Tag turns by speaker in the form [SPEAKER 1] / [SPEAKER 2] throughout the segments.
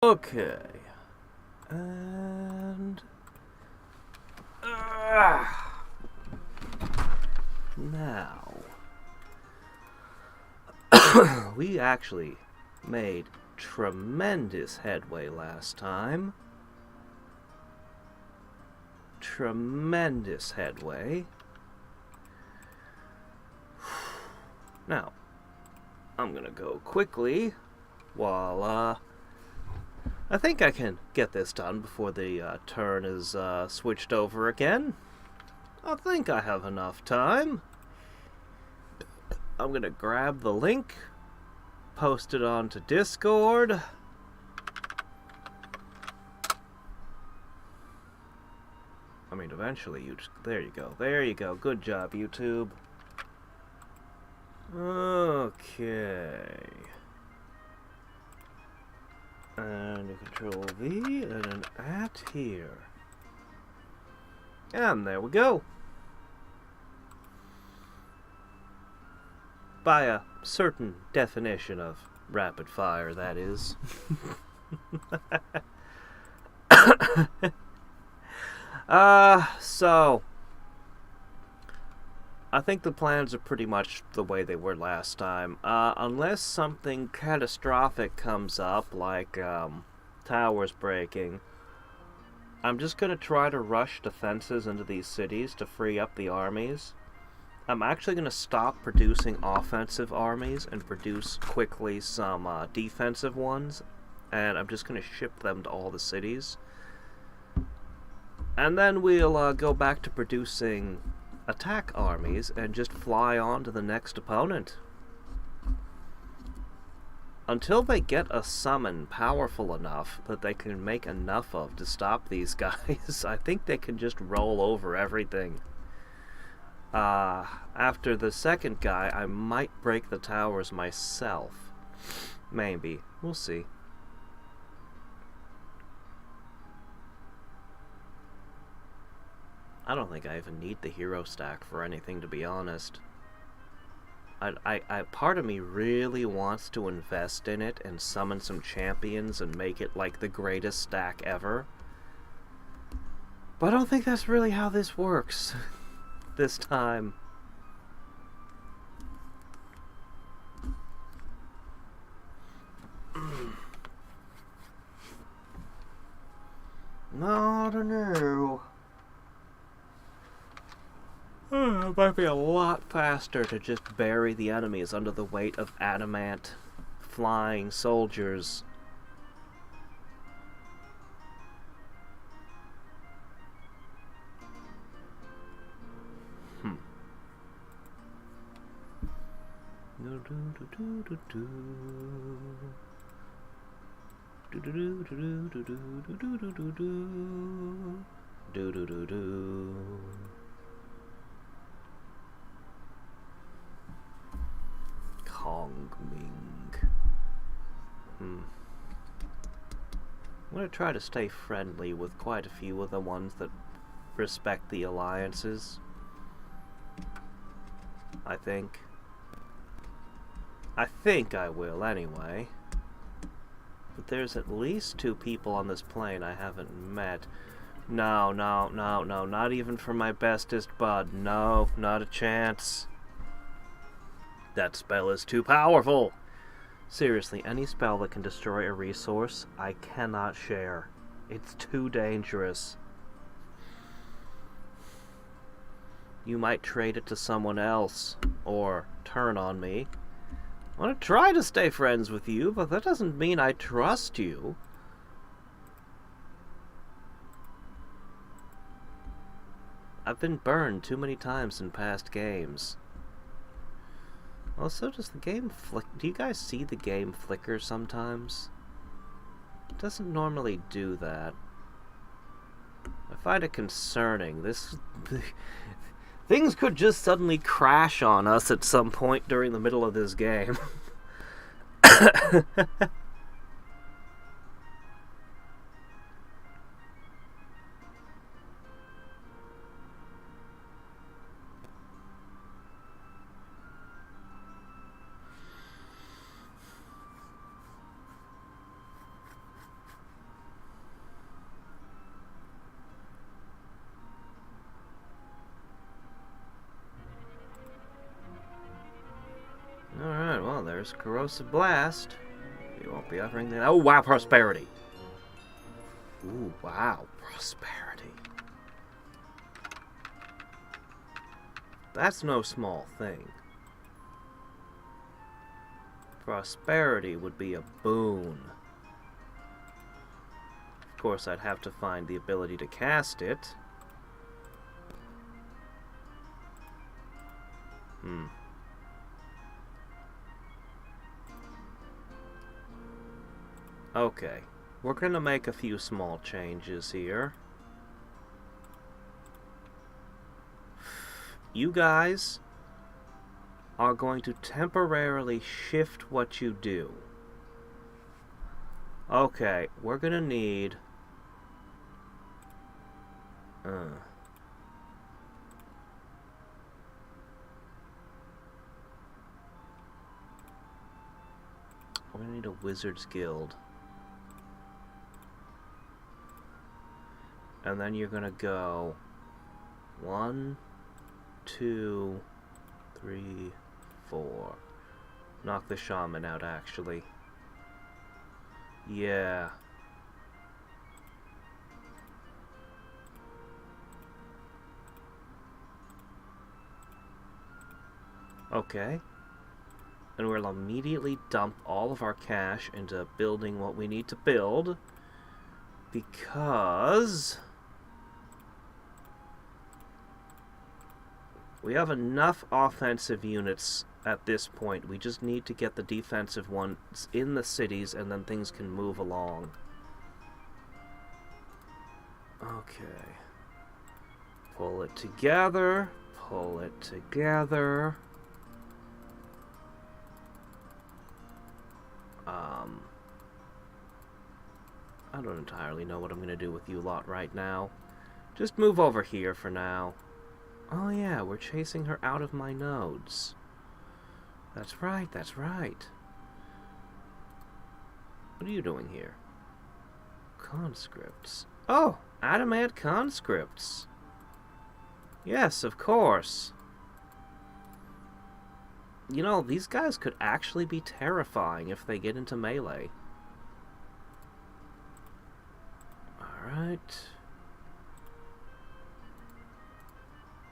[SPEAKER 1] Okay. And... now... we actually made tremendous headway last time. Tremendous headway. Now, I'm gonna go quickly while, I think I can get this done before the turn is switched over again. I think I have enough time. I'm gonna grab the link, post it onto Discord. I mean, eventually there you go. There you go. Good job, YouTube. Okay. And a Control V and an at here. And there we go. By a certain definition of rapid fire, that is. So I think the plans are pretty much the way they were last time. Unless something catastrophic comes up, like towers breaking, I'm just going to try to rush defenses into these cities to free up the armies. I'm actually going to stop producing offensive armies and produce quickly some defensive ones, and I'm just going to ship them to all the cities. And then we'll go back to producing attack armies and just fly on to the next opponent. Until they get a summon powerful enough that they can make enough of to stop these guys, I think they can just roll over everything. After the second guy, I might break the towers myself. Maybe. We'll see. I don't think I even need the hero stack for anything, to be honest. Part of me really wants to invest in it and summon some champions and make it like the greatest stack ever. But I don't think that's really how this works. This time. No, I don't know. It might be a lot faster to just bury the enemies under the weight of adamant flying soldiers. Kongming. I'm gonna try to stay friendly with quite a few of the ones that respect the alliances. I think I will, anyway. But there's at least 2 people on this plane I haven't met. No, not even for my bestest bud. No, not a chance. That spell is too powerful. Seriously, any spell that can destroy a resource, I cannot share. It's too dangerous. You might trade it to someone else, or turn on me. I want to try to stay friends with you, but that doesn't mean I trust you. I've been burned too many times in past games. Also, does the game do you guys see the game flicker sometimes? It doesn't normally do that. I find it concerning. Things could just suddenly crash on us at some point during the middle of this game. There's Corrosive Blast. We won't be offering that. Oh, wow, Prosperity. Ooh, wow, Prosperity. That's no small thing. Prosperity would be a boon. Of course, I'd have to find the ability to cast it. Okay, we're gonna make a few small changes here. You guys are going to temporarily shift what you do. Okay, we're gonna need... We're gonna need a Wizard's Guild. And then you're gonna go 1, 2, 3, 4. Knock the Shaman out, actually. Yeah. Okay. And we'll immediately dump all of our cash into building what we need to build. Because... we have enough offensive units at this point. We just need to get the defensive ones in the cities, and then things can move along. Okay. Pull it together. Pull it together. I don't entirely know what I'm going to do with you lot right now. Just move over here for now. Oh yeah, we're chasing her out of my nodes. That's right, that's right. What are you doing here? Conscripts. Oh, Adamant conscripts. Yes, of course. You know, these guys could actually be terrifying if they get into melee. Alright.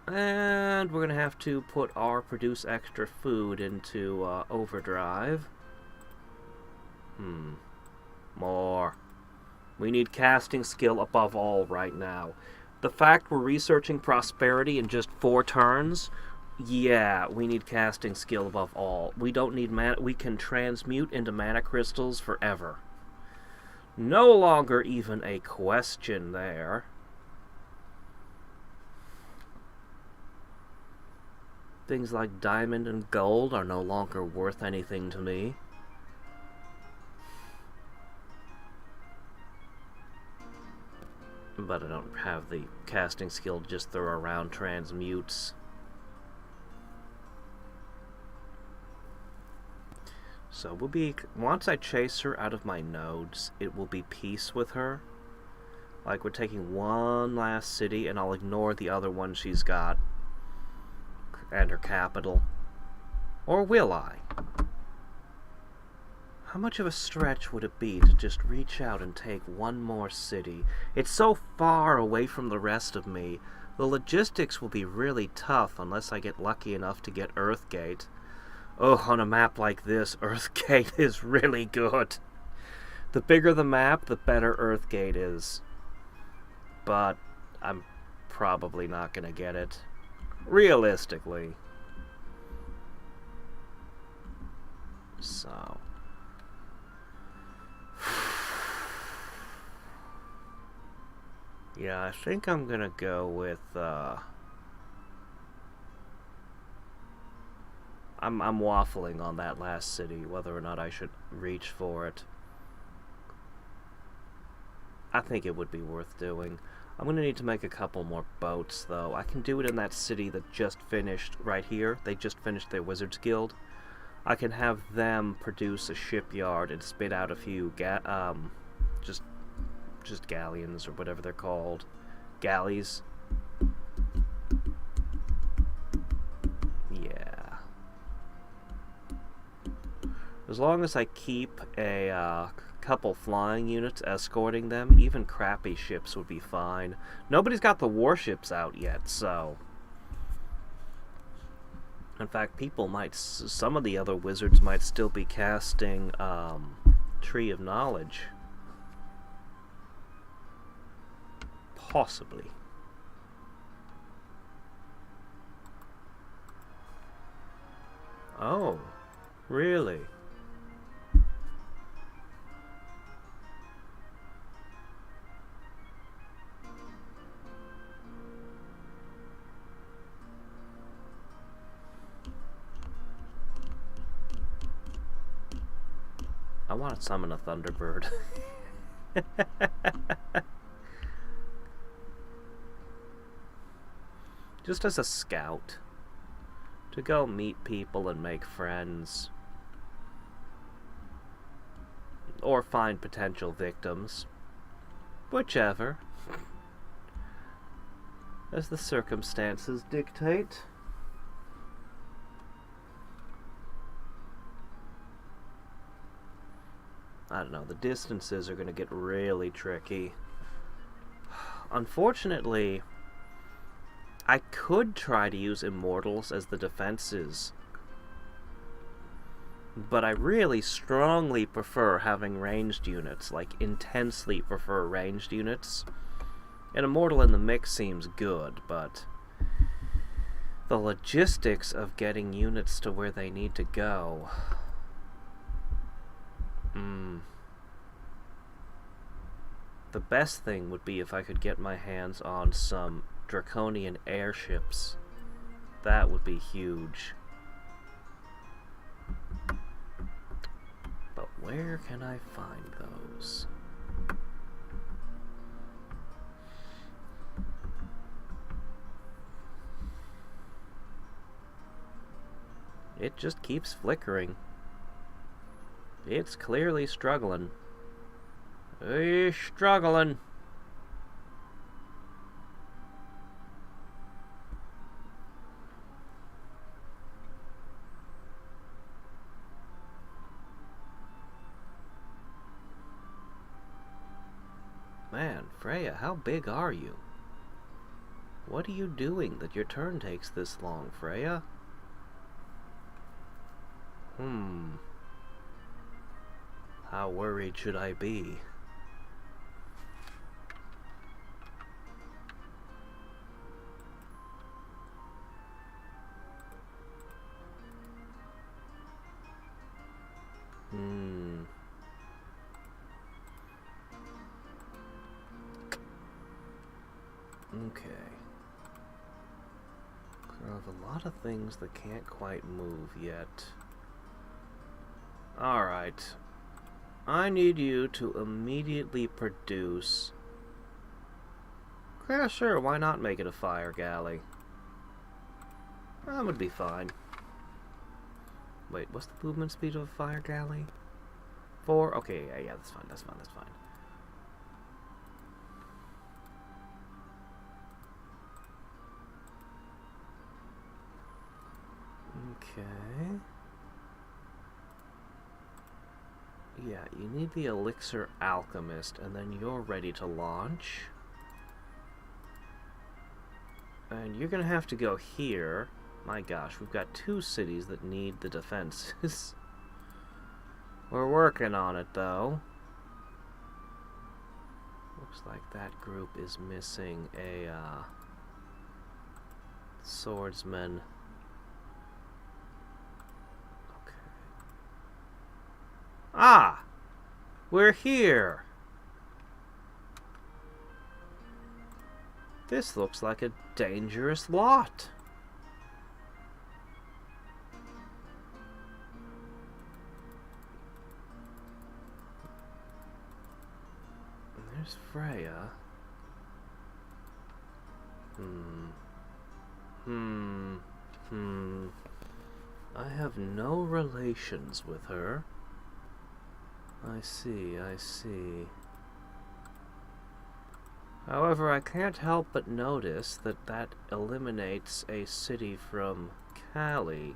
[SPEAKER 1] And we're going to have to put our produce extra food into overdrive. More. We need casting skill above all right now. The fact we're researching prosperity in just 4 turns, yeah, we need casting skill above all. We don't need mana. We can transmute into mana crystals forever. No longer even a question there. Things like diamond and gold are no longer worth anything to me. But I don't have the casting skill to just throw around transmutes. So we'll be... once I chase her out of my nodes, it will be peace with her. Like, we're taking one last city, and I'll ignore the other one she's got. And her capital. Or will I? How much of a stretch would it be to just reach out and take one more city? It's so far away from the rest of me. The logistics will be really tough unless I get lucky enough to get Earthgate. Oh, on a map like this, Earthgate is really good. The bigger the map, the better Earthgate is. But I'm probably not going to get it. Realistically. So. Yeah, I think I'm gonna go with, I'm waffling on that last city, whether or not I should reach for it. I think it would be worth doing. I'm gonna need to make a couple more boats, though. I can do it in that city that just finished right here. They just finished their Wizards Guild. I can have them produce a shipyard and spit out a few just galleons or whatever they're called. Galleys. Yeah. As long as I keep a couple flying units escorting them, even crappy ships would be fine. Nobody's got the warships out yet, so... In fact, some of the other wizards might still be casting Tree of Knowledge. Possibly. Oh, really? I want to summon a Thunderbird. Just as a scout. To go meet people and make friends. Or find potential victims. Whichever. As the circumstances dictate. I don't know, the distances are going to get really tricky. Unfortunately, I could try to use Immortals as the defenses, but I really strongly prefer having ranged units, like intensely prefer ranged units. An Immortal in the mix seems good, but the logistics of getting units to where they need to go... The best thing would be if I could get my hands on some draconian airships. That would be huge. But where can I find those? It just keeps flickering. It's clearly struggling. It's struggling. Man, Freya, how big are you? What are you doing that your turn takes this long, Freya? How worried should I be? Okay. So I have a lot of things that can't quite move yet. Alright. I need you to immediately produce... Yeah, sure, why not make it a fire galley? That would be fine. Wait, what's the movement speed of a fire galley? 4? Okay, yeah, that's fine, that's fine, that's fine. Okay. Yeah, you need the Elixir Alchemist, and then you're ready to launch. And you're gonna have to go here. My gosh, we've got 2 cities that need the defenses. We're working on it, though. Looks like that group is missing a, swordsman. Ah! We're here! This looks like a dangerous lot. There's Freya. I have no relations with her. I see, I see. However, I can't help but notice that that eliminates a city from Cali.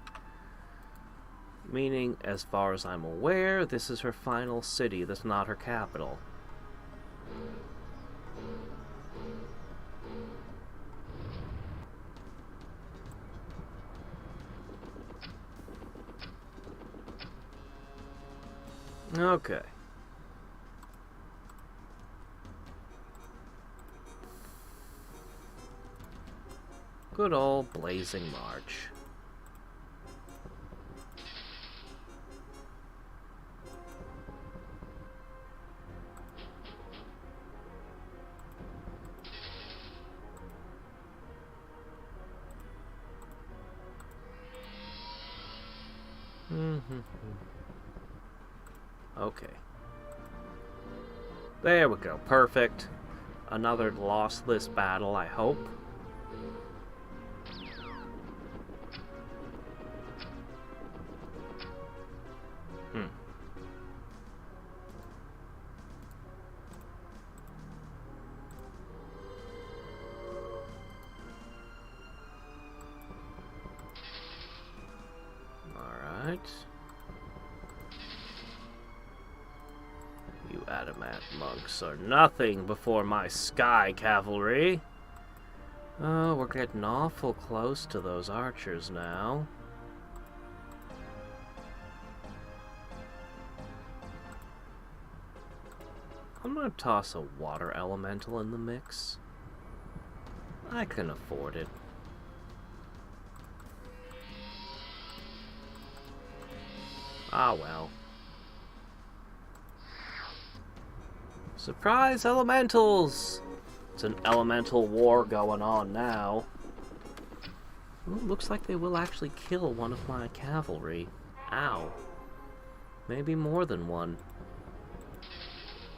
[SPEAKER 1] Meaning, as far as I'm aware, this is her final city, that's not her capital. Okay. Good old Blazing March. Okay. There we go. Perfect. Another lossless battle, I hope. Alright. You adamant monks are nothing before my sky cavalry. Oh, we're getting awful close to those archers now. I'm gonna toss a water elemental in the mix. I can afford it. Ah, well. Surprise elementals! It's an elemental war going on now. Ooh, looks like they will actually kill one of my cavalry. Ow. Maybe more than one.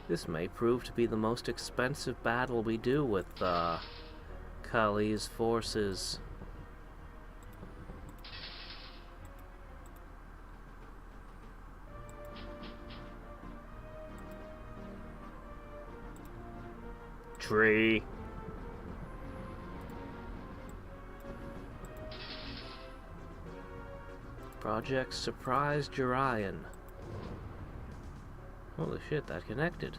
[SPEAKER 1] This may prove to be the most expensive battle we do with, Kali's forces. Tree. Project Surprise Jarian. Holy shit, that connected.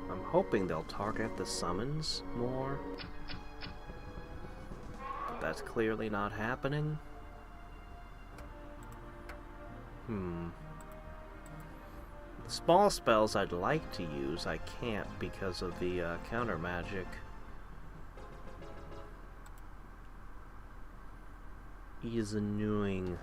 [SPEAKER 1] I'm hoping they'll target the summons more. But that's clearly not happening. The small spells I'd like to use, I can't because of the counter magic. Is annoying.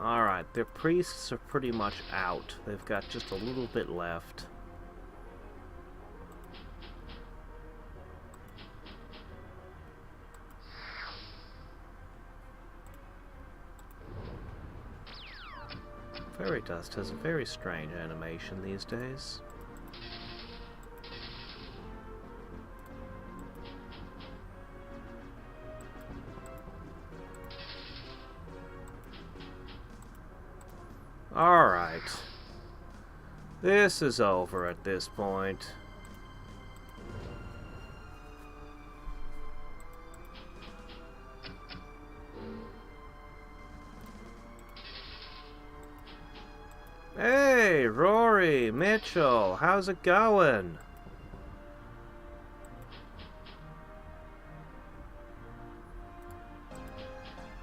[SPEAKER 1] Alright, their priests are pretty much out. They've got just a little bit left. Fairy Dust has a very strange animation these days. Alright. This is over at this point. Hey, Rory, Mitchell, how's it going?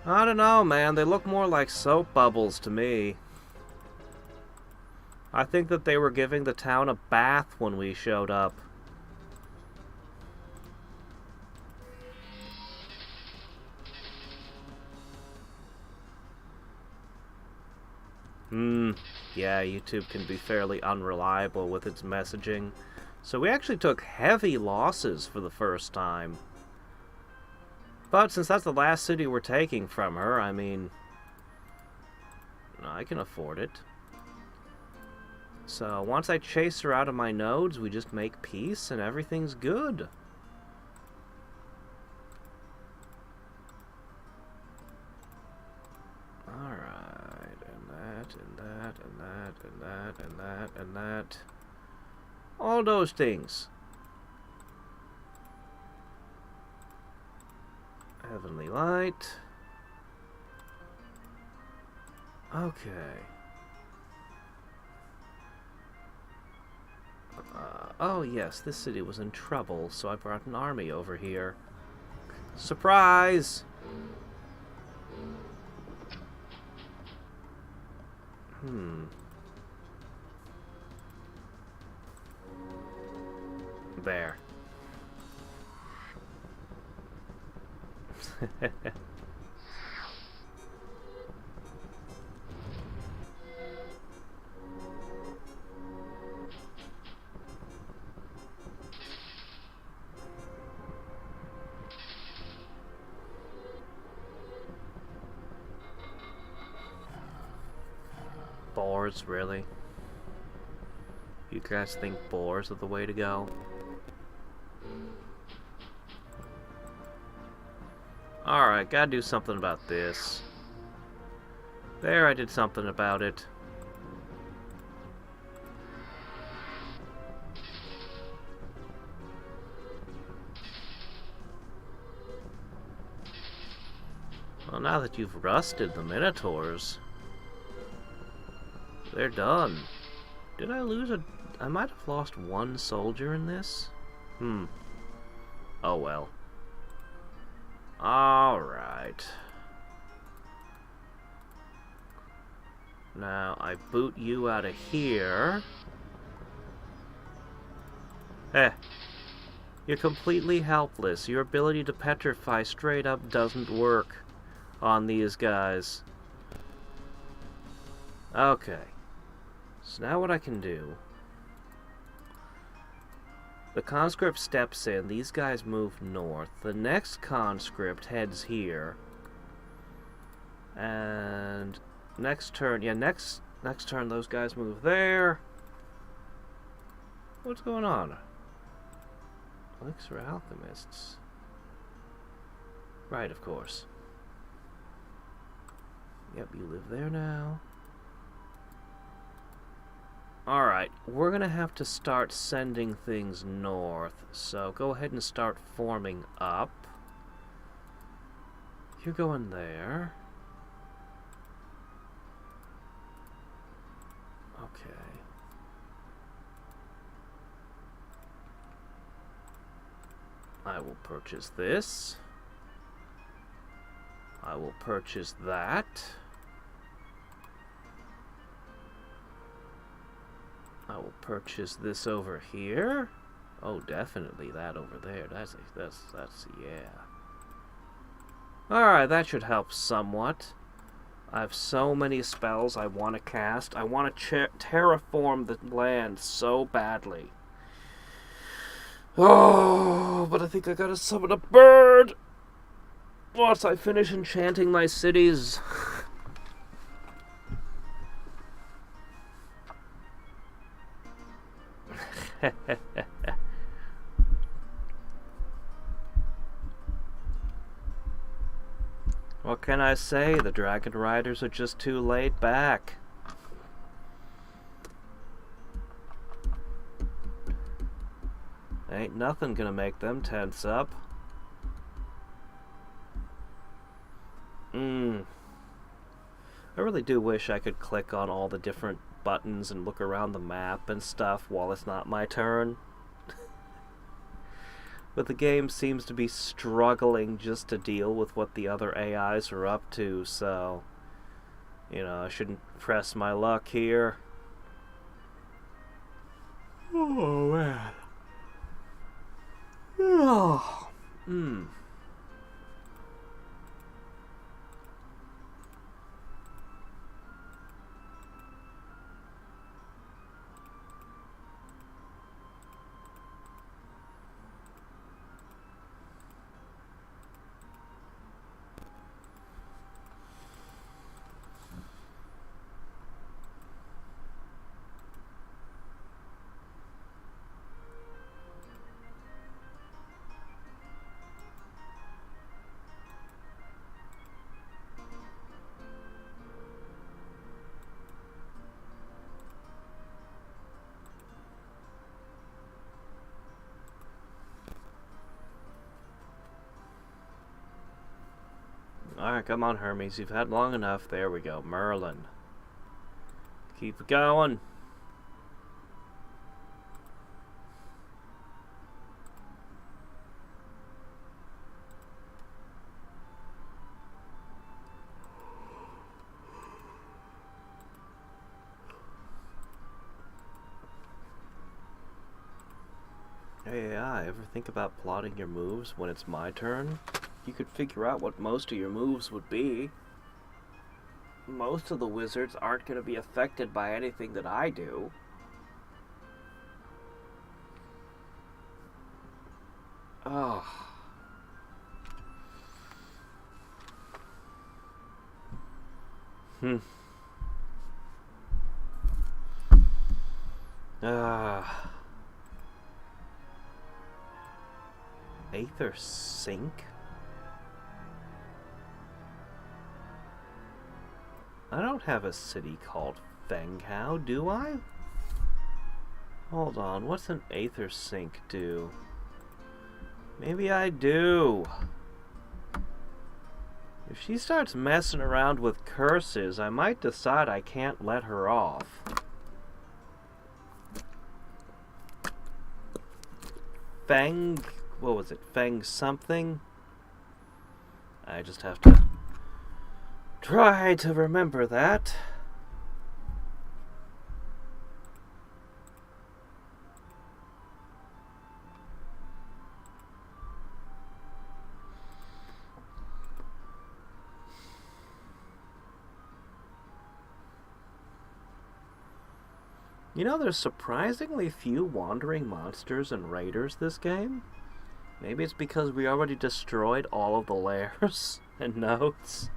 [SPEAKER 1] I don't know, man. They look more like soap bubbles to me. I think that they were giving the town a bath when we showed up. Yeah, YouTube can be fairly unreliable with its messaging. So we actually took heavy losses for the first time. But since that's the last city we're taking from her, I mean, I can afford it. So once I chase her out of my nodes, we just make peace and everything's good. Alright, and that, and that, and that, and that, and that, and that. All those things. Heavenly light. Okay. Oh yes, this city was in trouble, so I brought an army over here. Surprise! There. Boars, really? You guys think boars are the way to go? Alright, gotta do something about this. There, I did something about it. Well, now that you've rusted the Minotaurs, they're done. Did I lose a... I might have lost one soldier in this? Oh well. Alright. Now, I boot you out of here. You're completely helpless. Your ability to petrify straight up doesn't work on these guys. Okay. So now what I can do... The conscript steps in, these guys move north. The next conscript heads here. And next turn, next turn those guys move there. What's going on? Elixir alchemists. Right, of course. Yep, you live there now. Alright, we're gonna have to start sending things north, so go ahead and start forming up. You're going there. Okay. I will purchase this. I will purchase that. I will purchase this over here. Oh, definitely that over there. That's yeah. Alright, that should help somewhat. I have so many spells I want to cast. I want to terraform the land so badly. Oh, but I think I gotta summon a bird once I finish enchanting my cities. What can I say? The Dragon Riders are just too laid back. Ain't nothing gonna make them tense up. I really do wish I could click on all the different buttons and look around the map and stuff while it's not my turn. But the game seems to be struggling just to deal with what the other AIs are up to, so... You know, I shouldn't press my luck here. Oh, man. Oh. come on, Hermes. You've had long enough. There we go. Merlin. Keep it going. Hey, AI, ever think about plotting your moves when it's my turn? You could figure out what most of your moves would be. Most of the wizards aren't going to be affected by anything that I do. Oh. Aether Sink? I don't have a city called Fenghao, do I? Hold on, what's an Aether Sink do? Maybe I do. If she starts messing around with curses, I might decide I can't let her off. What was it? Feng something? I just have to try to remember that. You know, there's surprisingly few wandering monsters and raiders this game. Maybe it's because we already destroyed all of the lairs and nodes.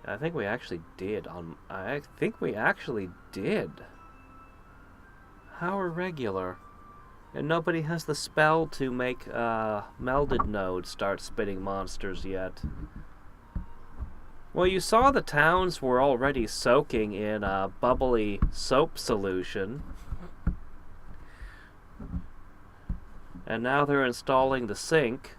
[SPEAKER 1] I think we actually did. How irregular. And nobody has the spell to make melded nodes start spitting monsters yet. Well, you saw the towns were already soaking in a bubbly soap solution. And now they're installing the sink.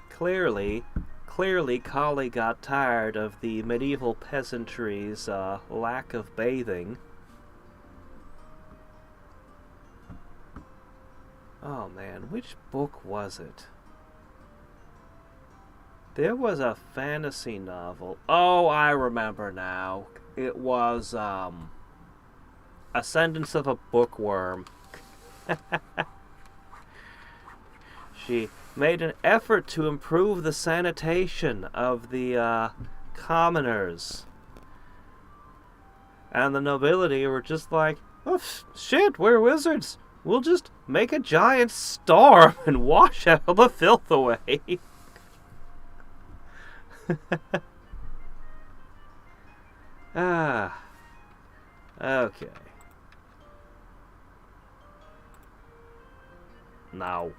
[SPEAKER 1] Clearly, Kali got tired of the medieval peasantry's lack of bathing. Oh man, which book was it? There was a fantasy novel. Oh, I remember now. It was, Ascendance of a Bookworm. She made an effort to improve the sanitation of the, commoners. And the nobility were just like, oh, shit, we're wizards. We'll just make a giant storm and wash all the filth away. Okay. Now.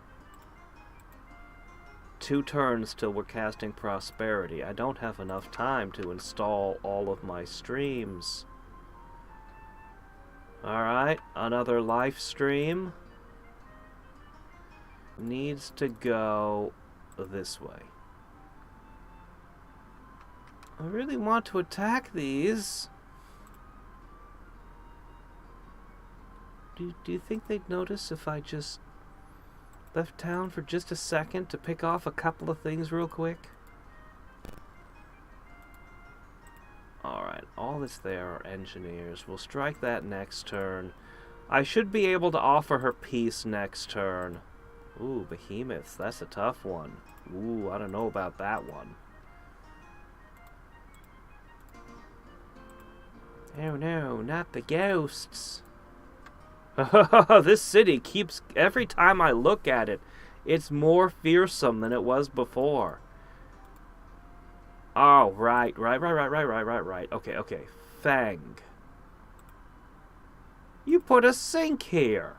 [SPEAKER 1] 2 turns till we're casting Prosperity. I don't have enough time to install all of my streams. Alright, another live stream needs to go this way. I really want to attack these. Do you think they'd notice if I just left town for just a second to pick off a couple of things real quick? Alright, all that's there are engineers. We'll strike that next turn. I should be able to offer her peace next turn. Ooh, behemoths. That's a tough one. Ooh, I don't know about that one. Oh no, not the ghosts. This city keeps... Every time I look at it, it's more fearsome than it was before. Oh, right. Okay. Fang. You put a sink here.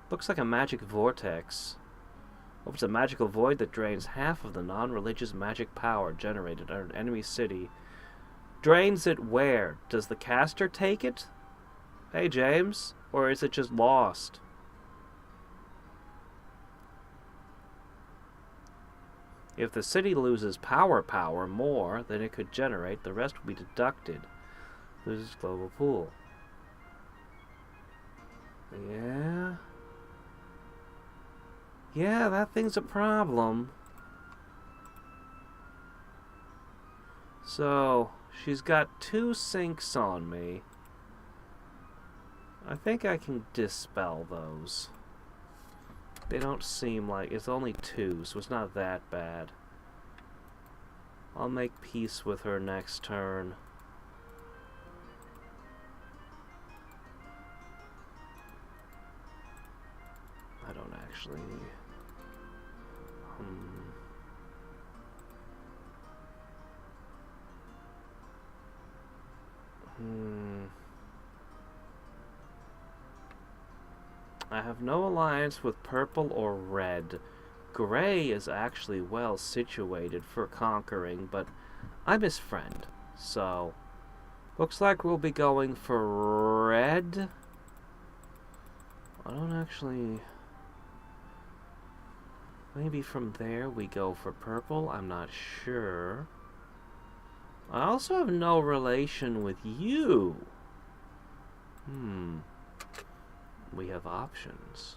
[SPEAKER 1] Looks like a magic vortex. Opens a magical void that drains half of the non-religious magic power generated in an enemy city. Drains it where? Does the caster take it? Hey, James. Or is it just lost? If the city loses power more than it could generate, the rest will be deducted. Loses global pool. Yeah. Yeah, that thing's a problem. So, she's got 2 sinks on me. I think I can dispel those. They don't seem like... It's only 2, so it's not that bad. I'll make peace with her next turn. I don't actually... I have no alliance with purple or red. Gray is actually well situated for conquering, but I'm his friend, so... Looks like we'll be going for red. I don't actually... Maybe from there we go for purple, I'm not sure. I also have no relation with you. We have options.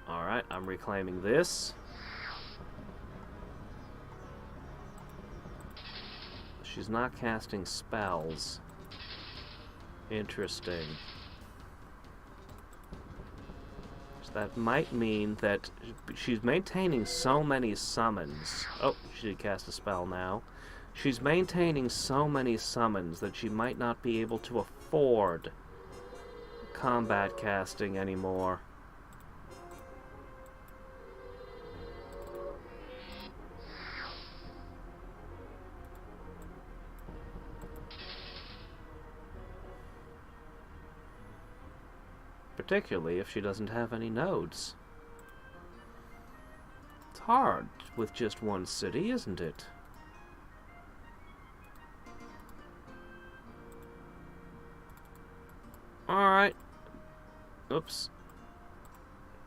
[SPEAKER 1] Alright, I'm reclaiming this. She's not casting spells. Interesting. So that might mean that she's maintaining so many summons. Oh, she did cast a spell now. She's maintaining so many summons that she might not be able to afford combat casting anymore. Particularly if she doesn't have any nodes. It's hard with just one city, isn't it? Alright. Oops.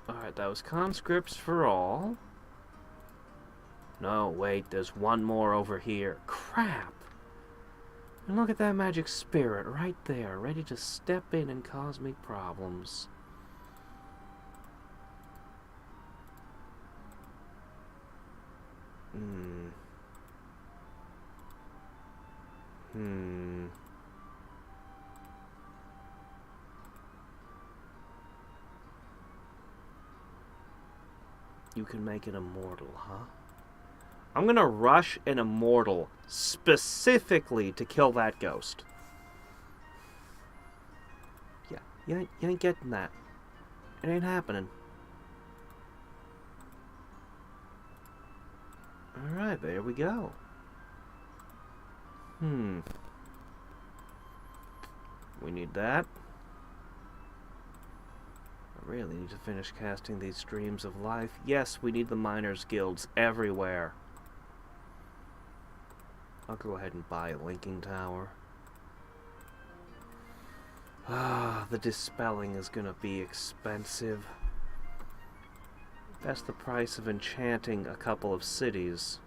[SPEAKER 1] Alright, that was conscripts for all. No, wait, there's one more over here. Crap! And look at that magic spirit right there, ready to step in and cause me problems. You can make an immortal, huh? I'm gonna rush an immortal specifically to kill that ghost. Yeah, you ain't getting that. It ain't happening. Alright, there we go. We need that. I really need to finish casting these streams of life. Yes, we need the miners' guilds everywhere. I'll go ahead and buy a linking tower. The dispelling is gonna be expensive. That's the price of enchanting a couple of cities.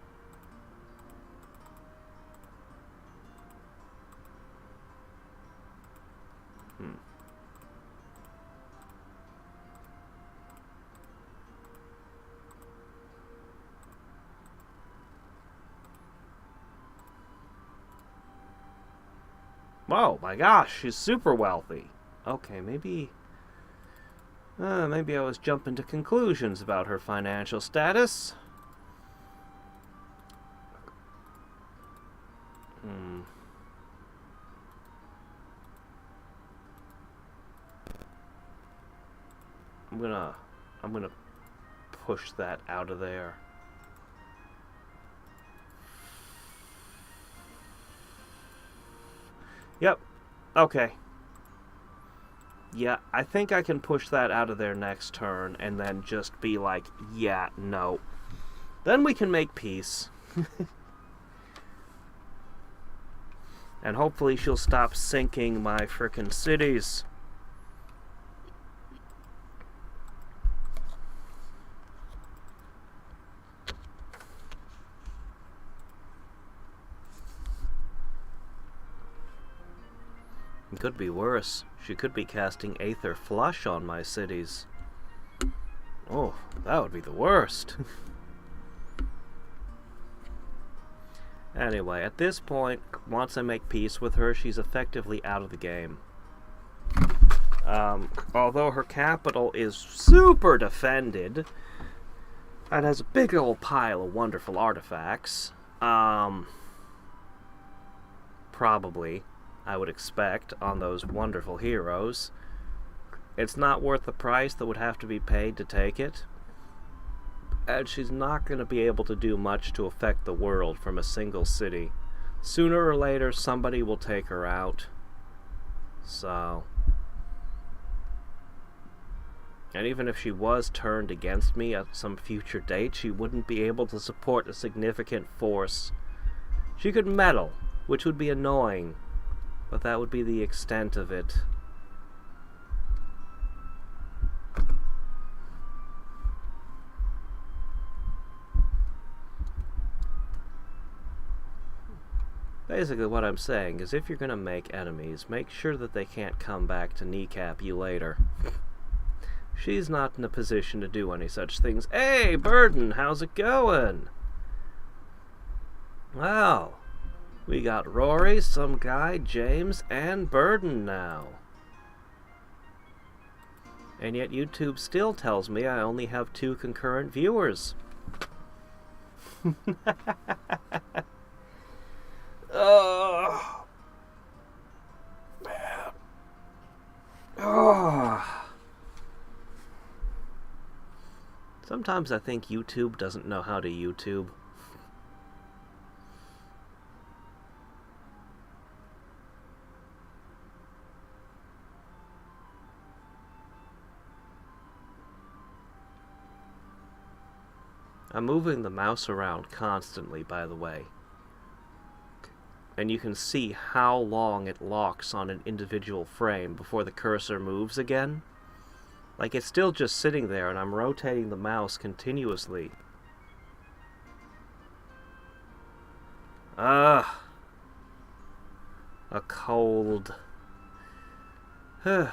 [SPEAKER 1] Oh my gosh, she's super wealthy. Okay, maybe I was jumping to conclusions about her financial status. I'm gonna push that out of there. Yep. Okay. Yeah, I think I can push that out of there next turn and then just be like, yeah, no. Then we can make peace. And hopefully she'll stop sinking my frickin' cities. It could be worse. She could be casting Aether Flush on my cities. Oh, that would be the worst. Anyway, at this point, once I make peace with her, she's effectively out of the game. Although her capital is super defended, and has a big old pile of wonderful artifacts, probably, I would expect, on those wonderful heroes, it's not worth the price that would have to be paid to take it. And she's not going to be able to do much to affect the world from a single city. Sooner or later, somebody will take her out. So... And even if she was turned against me at some future date, she wouldn't be able to support a significant force. She could meddle, which would be annoying, but that would be the extent of it. Basically what I'm saying is if you're going to make enemies, make sure that they can't come back to kneecap you later. She's not in a position to do any such things. Hey, Burden, how's it going? Well, we got Rory, some guy, James, and Burden now. And yet YouTube still tells me I only have 2 concurrent viewers. Oh, man. Oh. Sometimes I think YouTube doesn't know how to YouTube. I'm moving the mouse around constantly, by the way. And you can see how long it locks on an individual frame before the cursor moves again. Like, it's still just sitting there, and I'm rotating the mouse continuously. A cold. You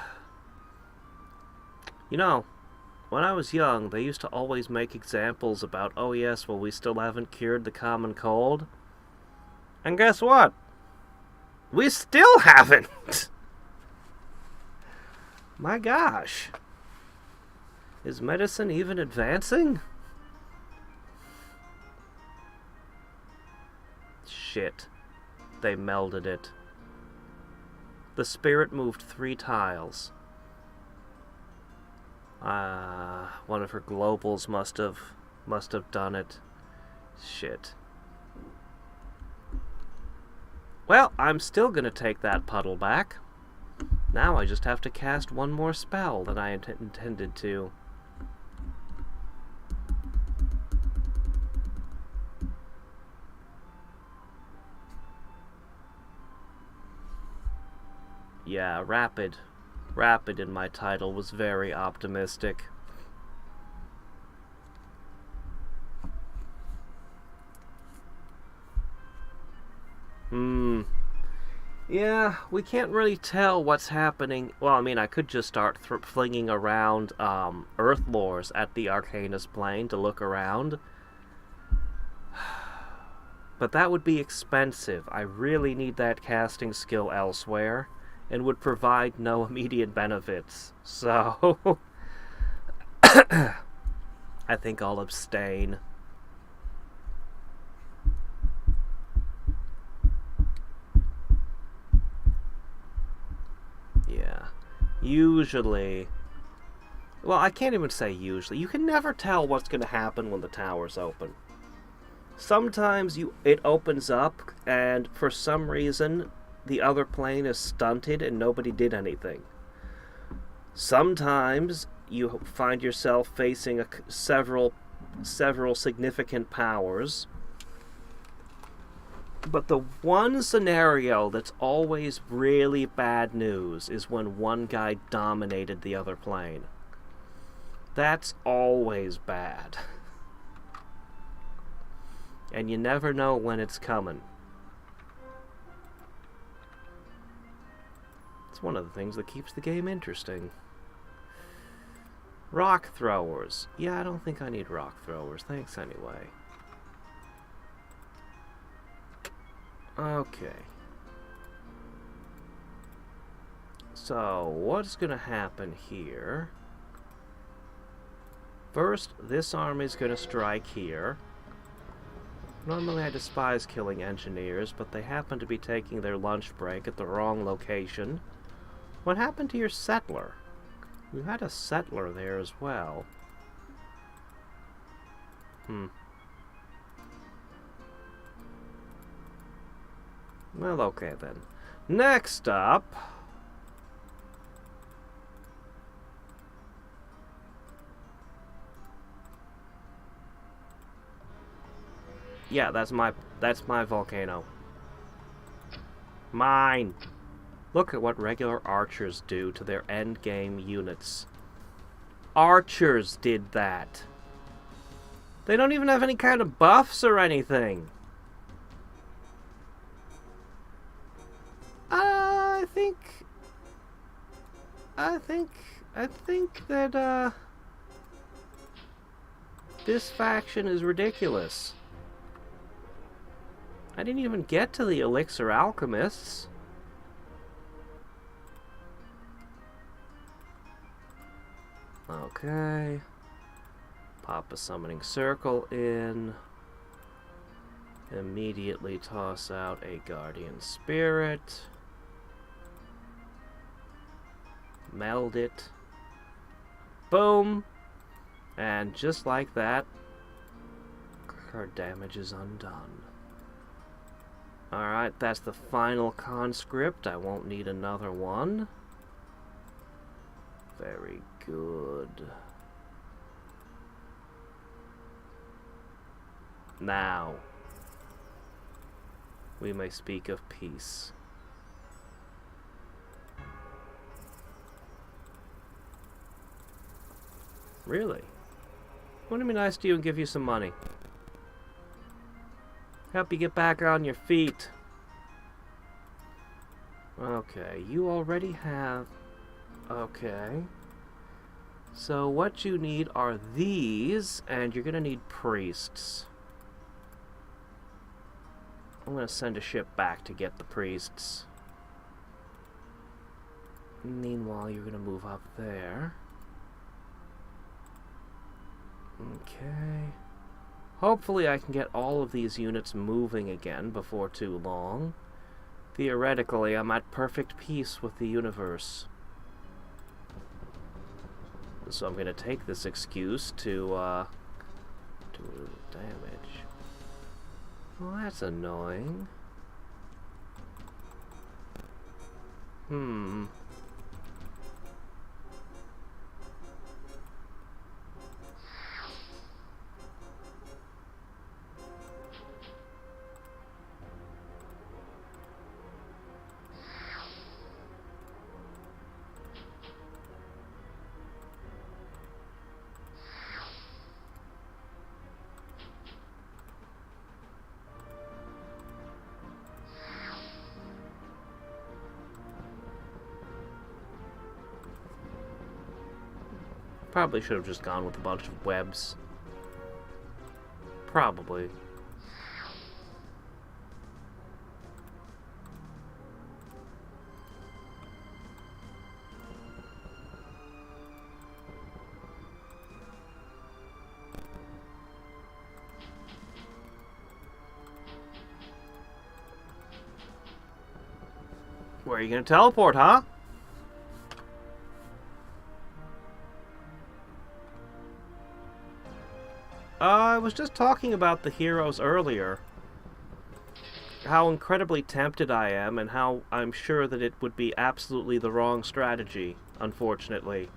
[SPEAKER 1] know, when I was young, they used to always make examples about, oh yes, well, we still haven't cured the common cold. And guess what? We still haven't! My gosh. Is medicine even advancing? Shit. They melded it. The spirit moved 3 tiles. One of her globals must have done it. Shit. Well, I'm still gonna take that puddle back. Now I just have to cast one more spell than I intended to. Yeah, rapid. Rapid in my title was very optimistic. Yeah, we can't really tell what's happening. Well, I mean, I could just start flinging around Earth Lores at the Arcanus plane to look around. But that would be expensive. I really need that casting skill elsewhere, and would provide no immediate benefits. So, I think I'll abstain. Yeah. Usually... Well, I can't even say usually. You can never tell what's going to happen when the tower's open. Sometimes it opens up, and for some reason, the other plane is stunted and nobody did anything. Sometimes you find yourself facing several significant powers. But the one scenario that's always really bad news is when one guy dominated the other plane. That's always bad. And you never know when it's coming. It's one of the things that keeps the game interesting. Rock throwers. Yeah, I don't think I need rock throwers. Thanks anyway. Okay. So, what's gonna happen here? First, this army's gonna strike here. Normally I despise killing engineers, but they happen to be taking their lunch break at the wrong location. What happened to your settler? You had a settler there as well. Well, okay then. Next up... Yeah, that's my volcano. Mine! Look at what regular archers do to their endgame units. Archers did that. They don't even have any kind of buffs or anything. I think that, this faction is ridiculous. I didn't even get to the elixir alchemists. Okay. Pop a summoning circle in. Immediately toss out a guardian spirit. Meld it. Boom! And just like that, our damage is undone. Alright, that's the final conscript. I won't need another one. Very good. Now, we may speak of peace. Really? Wouldn't it be nice to you and give you some money? Help you get back on your feet. Okay, you already have... Okay. So what you need are these, and you're gonna need priests. I'm gonna send a ship back to get the priests. Meanwhile, you're gonna move up there. Okay. Hopefully I can get all of these units moving again before too long. Theoretically, I'm at perfect peace with the universe. So I'm gonna take this excuse to do a little damage. Well, that's annoying. Probably should have just gone with a bunch of webs. Probably. Where are you gonna teleport, huh? I was just talking about the heroes earlier. How incredibly tempted I am, and how I'm sure that it would be absolutely the wrong strategy, unfortunately.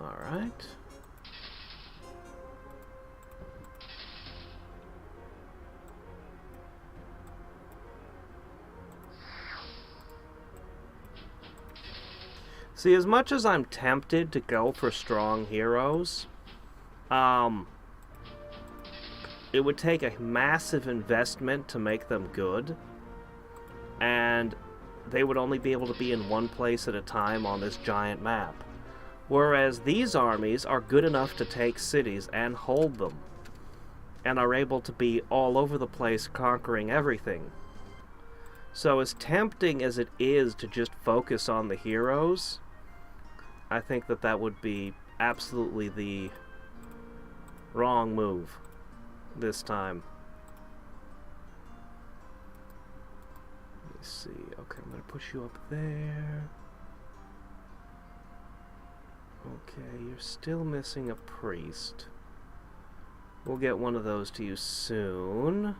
[SPEAKER 1] Alright. See, as much as I'm tempted to go for strong heroes, it would take a massive investment to make them good, and they would only be able to be in one place at a time on this giant map. Whereas these armies are good enough to take cities and hold them, and are able to be all over the place conquering everything. So as tempting as it is to just focus on the heroes, I think that that would be absolutely the wrong move this time. Let me see. Okay, I'm going to push you up there. Okay, you're still missing a priest. We'll get one of those to you soon.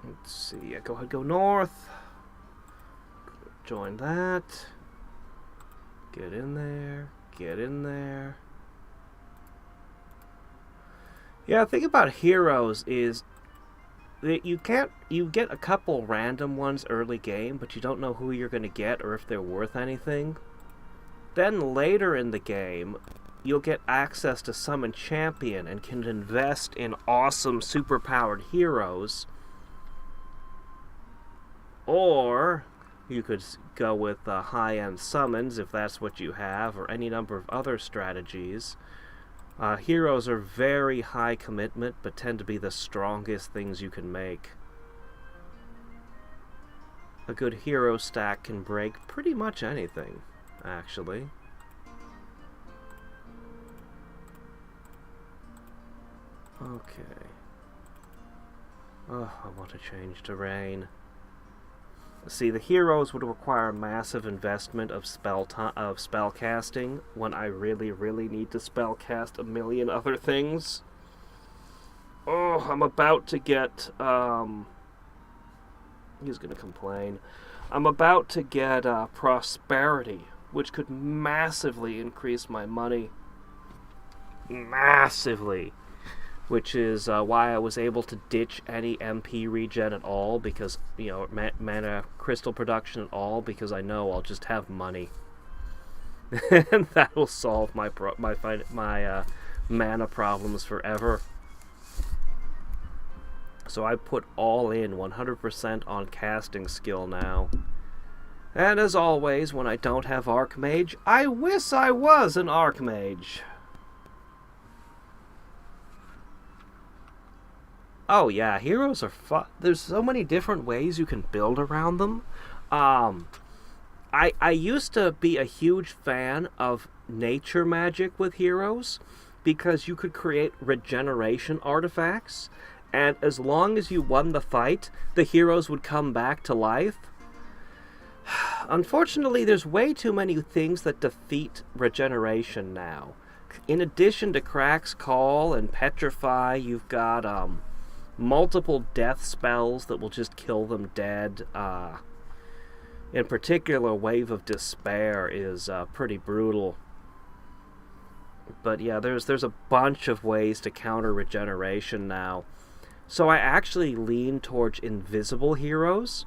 [SPEAKER 1] Let's see. Yeah, go ahead, go north. Join that. Get in there. Get in there. Yeah, the thing about heroes is that you get a couple random ones early game, but you don't know who you're going to get or if they're worth anything. Then later in the game, you'll get access to Summon Champion and can invest in awesome superpowered heroes. Or you could go with high-end summons if that's what you have, or any number of other strategies. Heroes are very high commitment, but tend to be the strongest things you can make. A good hero stack can break pretty much anything, actually. Okay. Oh, I want to change terrain. See, the heroes would require a massive investment of spell casting when I really, really need to spell cast a million other things. Oh, I'm about to get, he's gonna complain. I'm about to get, prosperity, which could massively increase my money. Massively. Which is why I was able to ditch any MP regen at all, because, you know, mana crystal production at all, because I know I'll just have money. And that will solve my mana problems forever. So I put all in 100% on casting skill now. And as always, when I don't have Archmage, I wish I was an Archmage. Oh yeah, heroes are fun. There's so many different ways you can build around them. I used to be a huge fan of nature magic with heroes, because you could create regeneration artifacts, and as long as you won the fight, the heroes would come back to life. Unfortunately, there's way too many things that defeat regeneration now. In addition to Crack's Call and Petrify, you've got multiple death spells that will just kill them dead. In particular, Wave of Despair is pretty brutal. But yeah, there's a bunch of ways to counter regeneration now. So I actually lean towards invisible heroes.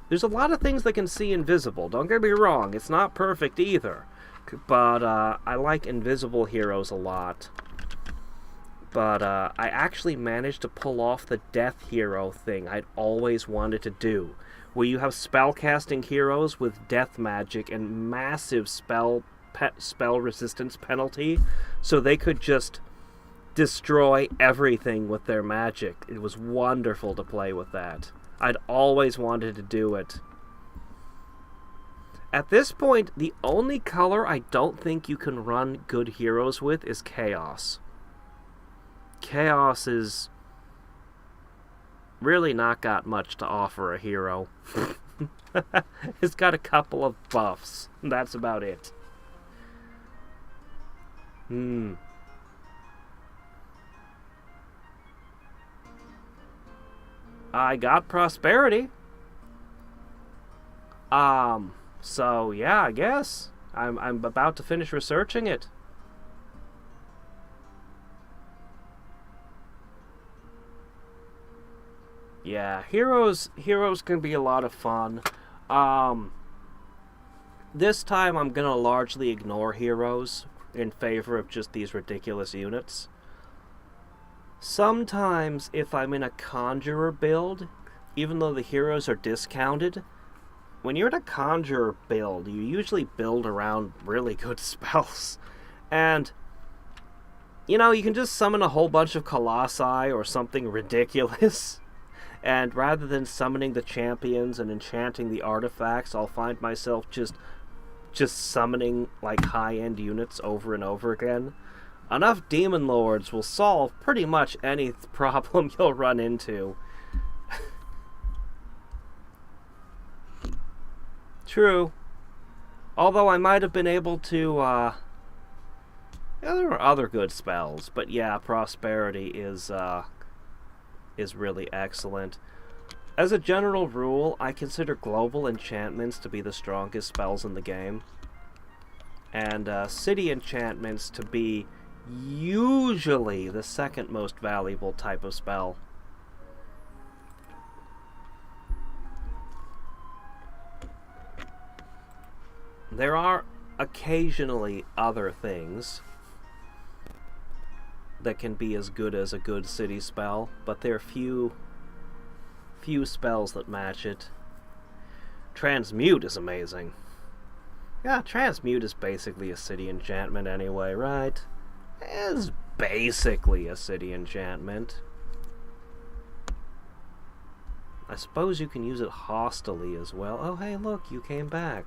[SPEAKER 1] There's a lot of things that can see invisible, don't get me wrong, it's not perfect either. But I like invisible heroes a lot. But I actually managed to pull off the death hero thing I'd always wanted to do, where you have spellcasting heroes with death magic and massive spell resistance penalty, so they could just destroy everything with their magic. It was wonderful to play with that. I'd always wanted to do it. At this point, the only color I don't think you can run good heroes with is Chaos. Chaos is really not got much to offer a hero. It's got a couple of buffs. That's about it. I got prosperity. So yeah, I guess I'm about to finish researching it. Yeah, heroes can be a lot of fun. This time I'm gonna largely ignore heroes in favor of just these ridiculous units. Sometimes if I'm in a conjurer build, even though the heroes are discounted, when you're in a conjurer build, you usually build around really good spells. And, you know, you can just summon a whole bunch of colossi or something ridiculous. And rather than summoning the champions and enchanting the artifacts, I'll find myself just summoning like high-end units over and over again. Enough demon lords will solve pretty much any problem you'll run into. True. Although I might have been able to, yeah, there were other good spells, but yeah, prosperity is really excellent. As a general rule, I consider global enchantments to be the strongest spells in the game, and city enchantments to be usually the second most valuable type of spell. There are occasionally other things that can be as good as a good city spell, but there are few spells that match it. Transmute is amazing. Yeah, Transmute is basically a city enchantment anyway, right? It's basically a city enchantment. I suppose you can use it hostilely as well. Oh, hey, look, you came back.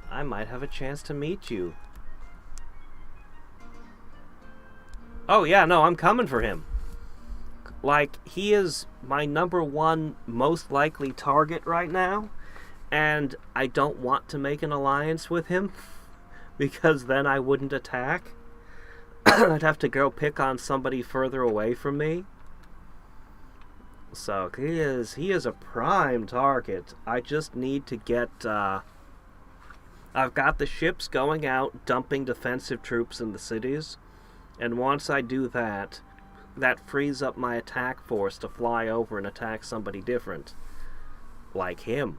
[SPEAKER 1] I might have a chance to meet you. Oh, yeah, no, I'm coming for him. Like, he is my #1 most likely target right now, and I don't want to make an alliance with him, because then I wouldn't attack. I'd have to go pick on somebody further away from me. So, he is a prime target. I just need to get, I've got the ships going out, dumping defensive troops in the cities, and once I do that, that frees up my attack force to fly over and attack somebody different. Like him.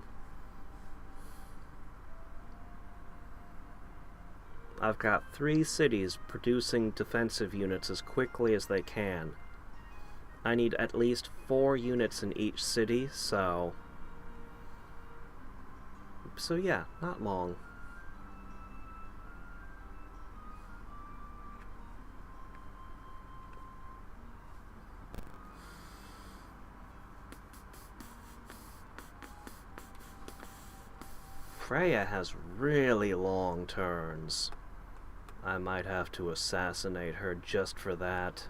[SPEAKER 1] I've got 3 cities producing defensive units as quickly as they can. I need at least 4 units in each city, so yeah, not long. Freya has really long turns. I might have to assassinate her just for that.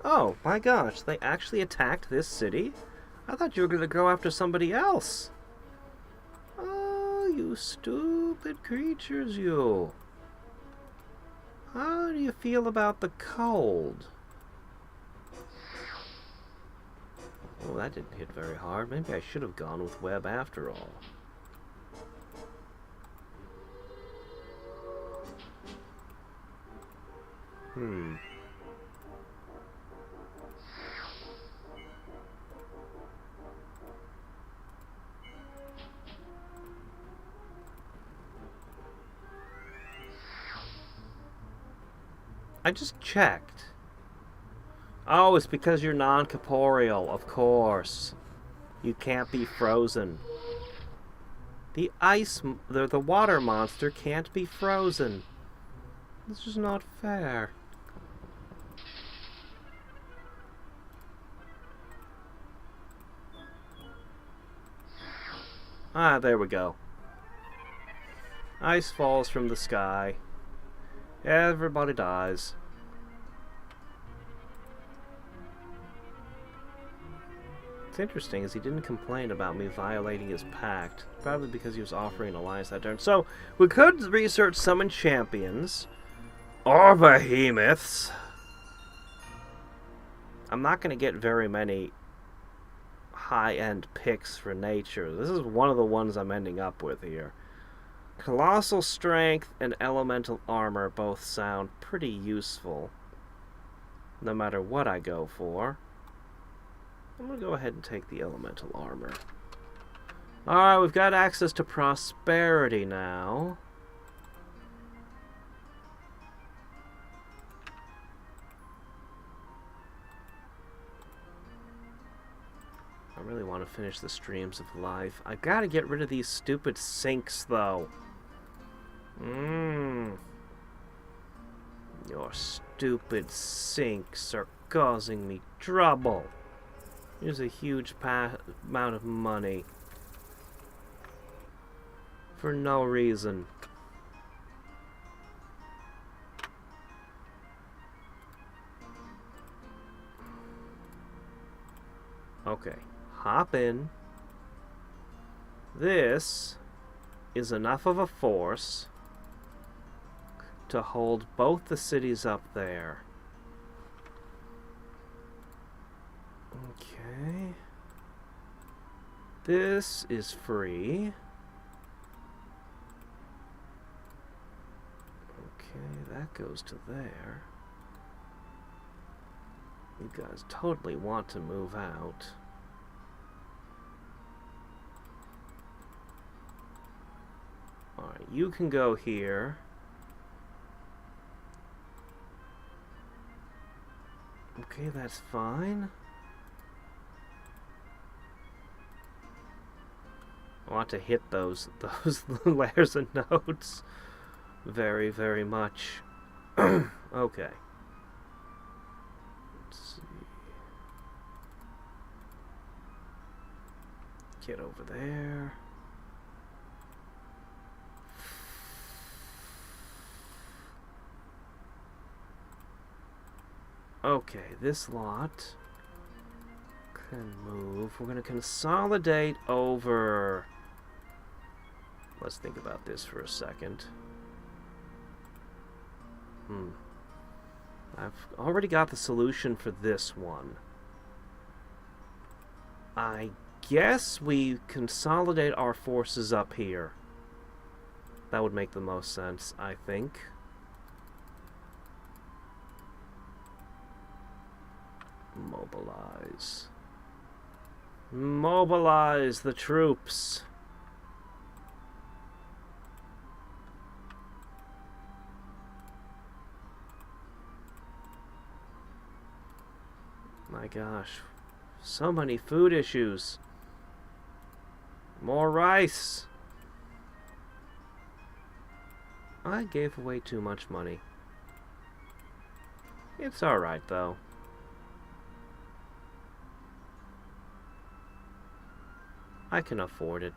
[SPEAKER 1] Oh, my gosh, they actually attacked this city? I thought you were going to go after somebody else. Oh, you stupid creatures, you. How do you feel about the cold? Oh, that didn't hit very hard. Maybe I should have gone with web after all. I just checked. Oh, it's because you're non-corporeal, of course. You can't be frozen. The water monster can't be frozen. This is not fair. Ah, there we go. Ice falls from the sky. Everybody dies. What's interesting is he didn't complain about me violating his pact, probably because he was offering an alliance that turn. So, we could research summon champions, or behemoths. I'm not going to get very many high-end picks for nature. This is one of the ones I'm ending up with here. Colossal strength and elemental armor both sound pretty useful. no matter what I go for. I'm going to go ahead and take the elemental armor. Alright, we've got access to prosperity now. I really want to finish the streams of life. I gotta get rid of these stupid sinks, though. Your stupid sinks are causing me trouble. Here's a huge amount of money. For no reason. Okay. Hop in. This is enough of a force to hold both the cities up there. Okay. This is free. Okay, that goes to there. You guys totally want to move out. Alright, you can go here. Okay, that's fine. I want to hit those layers of nodes very, very much. Okay. Let's see. Get over there. Okay, this lot can move. We're going to consolidate over... Let's think about this for a second. I've already got the solution for this one. I guess we consolidate our forces up here. That would make the most sense, I think. Mobilize. Mobilize the troops. My gosh. So many food issues. More rice. I gave away too much money. It's alright, though. I can afford it.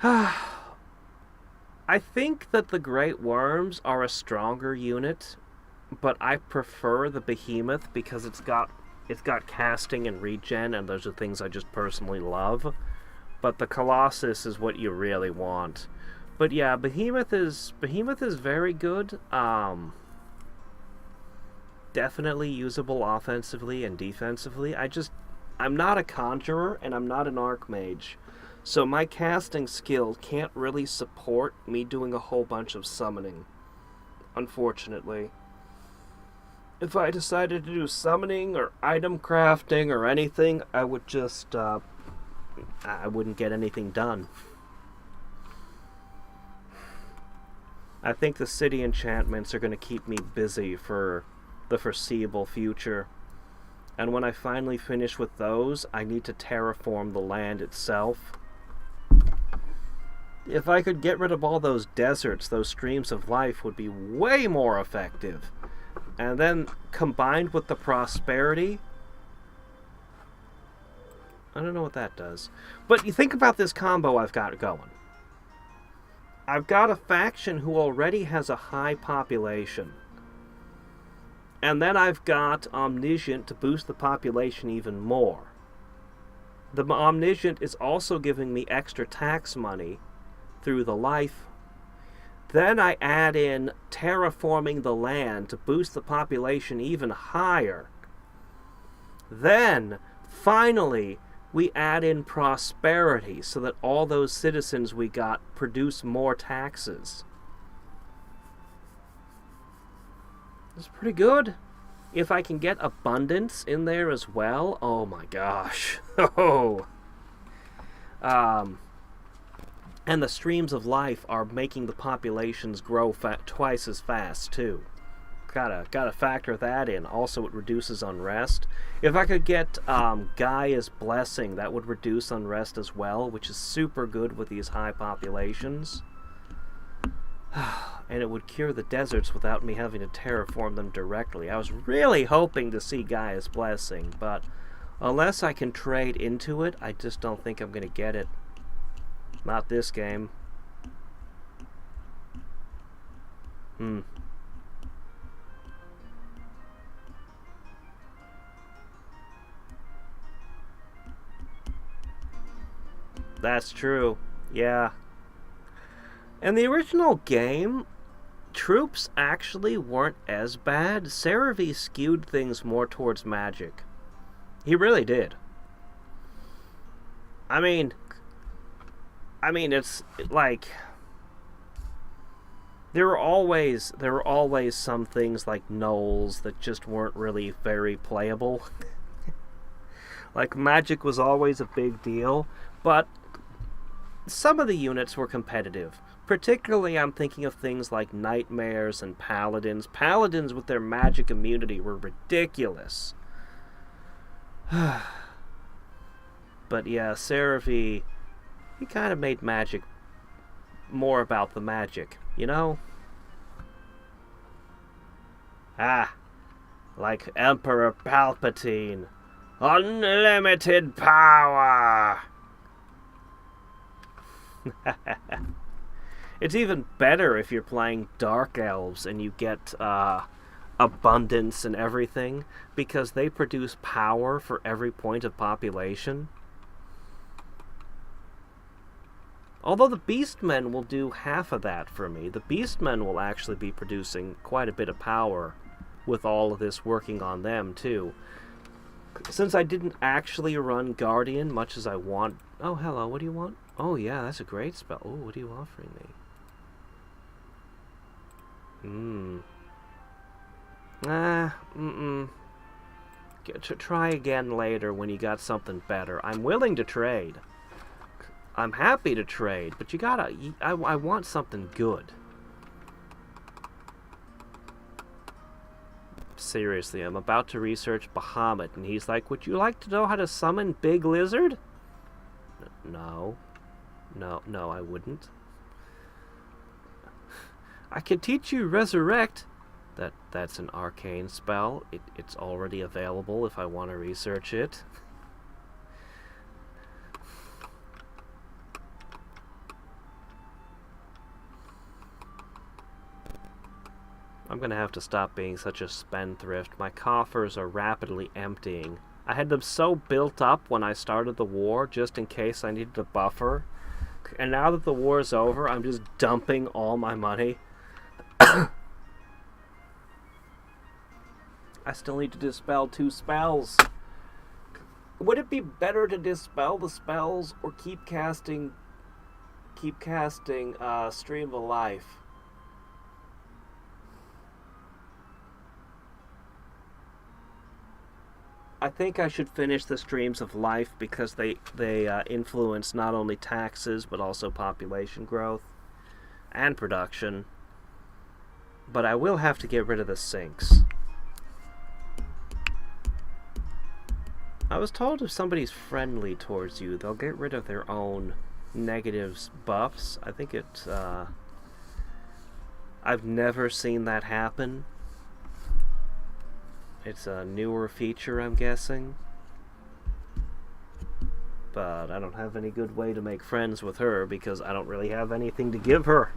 [SPEAKER 1] I think that the Great Worms are a stronger unit, but I prefer the Behemoth because it's got casting and regen, and those are things I just personally love. But the Colossus is what you really want. But yeah, Behemoth is very good. Definitely usable offensively and defensively. I'm not a conjurer and I'm not an archmage. So my casting skill can't really support me doing a whole bunch of summoning, unfortunately. If I decided to do summoning or item crafting or anything, I would just, I wouldn't get anything done. I think the city enchantments are going to keep me busy for the foreseeable future. And when I finally finish with those, I need to terraform the land itself. If I could get rid of all those deserts, those streams of life would be way more effective. And then combined with the prosperity, I don't know what that does. But you think about this combo I've got going. I've got a faction who already has a high population. And then I've got Omniscient to boost the population even more. The Omniscient is also giving me extra tax money through the life. Then I add in terraforming the land to boost the population even higher. Then, Finally, we add in prosperity so that all those citizens we got produce more taxes. It's pretty good. If I can get abundance in there as well, oh my gosh. Oh. And the streams of life are making the populations grow twice as fast too. Gotta factor that in. Also, it reduces unrest. If I could get Gaia's Blessing, that would reduce unrest as well, which is super good with these high populations. And it would cure the deserts without me having to terraform them directly. I was really hoping to see Gaia's Blessing, but unless I can trade into it, I just don't think I'm going to get it. Not this game. That's true. Yeah. In the original game, troops actually weren't as bad. Cerevi skewed things more towards magic. He really did. I mean, it's like there were always some things like gnolls that just weren't really very playable. Like magic was always a big deal, but some of the units were competitive. Particularly, I'm thinking of things like nightmares and paladins. Paladins with their magic immunity were ridiculous. But yeah, Cerevi, he kind of made magic more about the magic, you know? Like Emperor Palpatine. Unlimited power! It's even better if you're playing Dark Elves and you get abundance and everything, because they produce power for every point of population. Although the beastmen will do half of that for me. The beastmen will actually be producing quite a bit of power with all of this working on them too. Since I didn't actually run Guardian much as I want... Oh, hello, what do you want? Oh yeah, that's a great spell. Oh, what are you offering me? Try again later when you got something better. I'm willing to trade. I'm happy to trade, but you gotta... I want something good. Seriously, I'm about to research Bahamut, and he's like, would you like to know how to summon Big Lizard? No, I wouldn't. I can teach you Resurrect. That's an arcane spell. It's already available if I want to research it. I'm gonna have to stop being such a spendthrift. My coffers are rapidly emptying. I had them so built up when I started the war, just in case I needed a buffer. And now that the war is over, I'm just dumping all my money. I still need to dispel 2 spells. Would it be better to dispel the spells or keep casting Stream of Life? I think I should finish the Streams of Life because they influence not only taxes but also population growth and production. But I will have to get rid of the sinks. I was told if somebody's friendly towards you, they'll get rid of their own negatives buffs. I think it... I've never seen that happen. It's a newer feature, I'm guessing. But I don't have any good way to make friends with her because I don't really have anything to give her.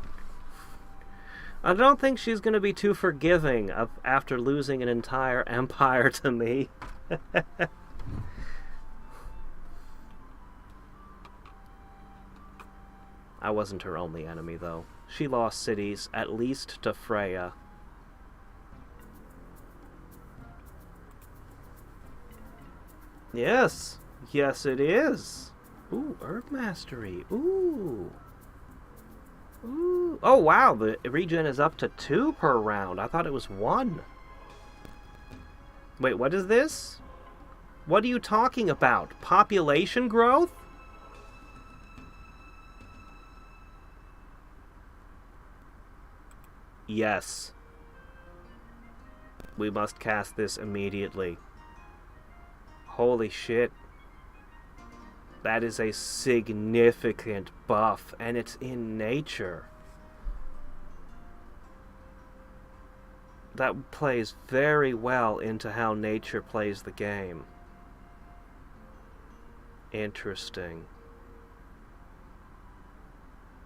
[SPEAKER 1] I don't think she's going to be too forgiving after losing an entire empire to me. I wasn't her only enemy, though. She lost cities, at least to Freya. Yes. Yes, it is. Ooh, herb mastery. Ooh. Ooh. Oh, wow. The regen is up to 2 per round. I thought it was 1. Wait, what is this? What are you talking about? Population growth? Yes. We must cast this immediately. Holy shit. That is a significant buff, and it's in nature. That plays very well into how nature plays the game. Interesting.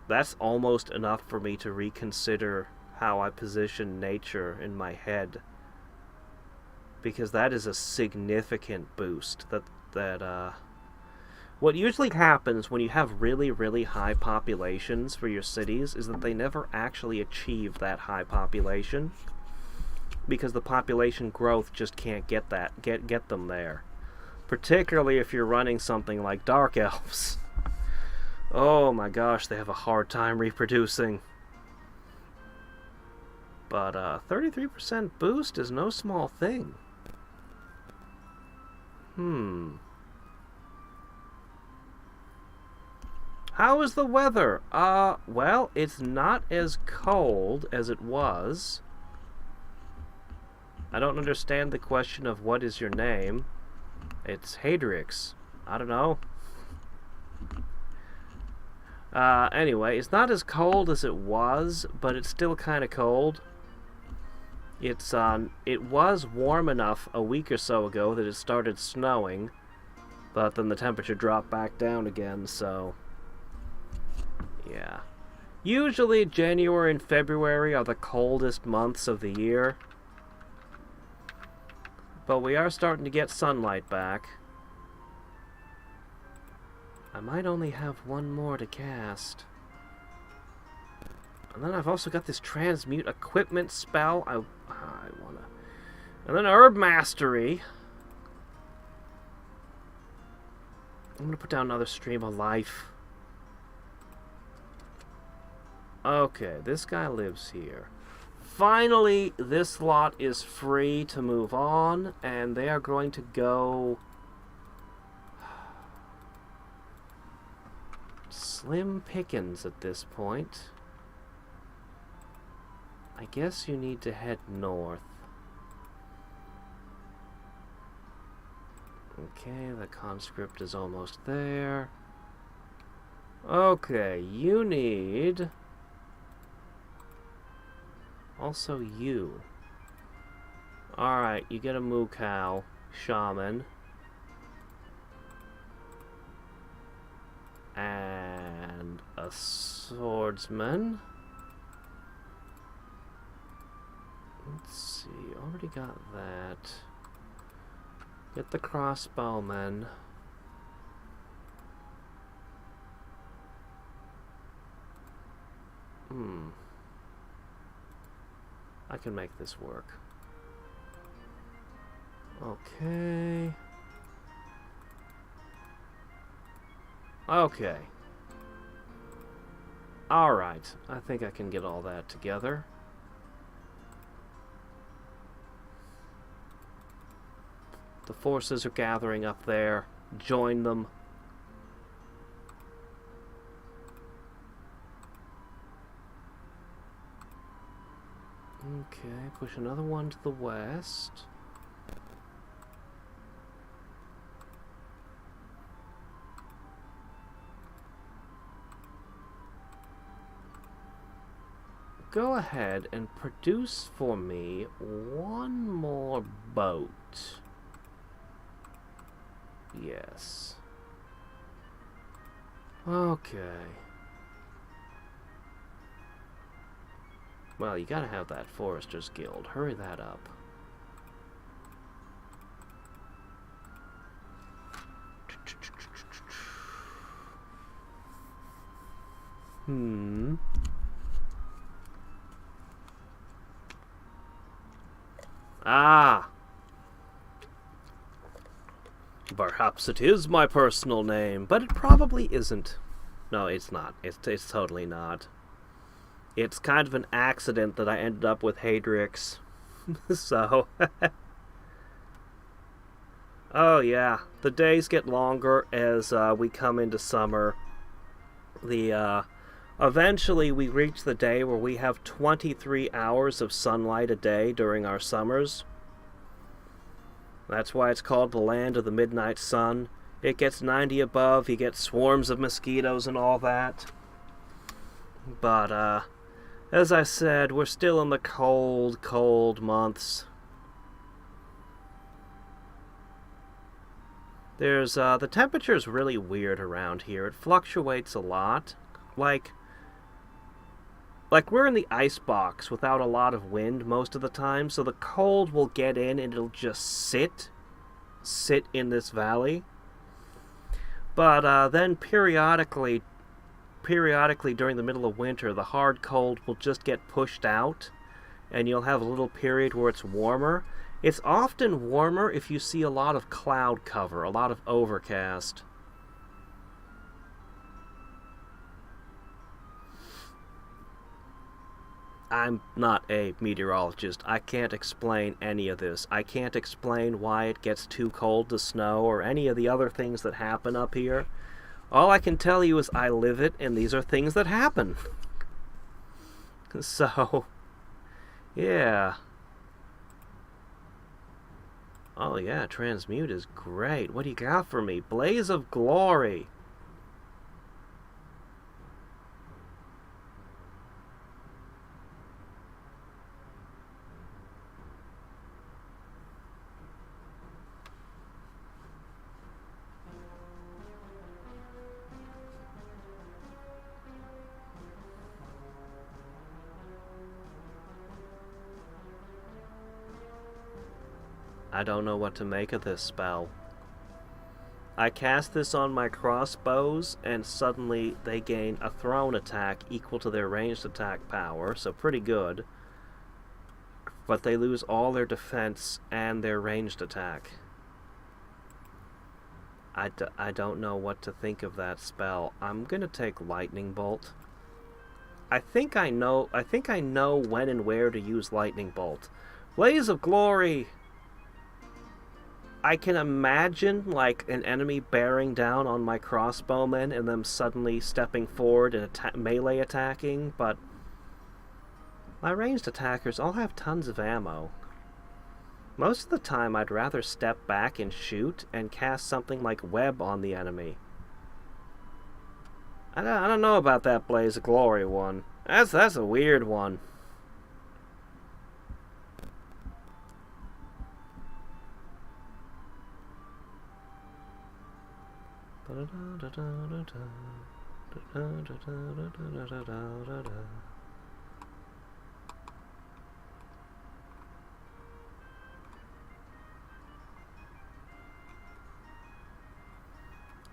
[SPEAKER 1] That's almost enough for me to reconsider how I position nature in my head. Because that is a significant boost. What usually happens when you have really, really high populations for your cities is that they never actually achieve that high population. Because the population growth just can't get them there. Particularly if you're running something like Dark Elves. Oh my gosh, they have a hard time reproducing. But 33% boost is no small thing. How is the weather? Well, it's not as cold as it was. I don't understand the question of what is your name. It's Hadriex. I don't know. Anyway, it's not as cold as it was, but it's still kind of cold. It was warm enough a week or so ago that it started snowing, but then the temperature dropped back down again, so yeah. Usually January and February are the coldest months of the year, but we are starting to get sunlight back. I might only have one more to cast. And then I've also got this transmute equipment spell. I wanna... And then herb mastery. I'm gonna put down another stream of life. Okay, this guy lives here. Finally, this lot is free to move on, and they are going to go... Slim pickings at this point. I guess you need to head north. Okay, the conscript is almost there. Okay, you need... Also you. Alright, you get a moo cow, shaman. And a swordsman. Let's see, already got that. Get the crossbowmen. I can make this work. Okay. Okay. Alright, I think I can get all that together. The forces are gathering up there. Join them. Okay, push another one to the west. Go ahead and produce for me one more boat. Yes. Okay. Well, you gotta have that Forester's Guild. Hurry that up. Perhaps it is my personal name, but it probably isn't. No, it's not. It's totally not. It's kind of an accident that I ended up with Hadriex. So... Oh yeah, the days get longer as we come into summer. Eventually we reach the day where we have 23 hours of sunlight a day during our summers. That's why it's called the land of the midnight sun. It gets 90 above, you get swarms of mosquitoes and all that. But, as I said, we're still in the cold, cold months. The temperature's really weird around here. It fluctuates a lot. Like we're in the ice box without a lot of wind most of the time, so the cold will get in and it'll just sit in this valley. But then periodically during the middle of winter, the hard cold will just get pushed out, and you'll have a little period where it's warmer. It's often warmer if you see a lot of cloud cover, a lot of overcast. I'm not a meteorologist. I can't explain any of this. I can't explain why it gets too cold to snow or any of the other things that happen up here. All I can tell you is I live it, and these are things that happen. So, yeah. Oh yeah, transmute is great. What do you got for me? Blaze of Glory. I don't know what to make of this spell. I cast this on my crossbows, and suddenly they gain a thrown attack equal to their ranged attack power, so pretty good. But they lose all their defense and their ranged attack. I don't know what to think of that spell. I'm gonna take Lightning Bolt. I think I know when and where to use Lightning Bolt. Blaze of Glory! I can imagine, like, an enemy bearing down on my crossbowmen and them suddenly stepping forward and melee attacking, but my ranged attackers all have tons of ammo. Most of the time, I'd rather step back and shoot and cast something like Web on the enemy. I don't know about that Blaze of Glory one. That's a weird one.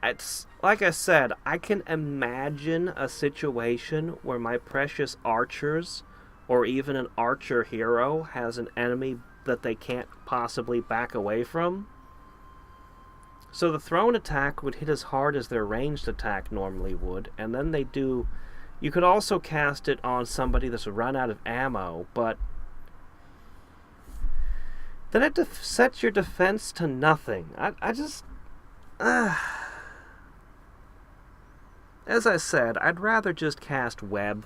[SPEAKER 1] It's like I said, I can imagine a situation where my precious archers, or even an archer hero, has an enemy that they can't possibly back away from. So the thrown attack would hit as hard as their ranged attack normally would, and then they do... You could also cast it on somebody that's run out of ammo, but then it sets your defense to nothing. I just... As I said, I'd rather just cast Web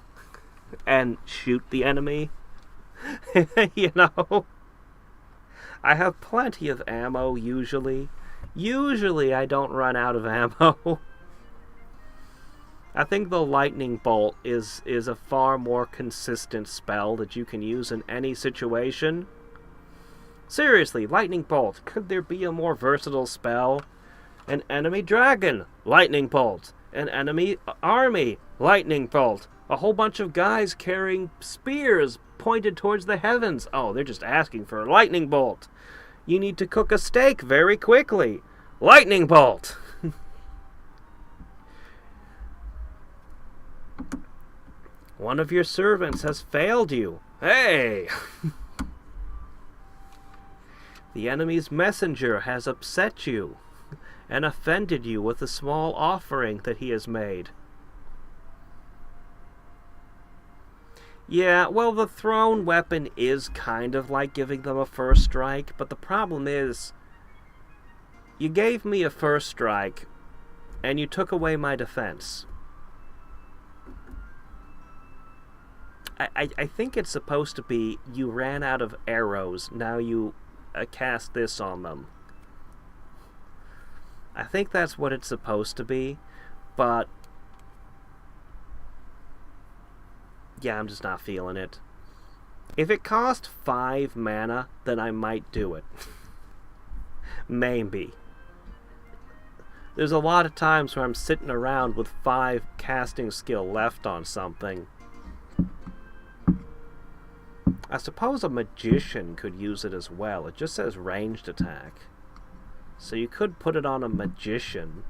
[SPEAKER 1] and shoot the enemy. You know? I have plenty of ammo, usually. Usually I don't run out of ammo. I think the Lightning Bolt is a far more consistent spell that you can use in any situation. Seriously, Lightning Bolt. Could there be a more versatile spell? An enemy dragon, Lightning Bolt. An enemy army, Lightning Bolt. A whole bunch of guys carrying spears pointed towards the heavens. Oh, they're just asking for a Lightning Bolt. You need to cook a steak very quickly. Lightning Bolt! One of your servants has failed you. Hey! The enemy's messenger has upset you. and offended you with the small offering that he has made. Yeah, well, the thrown weapon is kind of like giving them a first strike, but the problem is, you gave me a first strike, and you took away my defense. I think it's supposed to be, you ran out of arrows, now you cast this on them. I think that's what it's supposed to be, but yeah, I'm just not feeling it. If it cost 5 mana, then I might do it. Maybe. There's a lot of times where I'm sitting around with 5 casting skill left on something. I suppose a magician could use it as well. It just says ranged attack. So you could put it on a magician.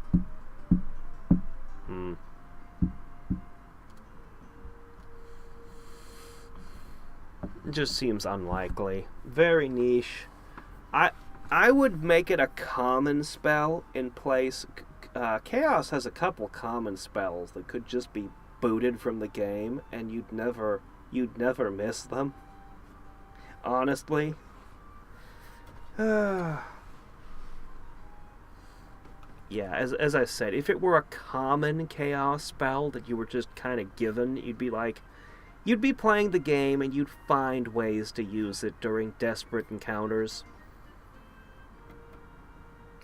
[SPEAKER 1] It just seems unlikely. Very niche. I would make it a common spell in place. Chaos has a couple common spells that could just be booted from the game, and you'd never miss them. Honestly. Yeah, as I said, if it were a common chaos spell that you were just kind of given, you'd be playing the game and you'd find ways to use it during desperate encounters.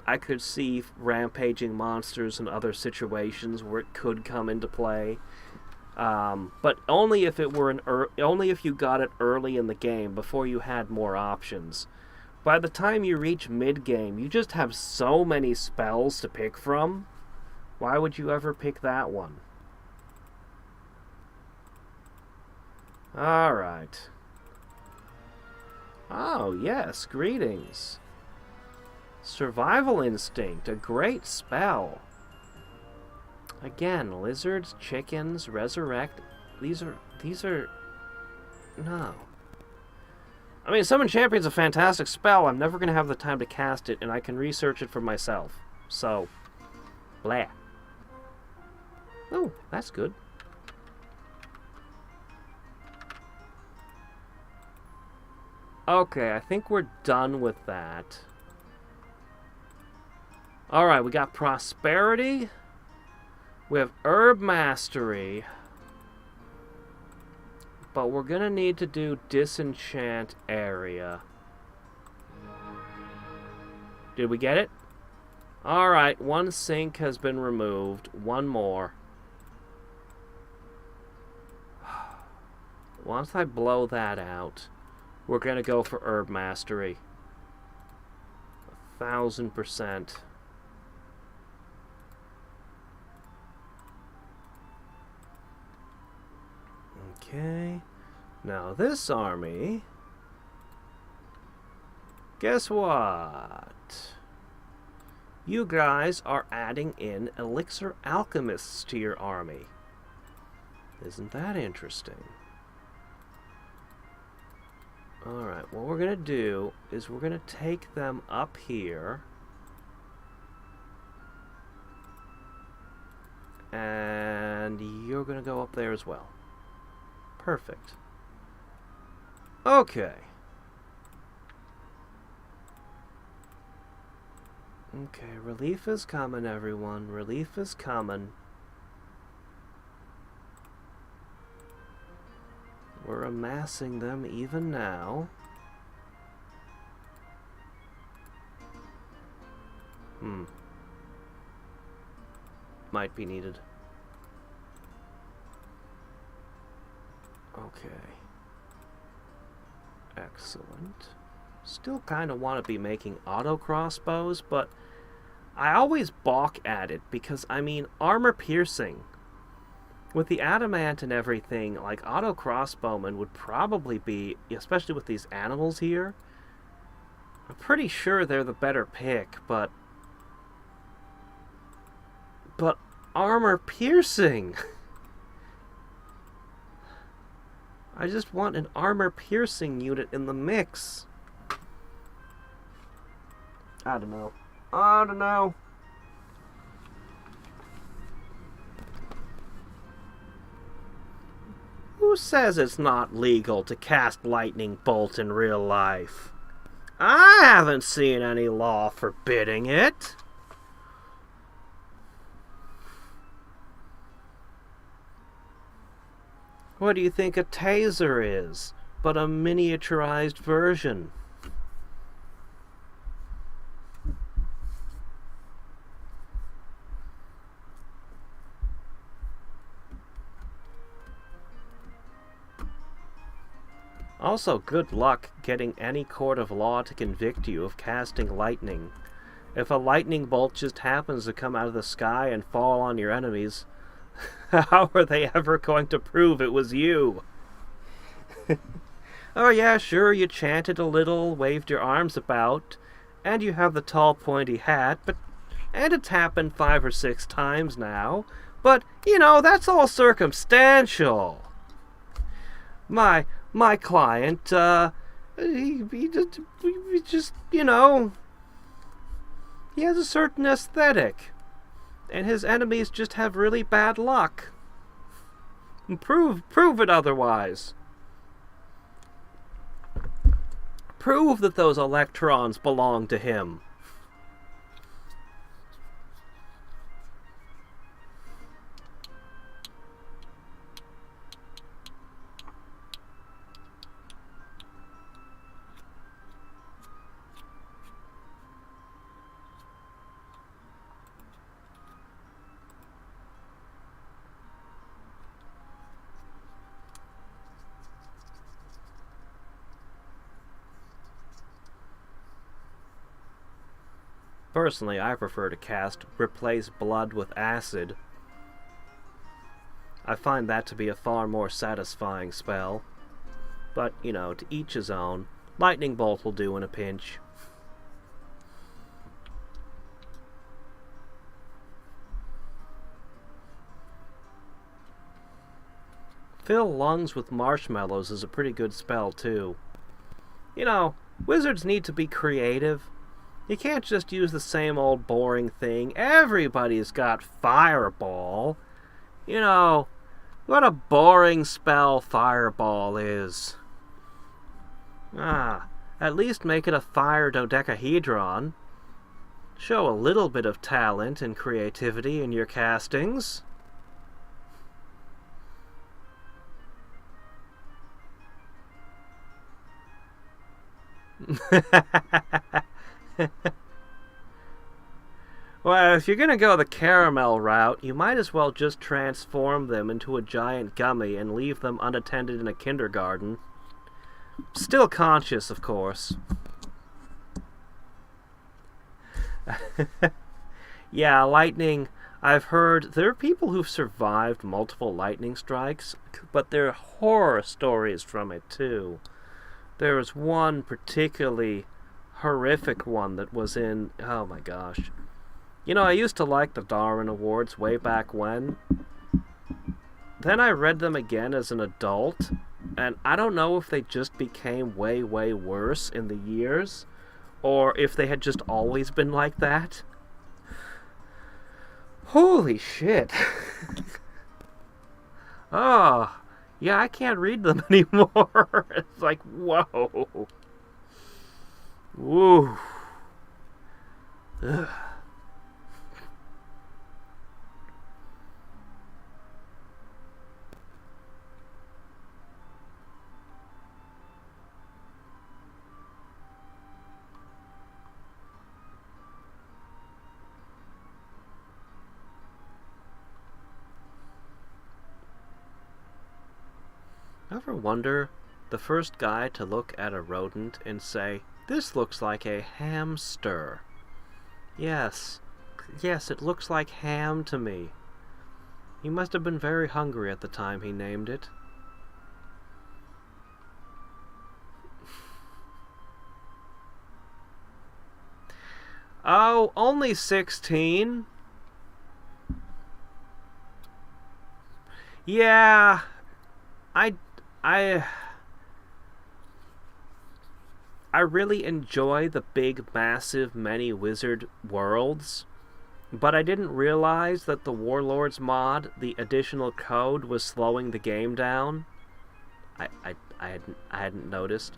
[SPEAKER 1] I could see rampaging monsters and other situations where it could come into play. But only if it were only if you got it early in the game before you had more options. By the time you reach mid-game, you just have so many spells to pick from. Why would you ever pick that one? Alright. Oh, yes, greetings. Survival Instinct, a great spell. Again, lizards, chickens, resurrect. These are... No. I mean, Summon Champion's a fantastic spell. I'm never going to have the time to cast it, and I can research it for myself. So, blah. Oh, that's good. Okay, I think we're done with that. Alright, we got Prosperity. We have Herb Mastery. But we're gonna need to do Disenchant Area. Did we get it? Alright, 1 sink has been removed. 1 more. Once I blow that out, we're gonna go for Herb Mastery. 1000%. Okay. Now this army... Guess what? You guys are adding in Elixir Alchemists to your army. Isn't that interesting? Alright, what we're going to do is we're going to take them up here. And you're going to go up there as well. Perfect. Okay. Okay, relief is coming, everyone. Relief is coming. We're amassing them even now. Might be needed. Okay. Excellent. Still kind of want to be making auto crossbows, but I always balk at it because, I mean, armor piercing. With the adamant and everything, like, auto crossbowmen would probably be, especially with these animals here, I'm pretty sure they're the better pick, but armor piercing! I just want an armor piercing unit in the mix. I don't know. Who says it's not legal to cast lightning bolt in real life? I haven't seen any law forbidding it. What do you think a taser is but a miniaturized version? Also, good luck getting any court of law to convict you of casting lightning. If a lightning bolt just happens to come out of the sky and fall on your enemies, how are they ever going to prove it was you? Oh yeah, sure, you chanted a little, waved your arms about, and you have the tall pointy hat, and it's happened 5 or 6 times now, but, you know, that's all circumstantial. My client, he just, you know, he has a certain aesthetic, and his enemies just have really bad luck. Prove it otherwise. Prove that those electrons belong to him. Personally, I prefer to cast Replace Blood with Acid. I find that to be a far more satisfying spell. But, you know, to each his own. Lightning Bolt will do in a pinch. Fill lungs with marshmallows is a pretty good spell, too. You know, wizards need to be creative. You can't just use the same old boring thing. Everybody's got Fireball. You know, what a boring spell Fireball is. At least make it a fire dodecahedron. Show a little bit of talent and creativity in your castings. Well, if you're gonna go the caramel route, you might as well just transform them into a giant gummy and leave them unattended in a kindergarten. Still conscious, of course. Yeah, lightning. I've heard there are people who've survived multiple lightning strikes, but there are horror stories from it, too. There was one particularly horrific one that was in... Oh my gosh. You know, I used to like the Darwin Awards way back when. Then I read them again as an adult, and I don't know if they just became way, way worse in the years, or if they had just always been like that. Holy shit. Oh, yeah, I can't read them anymore. It's like, whoa. Woo. Ugh. Ever wonder the first guy to look at a rodent and say, "This looks like a hamster"? Yes, it looks like ham to me. He must have been very hungry at the time he named it. Oh, only 16? Yeah, I really enjoy the big, massive, many wizard worlds, but I didn't realize that the Warlords mod, the additional code, was slowing the game down. I hadn't noticed.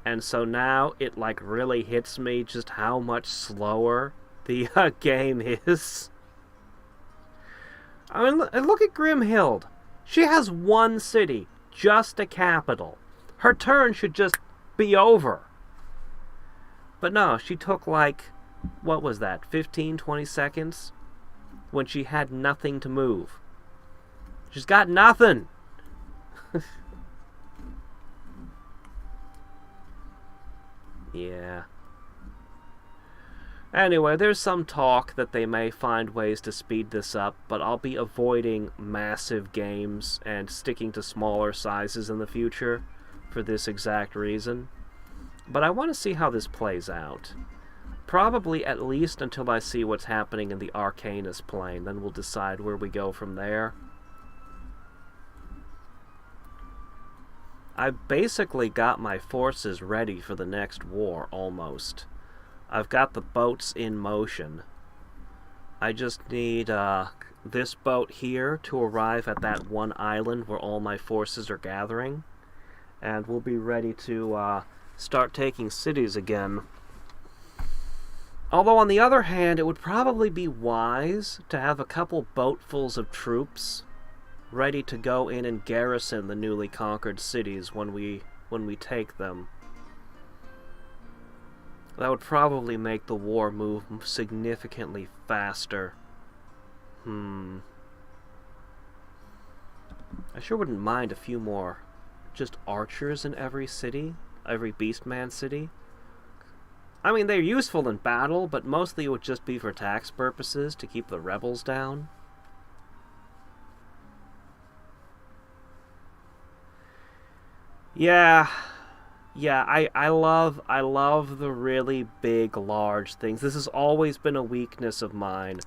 [SPEAKER 1] And so now it like really hits me just how much slower the game is. I mean, look at Grimhild. She has one city, just a capital. Her turn should just be over. But no, she took like, what was that, 15, 20 seconds? When she had nothing to move. She's got nothing! Yeah. Anyway, there's some talk that they may find ways to speed this up, but I'll be avoiding massive games and sticking to smaller sizes in the future for this exact reason. But I want to see how this plays out. Probably at least until I see what's happening in the Arcanus plane, then we'll decide where we go from there. I basically got my forces ready for the next war, almost. I've got the boats in motion. I just need this boat here to arrive at that one island where all my forces are gathering. And we'll be ready to start taking cities again. Although on the other hand, it would probably be wise to have a couple boatfuls of troops ready to go in and garrison the newly conquered cities when we take them. That would probably make the war move significantly faster. I sure wouldn't mind a few more just archers in every city, every beastman city. I mean, they're useful in battle, but mostly it would just be for tax purposes to keep the rebels down. Yeah, I love the really big, large things. This has always been a weakness of mine.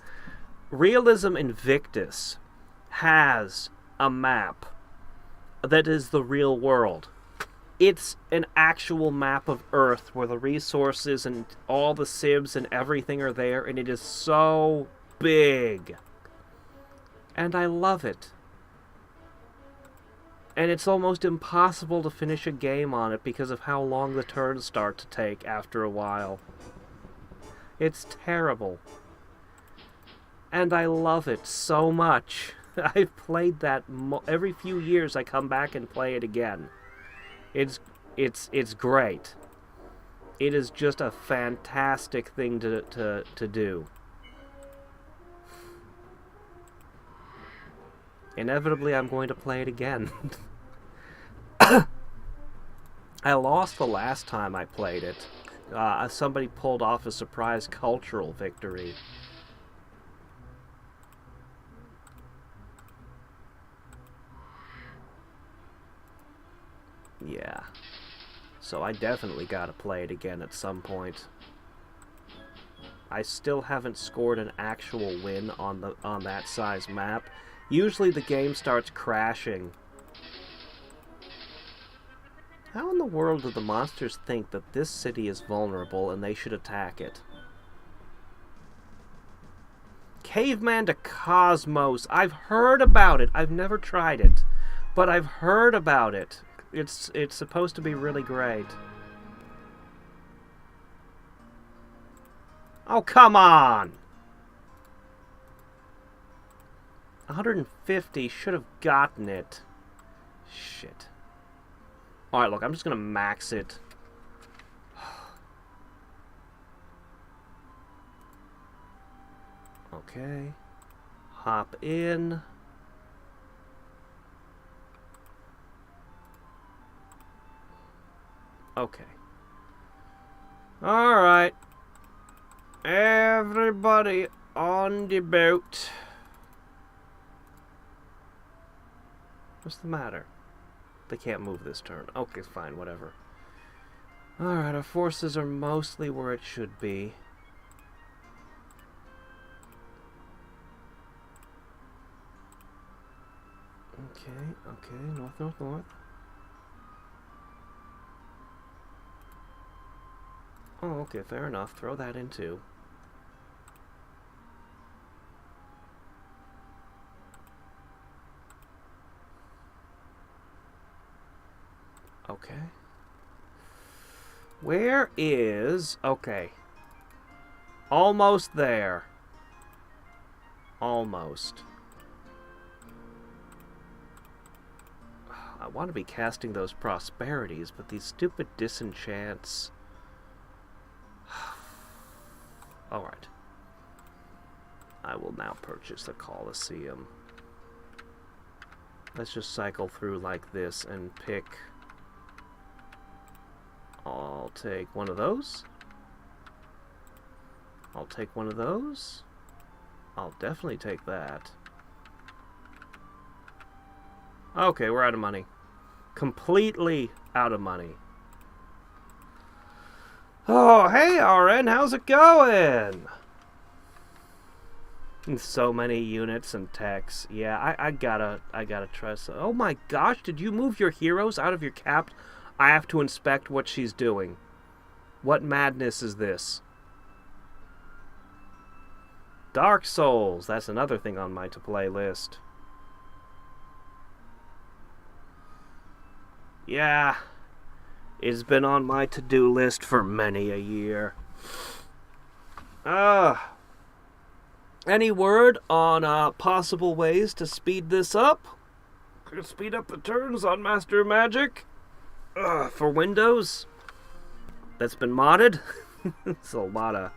[SPEAKER 1] Realism Invictus has a map that is the real world. It's an actual map of Earth where the resources and all the civs and everything are there, and it is so big. And I love it. And it's almost impossible to finish a game on it because of how long the turns start to take after a while. It's terrible. And I love it so much. I've played that every few years. I come back and play it again. It's great. It is just a fantastic thing to do. Inevitably, I'm going to play it again. I lost the last time I played it. Somebody pulled off a surprise cultural victory. Yeah. So I definitely gotta play it again at some point. I still haven't scored an actual win on that size map. Usually the game starts crashing. How in the world do the monsters think that this city is vulnerable and they should attack it? Caveman to Cosmos. I've heard about it. I've never tried it, but I've heard about it. It's supposed to be really great. Oh, come on! 150 should have gotten it. Shit. Alright, look, I'm just gonna max it. Okay. Hop in. Okay. Alright. Everybody on the boat. What's the matter? They can't move this turn. Okay, fine, whatever. Alright, our forces are mostly where it should be. Okay, north. Oh, okay, fair enough. Throw that in too. Okay. Where is... Okay. Almost there. Almost. I want to be casting those prosperities, but these stupid disenchants... Alright. I will now purchase the Colosseum. Let's just cycle through like this and pick... I'll take one of those. I'll take one of those. I'll definitely take that. Okay, we're out of money. Completely out of money. Oh, hey, RN, how's it going? So many units and techs. Yeah, I gotta try some. Oh my gosh, did you move your heroes out of your cap? I have to inspect what she's doing. What madness is this? Dark Souls, that's another thing on my to-play list. Yeah, it's been on my to-do list for many a year. Any word on possible ways to speed this up? Speed up the turns on Master Magic? For Windows? That's been modded? It's a lot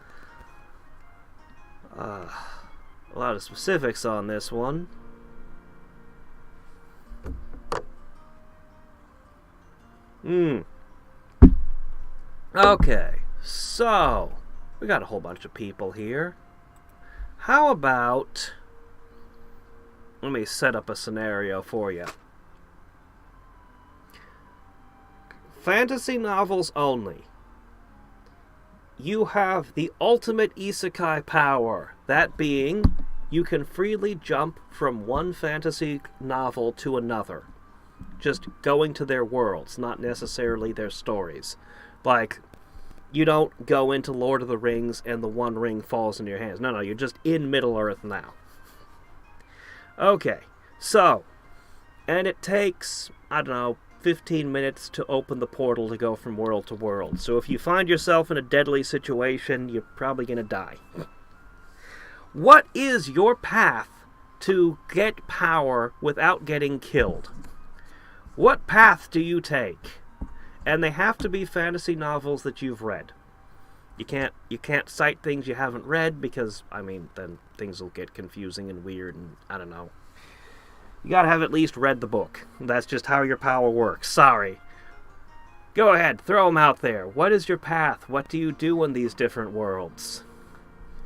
[SPEAKER 1] of specifics on this one. Okay, so we got a whole bunch of people here. How about... Let me set up a scenario for you. Fantasy novels only. You have the ultimate isekai power. That being, you can freely jump from one fantasy novel to another. Just going to their worlds, not necessarily their stories. Like, you don't go into Lord of the Rings and the One Ring falls in your hands. No, you're just in Middle-earth now. Okay, so, and it takes, I don't know, 15 minutes to open the portal to go from world to world. So if you find yourself in a deadly situation, you're probably going to die. What is your path to get power without getting killed? What path do you take? And they have to be fantasy novels that you've read. You can't cite things you haven't read because, I mean, then things will get confusing and weird and I don't know. You gotta have at least read the book. That's just how your power works. Sorry. Go ahead, throw them out there. What is your path? What do you do in these different worlds?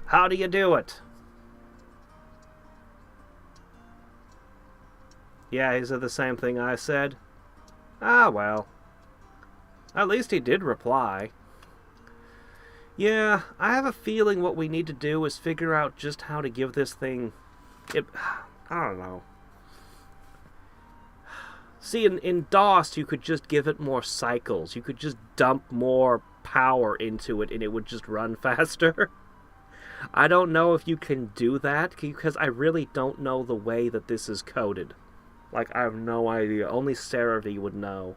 [SPEAKER 1] How do you do it? Yeah, is it the same thing I said? Ah, well. At least he did reply. Yeah, I have a feeling what we need to do is figure out just how to give this thing... I don't know. See, in DOS, you could just give it more cycles. You could just dump more power into it, and it would just run faster. I don't know if you can do that, because I really don't know the way that this is coded. Like, I have no idea. Only Cerevi would know.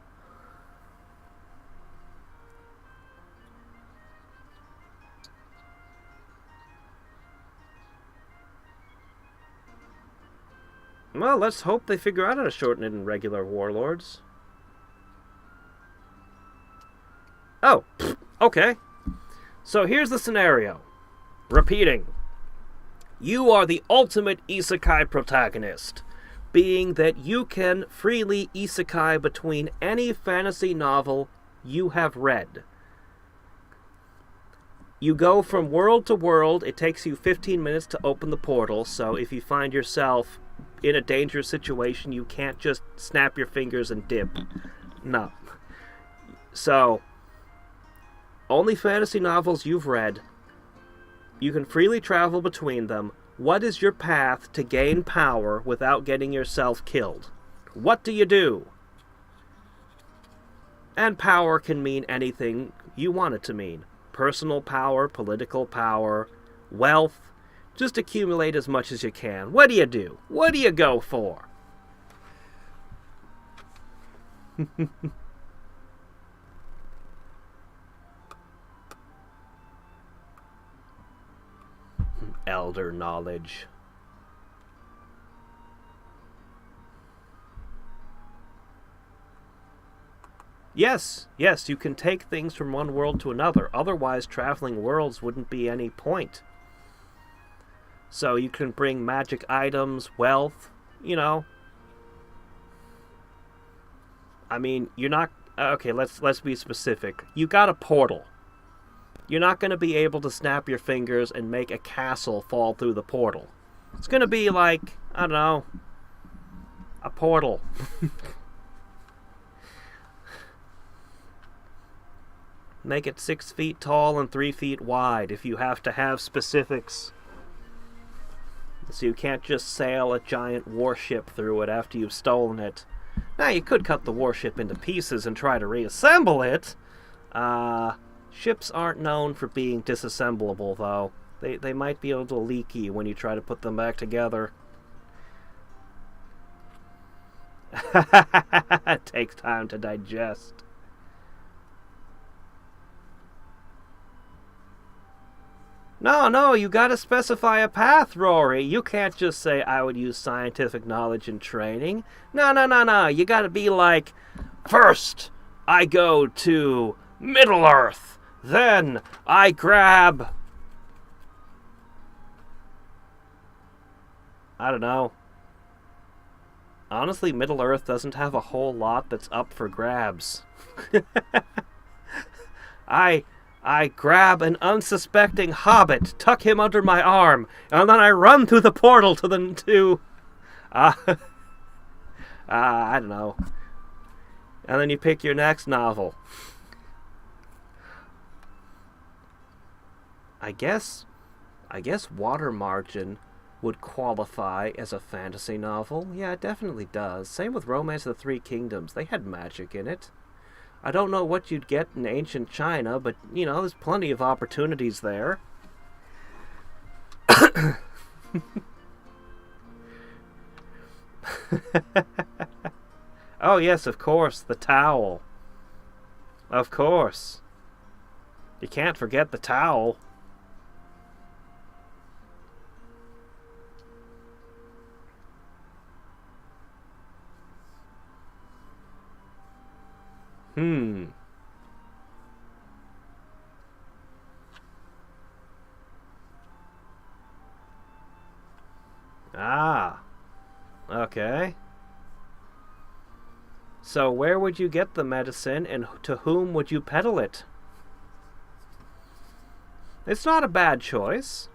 [SPEAKER 1] Well, let's hope they figure out how to shorten it in regular Warlords. Oh, okay. So here's the scenario. Repeating. You are the ultimate isekai protagonist, being that you can freely isekai between any fantasy novel you have read. You go from world to world. It takes you 15 minutes to open the portal, so if you find yourself in a dangerous situation, you can't just snap your fingers and dip. No. So, only fantasy novels you've read. You can freely travel between them. What is your path to gain power without getting yourself killed? What do you do? And power can mean anything you want it to mean. Personal power, political power, wealth. Just accumulate as much as you can. What do you do? What do you go for? elder knowledge. Yes, yes, you can take things from one world to another. Otherwise, traveling worlds wouldn't be any point. So you can bring magic items, wealth, you know. I mean, you're not... Okay, let's be specific. You got a portal. You're not going to be able to snap your fingers and make a castle fall through the portal. It's going to be like, I don't know, a portal. Make it 6 feet tall and 3 feet wide if you have to have specifics. So you can't just sail a giant warship through it after you've stolen it. Now, you could cut the warship into pieces and try to reassemble it. Ships aren't known for being disassemblable, though. They might be a little leaky when you try to put them back together. It takes time to digest. No, you gotta specify a path, Rory. You can't just say, I would use scientific knowledge and training. No. You gotta be like, first, I go to Middle-earth. Then, I grab... I don't know. Honestly, Middle-earth doesn't have a whole lot that's up for grabs. I grab an unsuspecting hobbit, tuck him under my arm, and then I run through the portal I don't know. And then you pick your next novel. I guess Water Margin would qualify as a fantasy novel. Yeah, it definitely does. Same with Romance of the Three Kingdoms. They had magic in it. I don't know what you'd get in ancient China, but, you know, there's plenty of opportunities there. Oh, yes, of course, the towel. Of course. You can't forget the towel. Ah. Okay. So where would you get the medicine, and to whom would you peddle it? It's not a bad choice.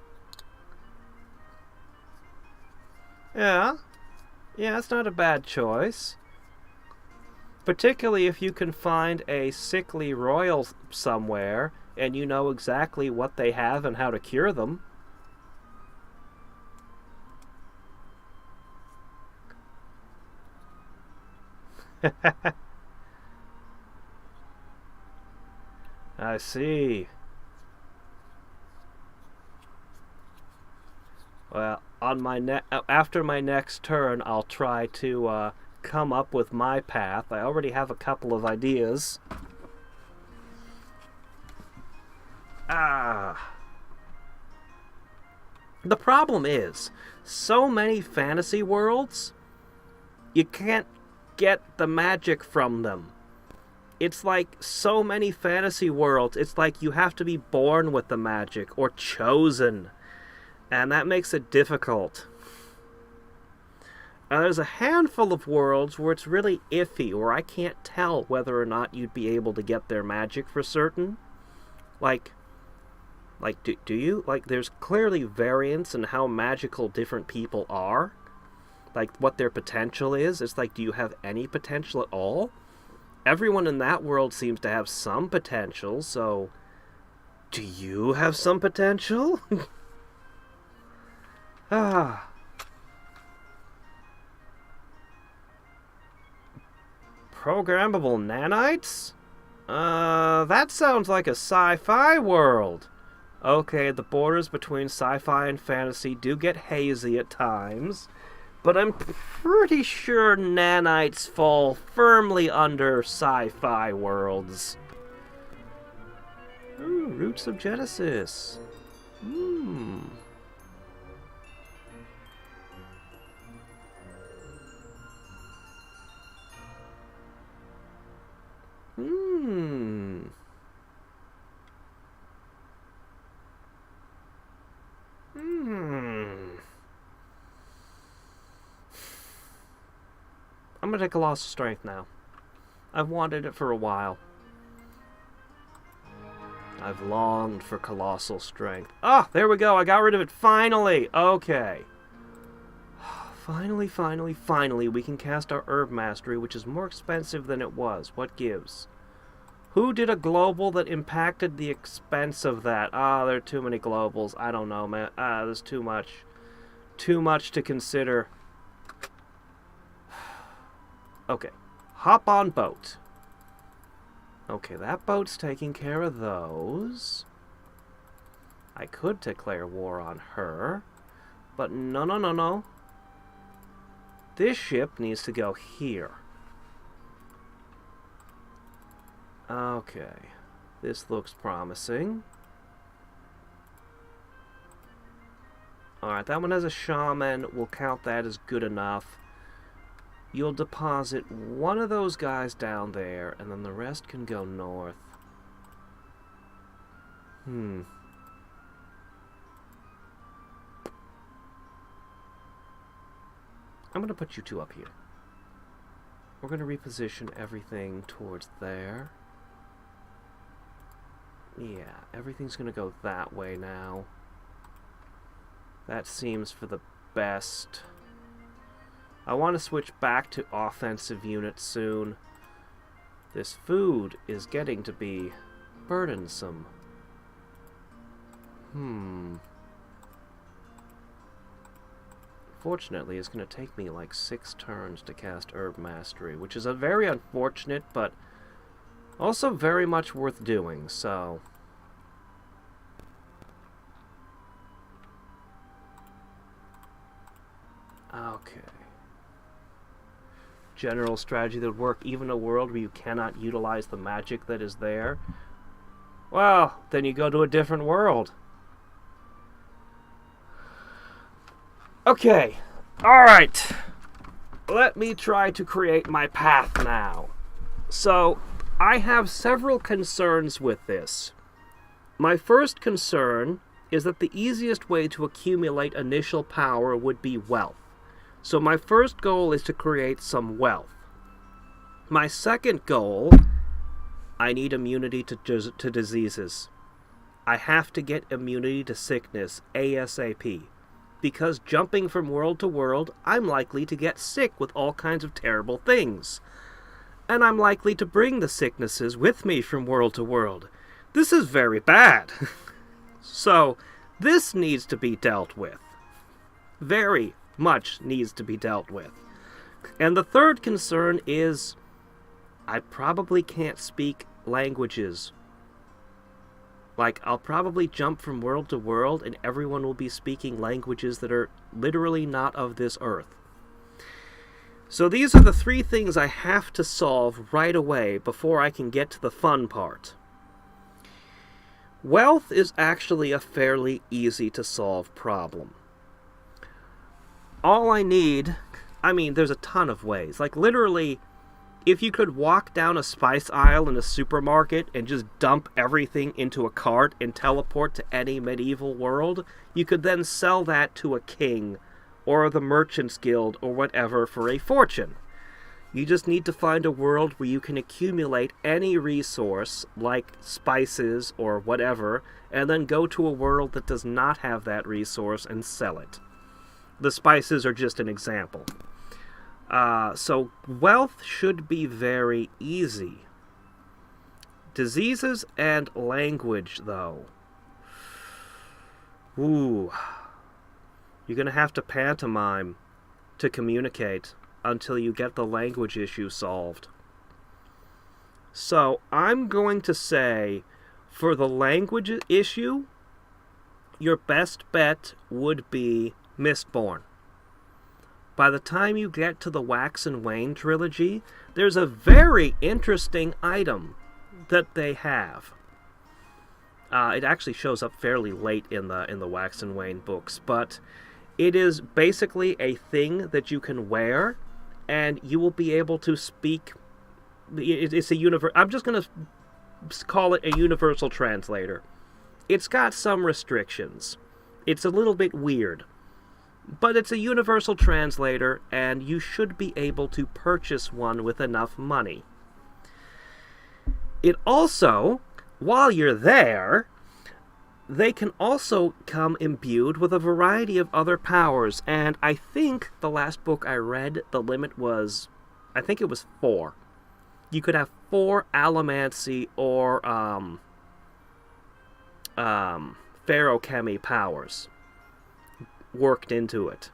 [SPEAKER 1] Yeah. Yeah, it's not a bad choice. Particularly if you can find a sickly royal somewhere, and you know exactly what they have and how to cure them. I see. Well, after my next turn, I'll try to come up with my path. I already have a couple of ideas. The problem is, so many fantasy worlds, you can't get the magic from them. It's like so many fantasy worlds, it's like you have to be born with the magic, or chosen. And that makes it difficult. There's a handful of worlds where it's really iffy, where I can't tell whether or not you'd be able to get their magic for certain. Do you? Like, there's clearly variance in how magical different people are. Like, what their potential is. It's like, do you have any potential at all? Everyone in that world seems to have some potential, so... do you have some potential? Programmable nanites? That sounds like a sci-fi world. Okay, the borders between sci-fi and fantasy do get hazy at times, but I'm pretty sure nanites fall firmly under sci-fi worlds. Ooh, Roots of Genesis. I'm going to take Colossal Strength now. I've wanted it for a while. I've longed for Colossal Strength. Ah, there we go. I got rid of it. Finally. Okay. Finally, we can cast our Herb Mastery, which is more expensive than it was. What gives? Who did a global that impacted the expense of that? Ah, there are too many globals. I don't know, man. There's too much. Too much to consider. Okay. Hop on boat. Okay, that boat's taking care of those. I could declare war on her. But no. This ship needs to go here. Okay. This looks promising. Alright, that one has a shaman. We'll count that as good enough. You'll deposit one of those guys down there, and then the rest can go north. I'm going to put you two up here. We're going to reposition everything towards there. Yeah, everything's going to go that way now. That seems for the best. I want to switch back to offensive units soon. This food is getting to be burdensome. Fortunately, it's going to take me like 6 turns to cast Herb Mastery, which is a very unfortunate, but also very much worth doing, so... Okay. General strategy that would work even in a world where you cannot utilize the magic that is there. Well, then you go to a different world. Okay. Alright. Let me try to create my path now. So, I have several concerns with this. My first concern is that the easiest way to accumulate initial power would be wealth. So my first goal is to create some wealth. My second goal, I need immunity to diseases. I have to get immunity to sickness ASAP. Because jumping from world to world, I'm likely to get sick with all kinds of terrible things. And I'm likely to bring the sicknesses with me from world to world. This is very bad. So, this needs to be dealt with. Very much needs to be dealt with. And the third concern is I probably can't speak languages. Like, I'll probably jump from world to world and everyone will be speaking languages that are literally not of this earth. So these are the 3 things I have to solve right away before I can get to the fun part. Wealth is actually a fairly easy to solve problem. All I need, I mean, there's a ton of ways. Like, literally, if you could walk down a spice aisle in a supermarket and just dump everything into a cart and teleport to any medieval world, you could then sell that to a king or the Merchants Guild or whatever for a fortune. You just need to find a world where you can accumulate any resource, like spices or whatever, and then go to a world that does not have that resource and sell it. The spices are just an example. So wealth should be very easy. Diseases and language, though. Ooh. You're going to have to pantomime to communicate until you get the language issue solved. So I'm going to say, for the language issue, your best bet would be Mistborn. By the time you get to the Wax and Wane trilogy, there's a very interesting item that they have. It actually shows up fairly late in the Wax and Wane books, but it is basically a thing that you can wear, and you will be able to speak. It's a I'm just going to call it a universal translator. It's got some restrictions. It's a little bit weird. but it's a universal translator, and you should be able to purchase one with enough money. It also, while you're there, they can also come imbued with a variety of other powers, and I think the last book I read, the limit was, I think it was 4. You could have 4 allomancy or ferochemy powers worked into it,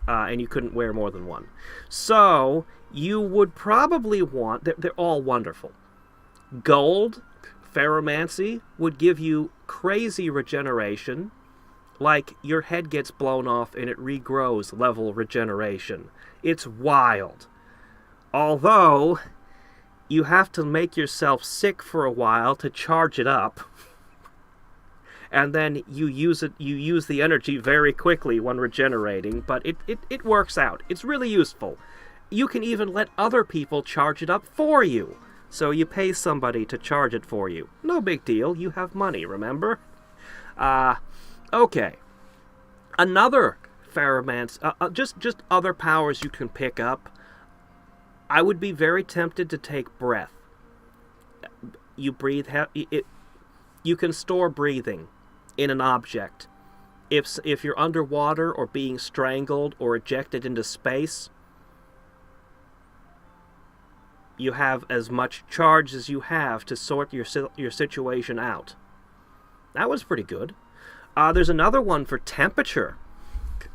[SPEAKER 1] and you couldn't wear more than one. So you would probably want, they're all wonderful. Gold, Ferromancy, would give you crazy regeneration, like your head gets blown off and it regrows level regeneration. It's wild. Although, you have to make yourself sick for a while to charge it up, and then you use the energy very quickly when regenerating, but it works out. It's really useful. You can even let other people charge it up for you. So you pay somebody to charge it for you. No big deal, you have money, remember? Okay. Another Ferromance, just other powers you can pick up. I would be very tempted to take breath. You breathe, you can store breathing in an object. If you're underwater or being strangled or ejected into space, you have as much charge as you have to sort your situation out. That was pretty good. There's another one for temperature.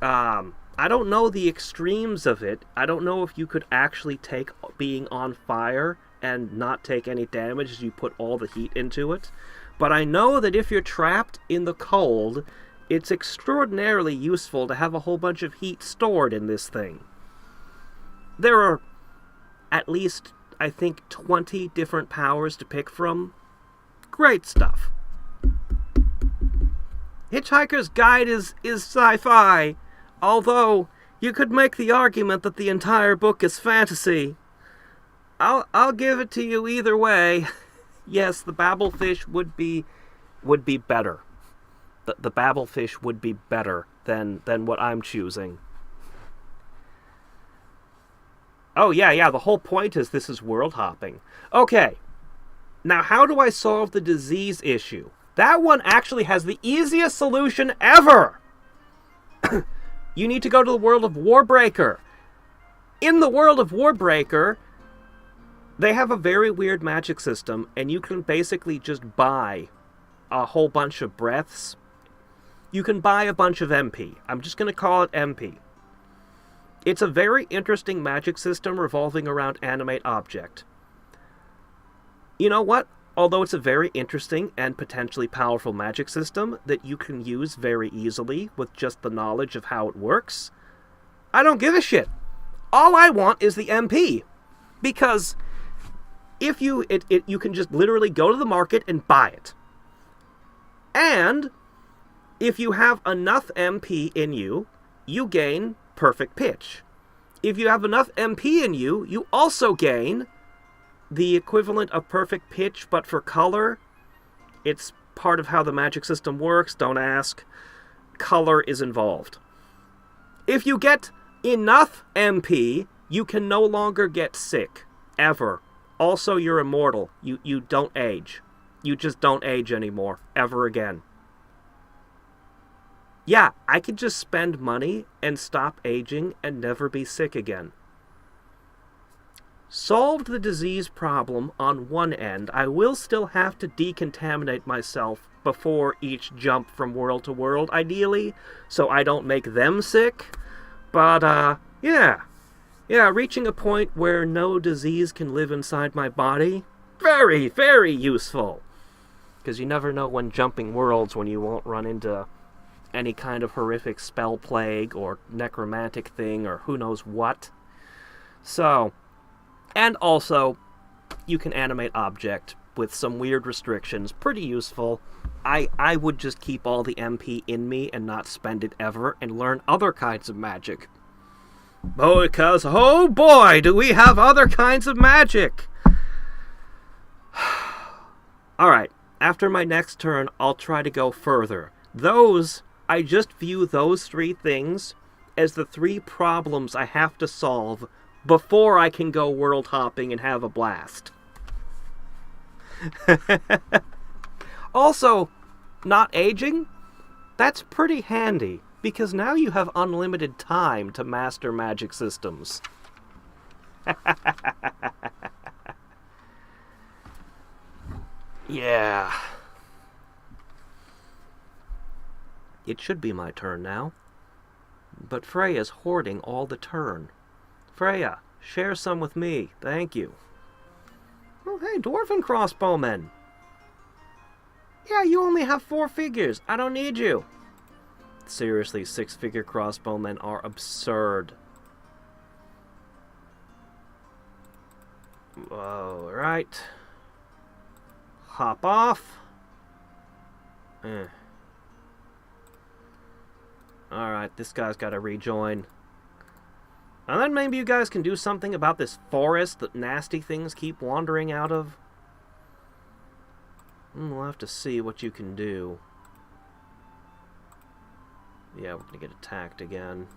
[SPEAKER 1] I don't know the extremes of it. I don't know if you could actually take being on fire and not take any damage as you put all the heat into it. But I know that if you're trapped in the cold, it's extraordinarily useful to have a whole bunch of heat stored in this thing. There are at least, I think, 20 different powers to pick from. Great stuff. Hitchhiker's Guide is sci-fi, although you could make the argument that the entire book is fantasy. I'll give it to you either way. Yes, the Babelfish would be better. The Babelfish would be better than what I'm choosing. Oh, yeah, the whole point is this is world hopping. Okay, now how do I solve the disease issue? That one actually has the easiest solution ever! You need to go to the world of Warbreaker. In the world of Warbreaker, they have a very weird magic system, and you can basically just buy a whole bunch of breaths. You can buy a bunch of MP. I'm just going to call it MP. It's a very interesting magic system revolving around animate object. You know what? Although it's a very interesting and potentially powerful magic system that you can use very easily with just the knowledge of how it works, I don't give a shit. All I want is the MP. Because if you can just literally go to the market and buy it. And if you have enough MP in you, you gain perfect pitch. If you have enough MP in you, you also gain the equivalent of perfect pitch, but for color. It's part of how the magic system works, don't ask. Color is involved. If you get enough MP, you can no longer get sick, ever. Also, you're immortal. You don't age. You just don't age anymore, ever again. Yeah, I could just spend money and stop aging and never be sick again. Solved the disease problem on one end. I will still have to decontaminate myself before each jump from world to world, ideally, so I don't make them sick. But, yeah, reaching a point where no disease can live inside my body, very, very useful. Because you never know when jumping worlds when you won't run into any kind of horrific spell plague or necromantic thing or who knows what. So, and also, you can animate object with some weird restrictions. Pretty useful. I would just keep all the MP in me and not spend it ever and learn other kinds of magic. Because, oh boy, do we have other kinds of magic! Alright, after my next turn, I'll try to go further. I just view those 3 things as the 3 problems I have to solve before I can go world hopping and have a blast. Also, not aging, that's pretty handy, because now you have unlimited time to master magic systems. Yeah. It should be my turn now. But Freya's hoarding all the turn. Freya, share some with me. Thank you. Oh, hey, dwarven crossbowmen. Yeah, you only have 4 figures. I don't need you. Seriously, 6-figure crossbowmen are absurd. Alright. Hop off. Alright, this guy's got to rejoin. And then maybe you guys can do something about this forest that nasty things keep wandering out of. We'll have to see what you can do. Yeah, we're gonna get attacked again.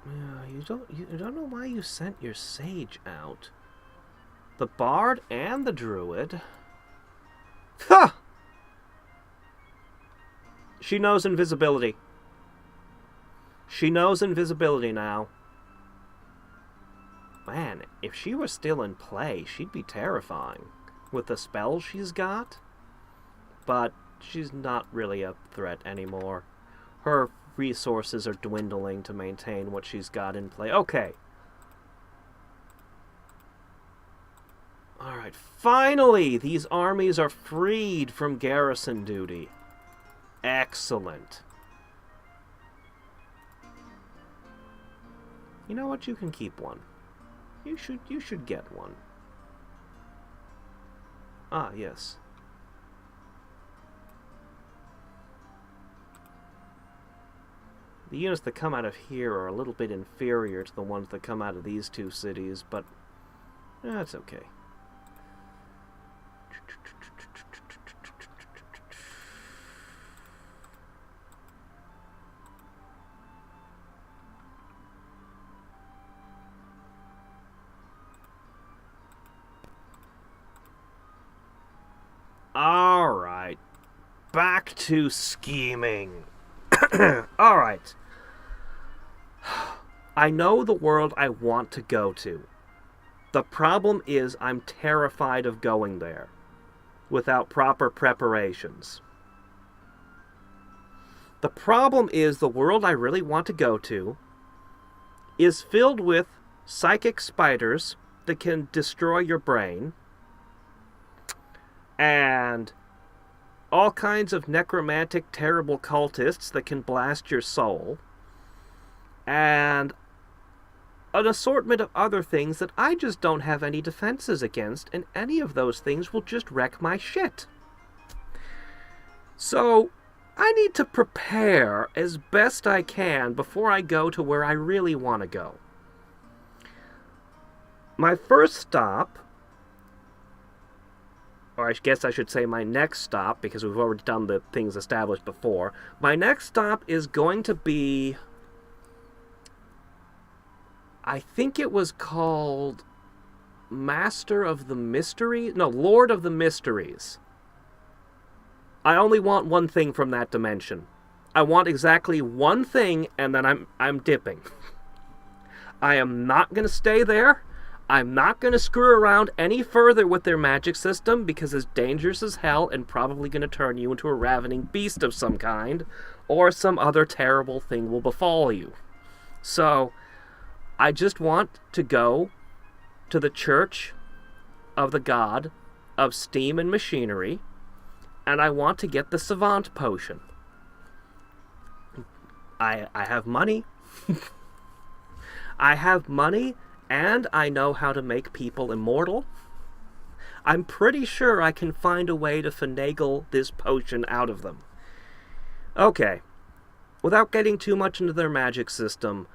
[SPEAKER 1] Yeah, you don't know why you sent your sage out. The bard and the druid. Ha! She knows invisibility. She knows invisibility now. Man, if she were still in play, she'd be terrifying. With the spells she's got. But she's not really a threat anymore. Her resources are dwindling to maintain what she's got in play. Okay. Alright, finally! These armies are freed from garrison duty. Excellent. You know what? You can keep one. You should get one. Ah, yes. The units that come out of here are a little bit inferior to the ones that come out of these 2 cities, but that's okay. Alright. Back to scheming. Alright. I know the world I want to go to. The problem is I'm terrified of going there without proper preparations. The problem is the world I really want to go to is filled with psychic spiders that can destroy your brain, and all kinds of necromantic, terrible cultists that can blast your soul, and an assortment of other things that I just don't have any defenses against, and any of those things will just wreck my shit. So, I need to prepare as best I can before I go to where I really want to go. My first stop, or I guess I should say my next stop, because we've already done the things established before. My next stop is going to be, I think it was called Master of the Mysteries? No, Lord of the Mysteries. I only want one thing from that dimension. I want exactly one thing, and then I'm dipping. I am not going to stay there. I'm not going to screw around any further with their magic system, because it's dangerous as hell and probably going to turn you into a ravening beast of some kind, or some other terrible thing will befall you. So, I just want to go to the Church of the God of Steam and Machinery, and I want to get the Savant Potion. I have money. I have money, and I know how to make people immortal. I'm pretty sure I can find a way to finagle this potion out of them. Okay. Without getting too much into their magic system,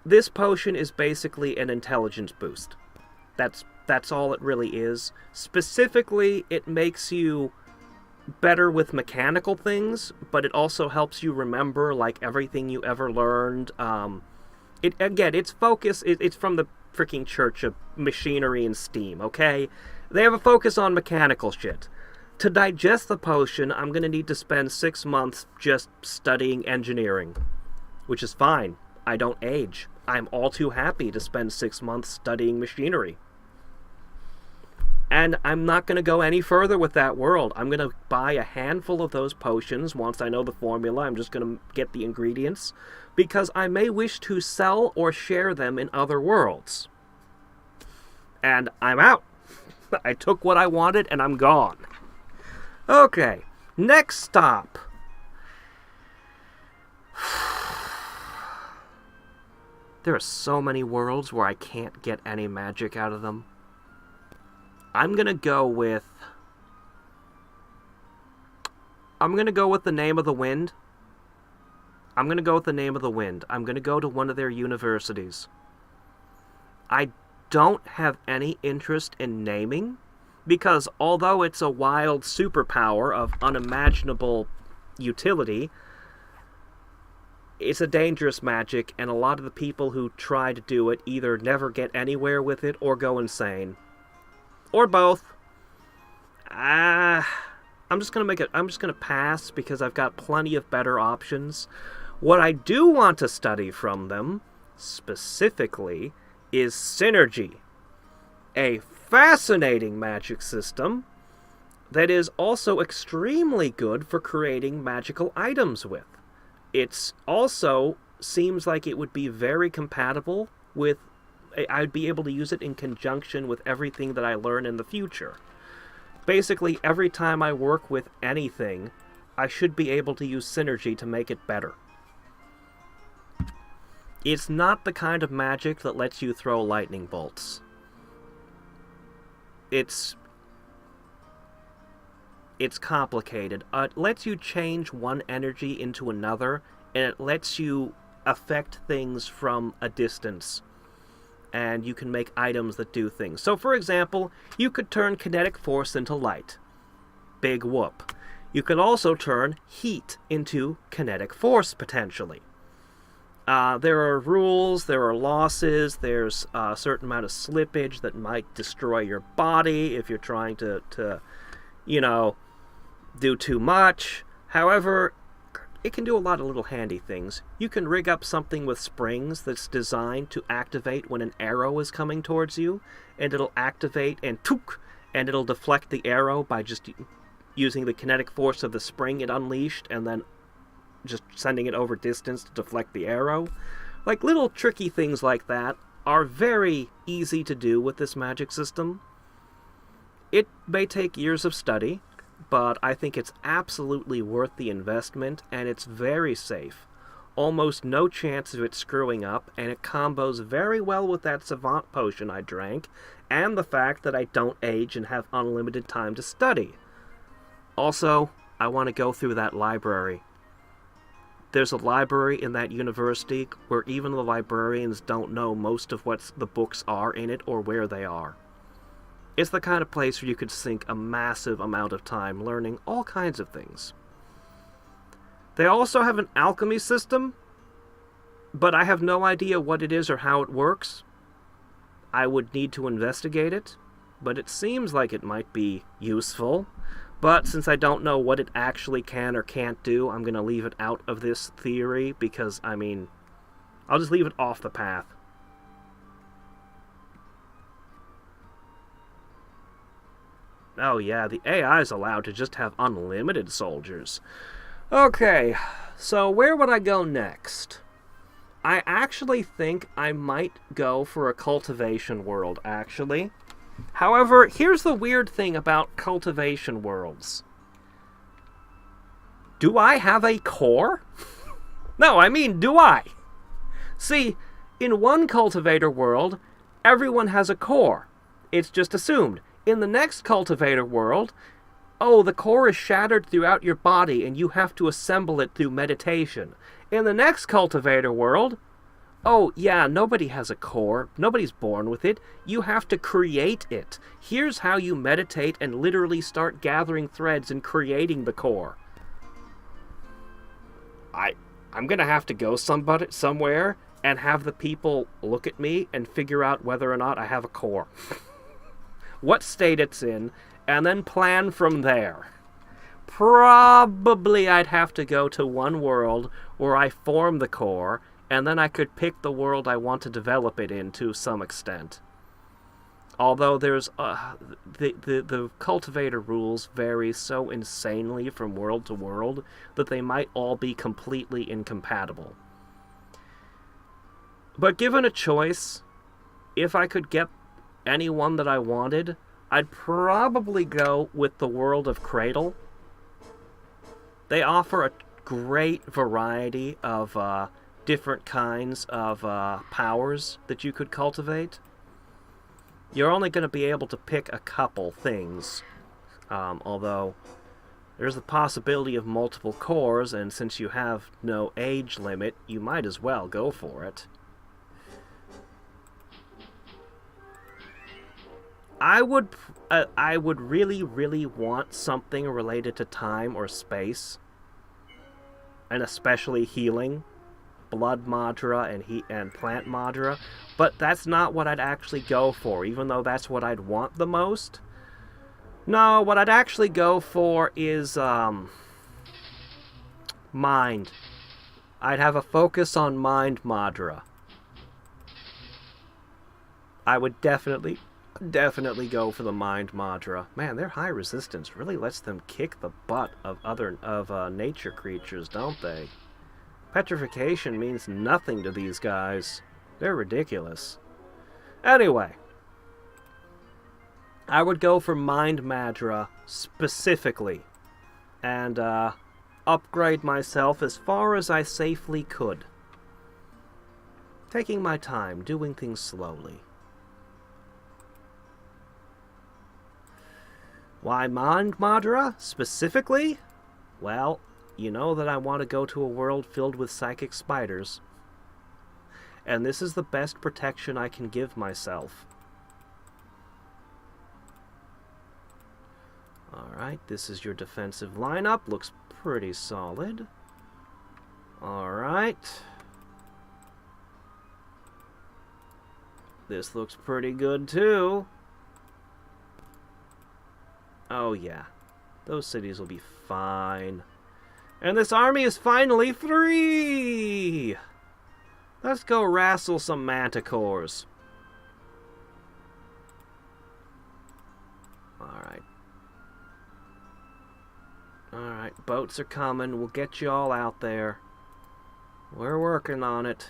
[SPEAKER 1] this potion is basically an intelligence boost. That's That's all it really is. Specifically, it makes you better with mechanical things, but it also helps you remember, like, everything you ever learned. Its focus, it's from the freaking Church of Machinery and Steam, okay? They have a focus on mechanical shit. To digest the potion, I'm going to need to spend 6 months just studying engineering, which is fine. I don't age. I'm all too happy to spend 6 months studying machinery. And I'm not going to go any further with that world. I'm going to buy a handful of those potions. Once I know the formula, I'm just going to get the ingredients, because I may wish to sell or share them in other worlds. And I'm out. I took what I wanted, and I'm gone. Okay, next stop. There are so many worlds where I can't get any magic out of them. I'm gonna go with the Name of the Wind. I'm gonna go to one of their universities. I don't have any interest in naming, because although it's a wild superpower of unimaginable utility, it's a dangerous magic, and a lot of the people who try to do it either never get anywhere with it or go insane. Or both. I'm just gonna pass, because I've got plenty of better options. What I do want to study from them, specifically, is Synergy. A fascinating magic system that is also extremely good for creating magical items with. It's also seems like it would be very compatible with... I'd be able to use it in conjunction with everything that I learn in the future. Basically, every time I work with anything, I should be able to use Synergy to make it better. It's not the kind of magic that lets you throw lightning bolts. It's complicated. It lets you change one energy into another, and it lets you affect things from a distance. And you can make items that do things. So, for example, you could turn kinetic force into light. Big whoop. You could also turn heat into kinetic force, potentially. There are rules, there are losses, there's a certain amount of slippage that might destroy your body if you're trying to do too much. However, it can do a lot of little handy things. You can rig up something with springs that's designed to activate when an arrow is coming towards you, and it'll activate and took, and it'll deflect the arrow by just using the kinetic force of the spring it unleashed, and then just sending it over distance to deflect the arrow. Like, little tricky things like that are very easy to do with this magic system. It may take years of study, but I think it's absolutely worth the investment, and it's very safe. Almost no chance of it screwing up, and it combos very well with that Savant potion I drank, and the fact that I don't age and have unlimited time to study. Also, I want to go through that library. There's a library in that university where even the librarians don't know most of what the books are in it or where they are. It's the kind of place where you could sink a massive amount of time learning all kinds of things. They also have an alchemy system, but I have no idea what it is or how it works. I would need to investigate it, but it seems like it might be useful. But since I don't know what it actually can or can't do, I'm going to leave it out of this theory because, I'll just leave it off the path. Oh yeah, the AI is allowed to just have unlimited soldiers. Okay, so where would I go next? I actually think I might go for a cultivation world, actually. However, here's the weird thing about cultivation worlds. Do I have a core? No, do I? See, in one cultivator world, everyone has a core. It's just assumed. In the next cultivator world, the core is shattered throughout your body and you have to assemble it through meditation. In the next cultivator world, Oh, yeah, nobody has a core. Nobody's born with it. You have to create it. Here's how you meditate and literally start gathering threads and creating the core. I'm gonna have to go somewhere and have the people look at me and figure out whether or not I have a core. What state it's in, and then plan from there. Probably I'd have to go to one world where I form the core, and then I could pick the world I want to develop it in to some extent. Although there's the cultivator rules vary so insanely from world to world that they might all be completely incompatible. But given a choice, if I could get any one that I wanted, I'd probably go with the world of Cradle. They offer a great variety of different kinds of powers that you could cultivate. You're only going to be able to pick a couple things, although there's the possibility of multiple cores, and since you have no age limit, you might as well go for it. I would really, really want something related to time or space, and especially healing. Blood Madra and Plant Madra, but that's not what I'd actually go for, even though that's what I'd want the most. No, what I'd actually go for is Mind. I'd have a focus on Mind Madra. I would definitely go for the Mind Madra. Man, their high resistance really lets them kick the butt of nature creatures, don't they? Petrification means nothing to these guys. They're ridiculous. Anyway, I would go for Mind Madra specifically, and upgrade myself as far as I safely could. Taking my time, doing things slowly. Why Mind Madra specifically? Well, you know that I want to go to a world filled with psychic spiders. And this is the best protection I can give myself. Alright, this is your defensive lineup. Looks pretty solid. Alright. This looks pretty good too. Oh yeah. Those cities will be fine. And this army is finally 3! Let's go wrestle some manticores. Alright. Alright, boats are coming. We'll get you all out there. We're working on it.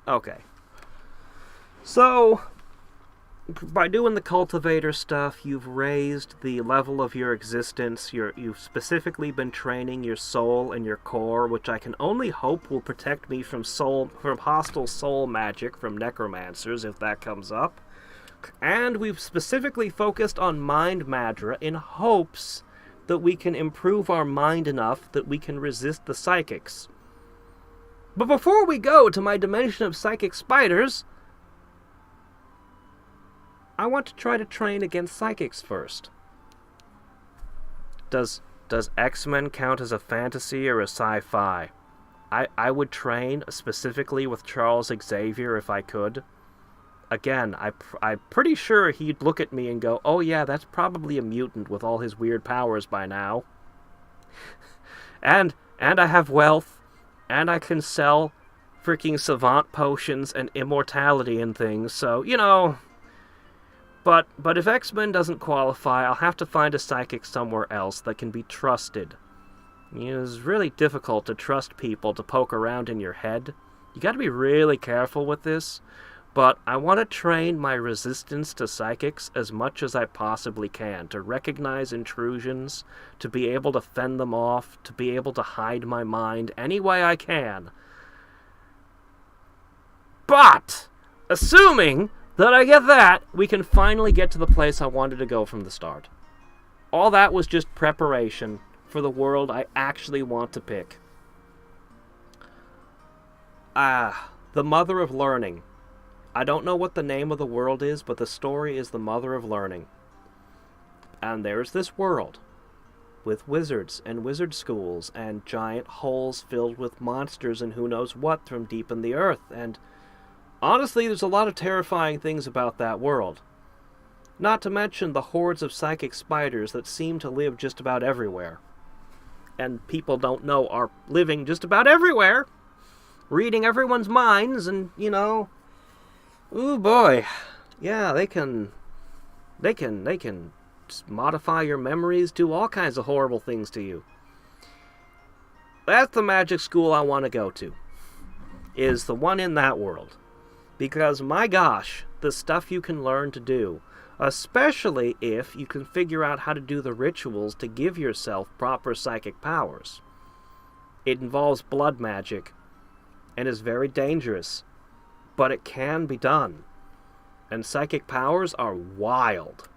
[SPEAKER 1] Okay. So, by doing the cultivator stuff, you've raised the level of your existence. You've specifically been training your soul and your core, which I can only hope will protect me from hostile soul magic from necromancers, if that comes up. And we've specifically focused on Mind Madra in hopes that we can improve our mind enough that we can resist the psychics. But before we go to my dimension of psychic spiders, I want to try to train against psychics first. Does X-Men count as a fantasy or a sci-fi? I would train specifically with Charles Xavier if I could. Again, I'm pretty sure he'd look at me and go, oh yeah, that's probably a mutant with all his weird powers by now. And I have wealth. And I can sell freaking savant potions and immortality and things, so, you know. But if X-Men doesn't qualify, I'll have to find a psychic somewhere else that can be trusted. You know, it's really difficult to trust people to poke around in your head. You gotta be really careful with this. But I want to train my resistance to psychics as much as I possibly can, to recognize intrusions, to be able to fend them off, to be able to hide my mind any way I can. But, assuming that I get that, we can finally get to the place I wanted to go from the start. All that was just preparation for the world I actually want to pick. The Mother of Learning. I don't know what the name of the world is, but the story is the Mother of Learning. And there's this world with wizards and wizard schools and giant holes filled with monsters and who knows what from deep in the earth. And honestly, there's a lot of terrifying things about that world. Not to mention the hordes of psychic spiders that seem to live just about everywhere. And people don't know are living just about everywhere. Reading everyone's minds and, you know... Ooh boy. Yeah, they can modify your memories, do all kinds of horrible things to you. That's the magic school I want to go to. Is the one in that world. Because, my gosh, the stuff you can learn to do, especially if you can figure out how to do the rituals to give yourself proper psychic powers. It involves blood magic, and is very dangerous, but it can be done. And psychic powers are wild.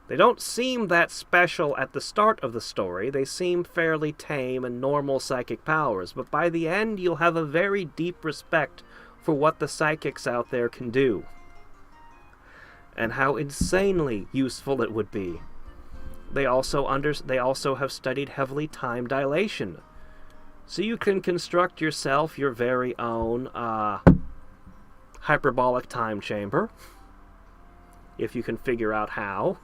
[SPEAKER 1] They don't seem that special at the start of the story. They seem fairly tame and normal psychic powers, but by the end you'll have a very deep respect for what the psychics out there can do. And how insanely useful it would be. They also have studied heavily time dilation. So you can construct yourself your very own hyperbolic time chamber. If you can figure out how.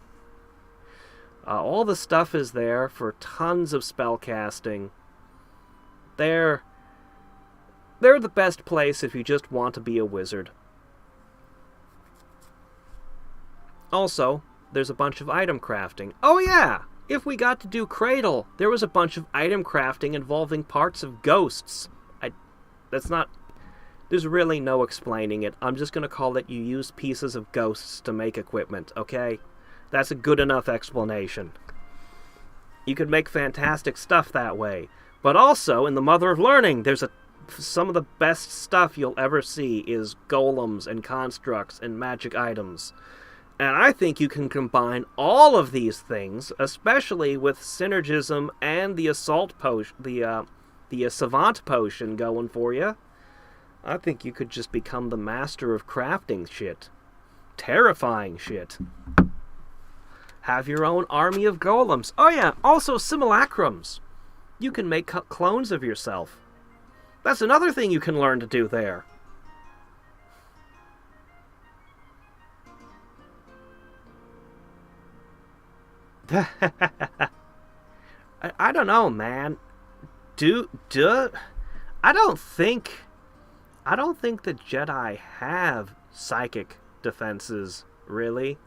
[SPEAKER 1] All the stuff is there for tons of spell casting. They're the best place if you just want to be a wizard. Also, there's a bunch of item crafting. Oh yeah! If we got to do Cradle, there was a bunch of item crafting involving parts of ghosts. There's really no explaining it. I'm just gonna call it you use pieces of ghosts to make equipment, okay? That's a good enough explanation. You could make fantastic stuff that way. But also, in the Mother of Learning, some of the best stuff you'll ever see is golems and constructs and magic items. And I think you can combine all of these things, especially with synergism and the assault potion, the savant potion going for you. I think you could just become the master of crafting shit. Terrifying shit. Have your own army of golems. Oh yeah, also simulacrums. You can make clones of yourself. That's another thing you can learn to do there. I don't know, man. I don't think the Jedi have psychic defenses, really.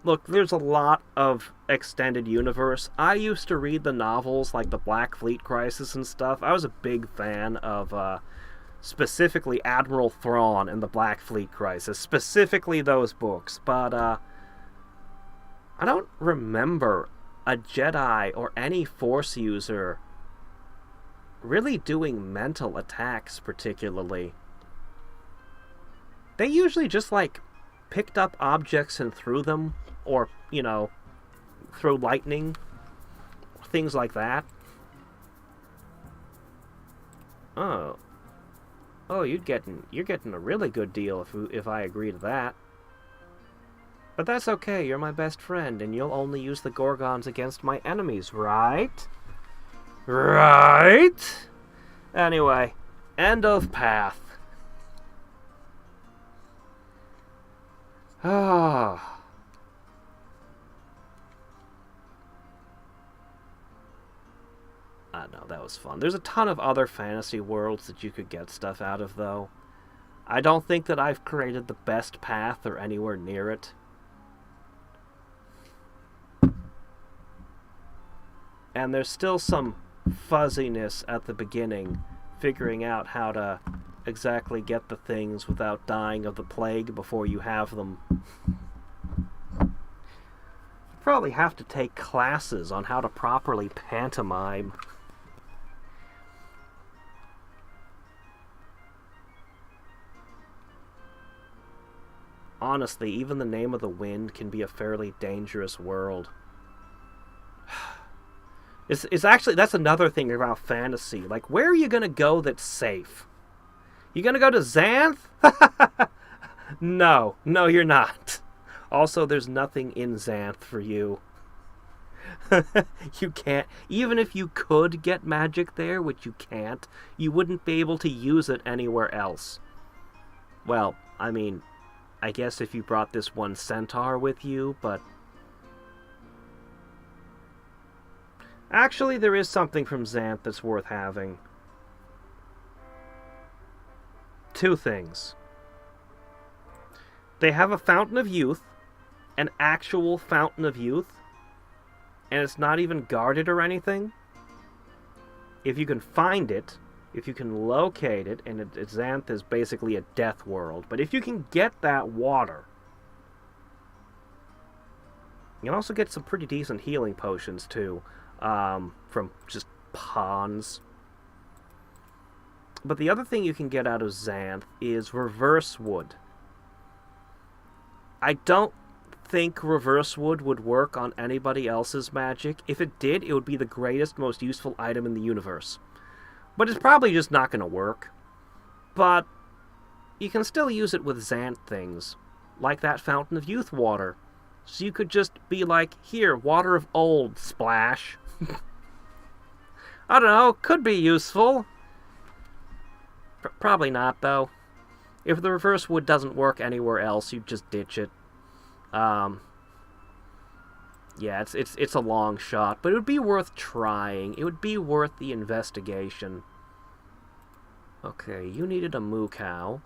[SPEAKER 1] Look, there's a lot of extended universe. I used to read the novels like the Black Fleet Crisis and stuff. I was a big fan of specifically Admiral Thrawn and the Black Fleet Crisis. Specifically those books. But I don't remember a Jedi or any Force user really doing mental attacks particularly. They usually just, like, picked up objects and threw them, or, you know, threw lightning, things like that. Oh, you're getting a really good deal if I agree to that. But that's okay, you're my best friend, and you'll only use the Gorgons against my enemies, right? Right? Anyway, end of path. Ah. I know, that was fun. There's a ton of other fantasy worlds that you could get stuff out of, though. I don't think that I've created the best path or anywhere near it. And there's still some fuzziness at the beginning, figuring out how to exactly get the things without dying of the plague before you have them. You probably have to take classes on how to properly pantomime. Honestly, even the name of the wind can be a fairly dangerous world. It's actually, that's another thing about fantasy. Like, where are you going to go that's safe? You going to go to Xanth? No, you're not. Also, there's nothing in Xanth for you. You can't, even if you could get magic there, which you can't, you wouldn't be able to use it anywhere else. Well, I mean, I guess if you brought this one centaur with you, but... Actually, there is something from Xanth that's worth having. Two things. They have a Fountain of Youth, an actual Fountain of Youth, and it's not even guarded or anything. If you can find it, if you can locate it, and Xanth is basically a death world, but if you can get that water, you can also get some pretty decent healing potions too, from just ponds. But the other thing you can get out of Xanth is reverse wood. I don't think reverse wood would work on anybody else's magic. If it did, it would be the greatest, most useful item in the universe. But it's probably just not going to work. But you can still use it with Xanth things, like that Fountain of Youth water. So you could just be like, here, water of old, splash. I don't know, could be useful. Probably not, though. If the reverse wood doesn't work anywhere else, you just ditch it. Yeah, it's a long shot, but it would be worth trying. It would be worth the investigation. Okay, you needed a moo cow.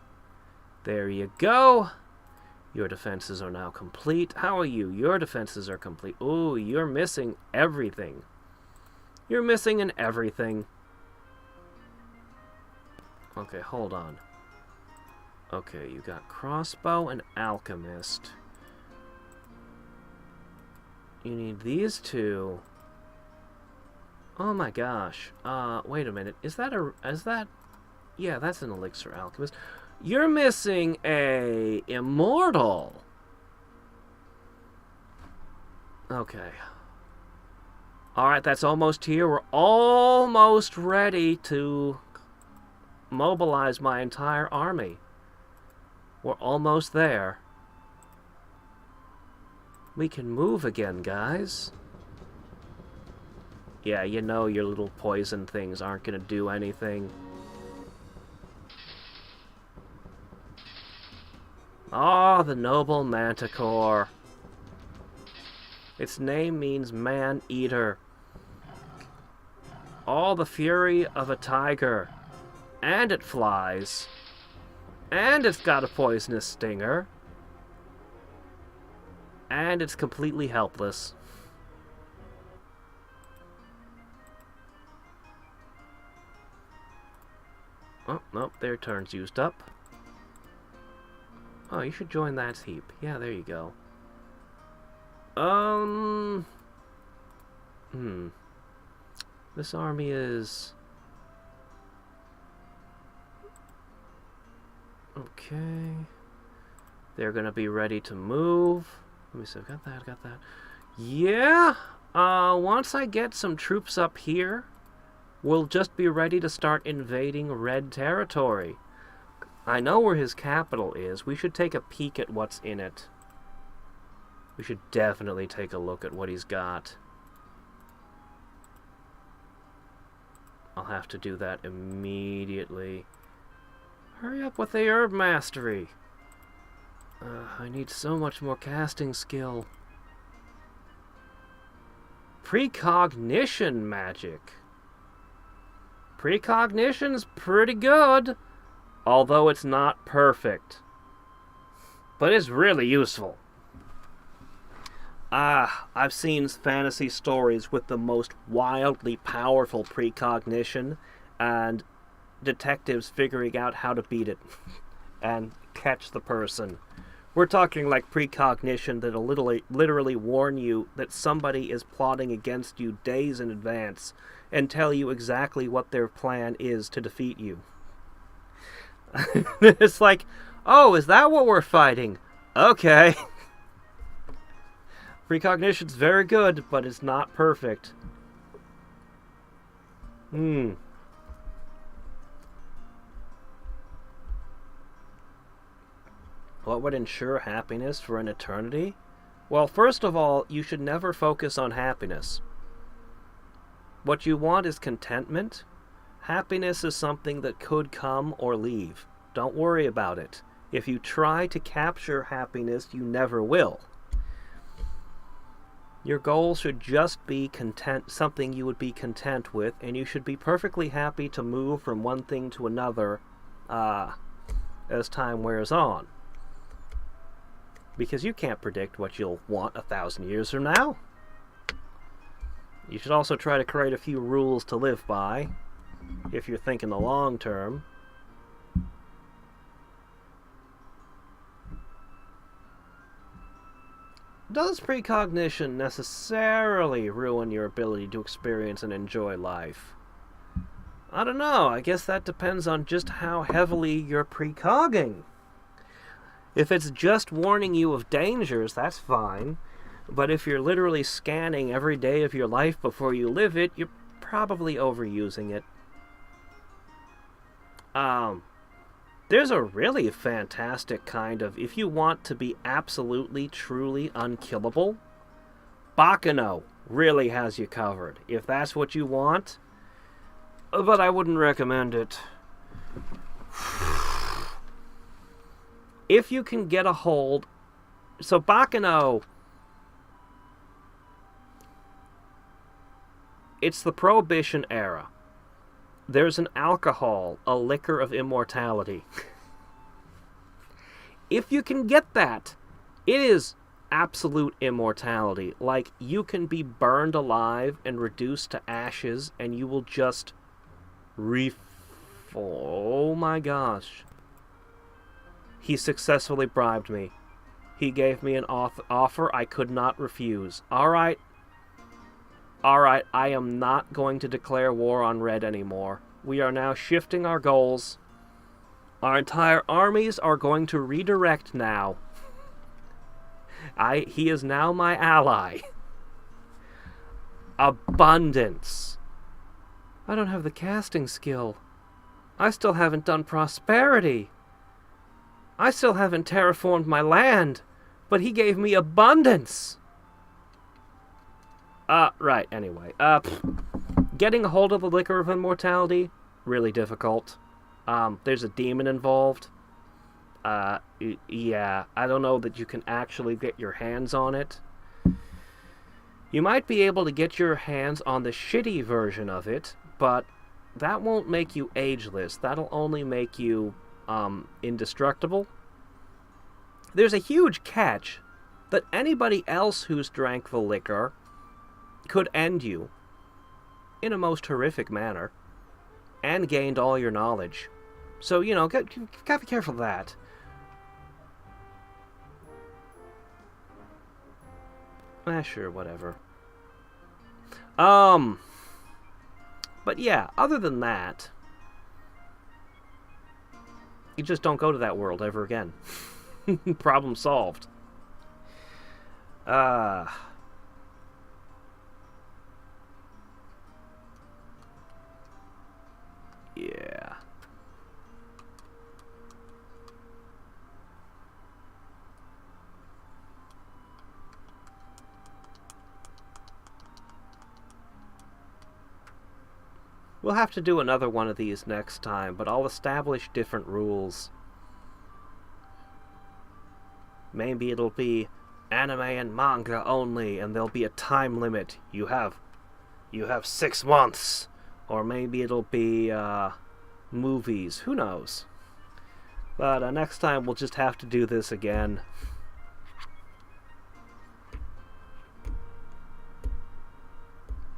[SPEAKER 1] There you go. Your defenses are now complete. How are you? Your defenses are complete. Ooh, you're missing everything. You're missing in everything. Okay, hold on. Okay, you got crossbow and alchemist. You need these two. Oh my gosh. Wait a minute. Is that... Yeah, that's an elixir alchemist. You're missing a immortal. Okay. Alright, that's almost here. We're almost ready to mobilize my entire army. We're almost there. We can move again, guys. Yeah, you know your little poison things aren't gonna do anything. Ah, the noble manticore. Its name means man-eater. All the fury of a tiger. And it flies. And it's got a poisonous stinger. And it's completely helpless. Oh, nope, their turn's used up. Oh, you should join that heap. Yeah, there you go. This army is... Okay. They're gonna be ready to move. Let me see, got that. Yeah! Once I get some troops up here, we'll just be ready to start invading Red territory. I know where his capital is. We should take a peek at what's in it. We should definitely take a look at what he's got. I'll have to do that immediately. Hurry up with the herb mastery. I need so much more casting skill. Precognition magic. Precognition's pretty good, although it's not perfect. But it's really useful. I've seen fantasy stories with the most wildly powerful precognition, and detectives figuring out how to beat it and catch the person. We're talking like precognition that'll literally warn you that somebody is plotting against you days in advance and tell you exactly what their plan is to defeat you. It's like, oh, is that what we're fighting? Okay. Precognition's very good, but it's not perfect. What would ensure happiness for an eternity? Well, first of all, you should never focus on happiness. What you want is contentment. Happiness is something that could come or leave. Don't worry about it. If you try to capture happiness, you never will. Your goal should just be content, something you would be content with, and you should be perfectly happy to move from one thing to another as time wears on. Because you can't predict what you'll want 1,000 years from now. You should also try to create a few rules to live by, if you're thinking the long term. Does precognition necessarily ruin your ability to experience and enjoy life? I don't know. I guess that depends on just how heavily you're precogging. If it's just warning you of dangers, that's fine. But if you're literally scanning every day of your life before you live it, you're probably overusing it. There's a really fantastic kind of, if you want to be absolutely, truly unkillable, Bakano really has you covered, if that's what you want. But I wouldn't recommend it. If you can get a hold... So Bakano... It's the Prohibition era. There's an alcohol, a liquor of immortality. If you can get that, it is absolute immortality. Like, you can be burned alive and reduced to ashes, and you will just... Oh my gosh. He successfully bribed me. He gave me an offer I could not refuse. Alright, I am not going to declare war on Red anymore. We are now shifting our goals. Our entire armies are going to redirect now. He is now my ally. Abundance. I don't have the casting skill. I still haven't done prosperity. I still haven't terraformed my land. But he gave me abundance. Right, anyway. Getting a hold of the Liquor of Immortality, really difficult. There's a demon involved. Yeah, I don't know that you can actually get your hands on it. You might be able to get your hands on the shitty version of it, but that won't make you ageless. That'll only make you, indestructible. There's a huge catch that anybody else who's drank the liquor could end you in a most horrific manner and gained all your knowledge. So, you know, gotta be careful of that. Sure, whatever. But yeah, other than that, you just don't go to that world ever again. Problem solved. Yeah. We'll have to do another one of these next time, but I'll establish different rules. Maybe it'll be anime and manga only, and there'll be a time limit. You have 6 months. Or maybe it'll be, movies. Who knows? But next time we'll just have to do this again.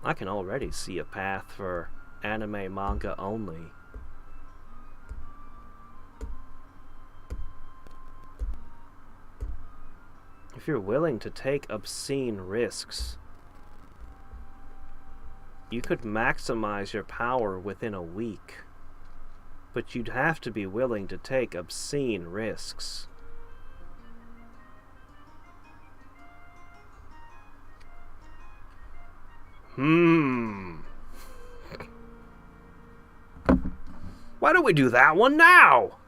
[SPEAKER 1] I can already see a path for anime manga only. If you're willing to take obscene risks, you could maximize your power within a week. But you'd have to be willing to take obscene risks. Why don't we do that one now?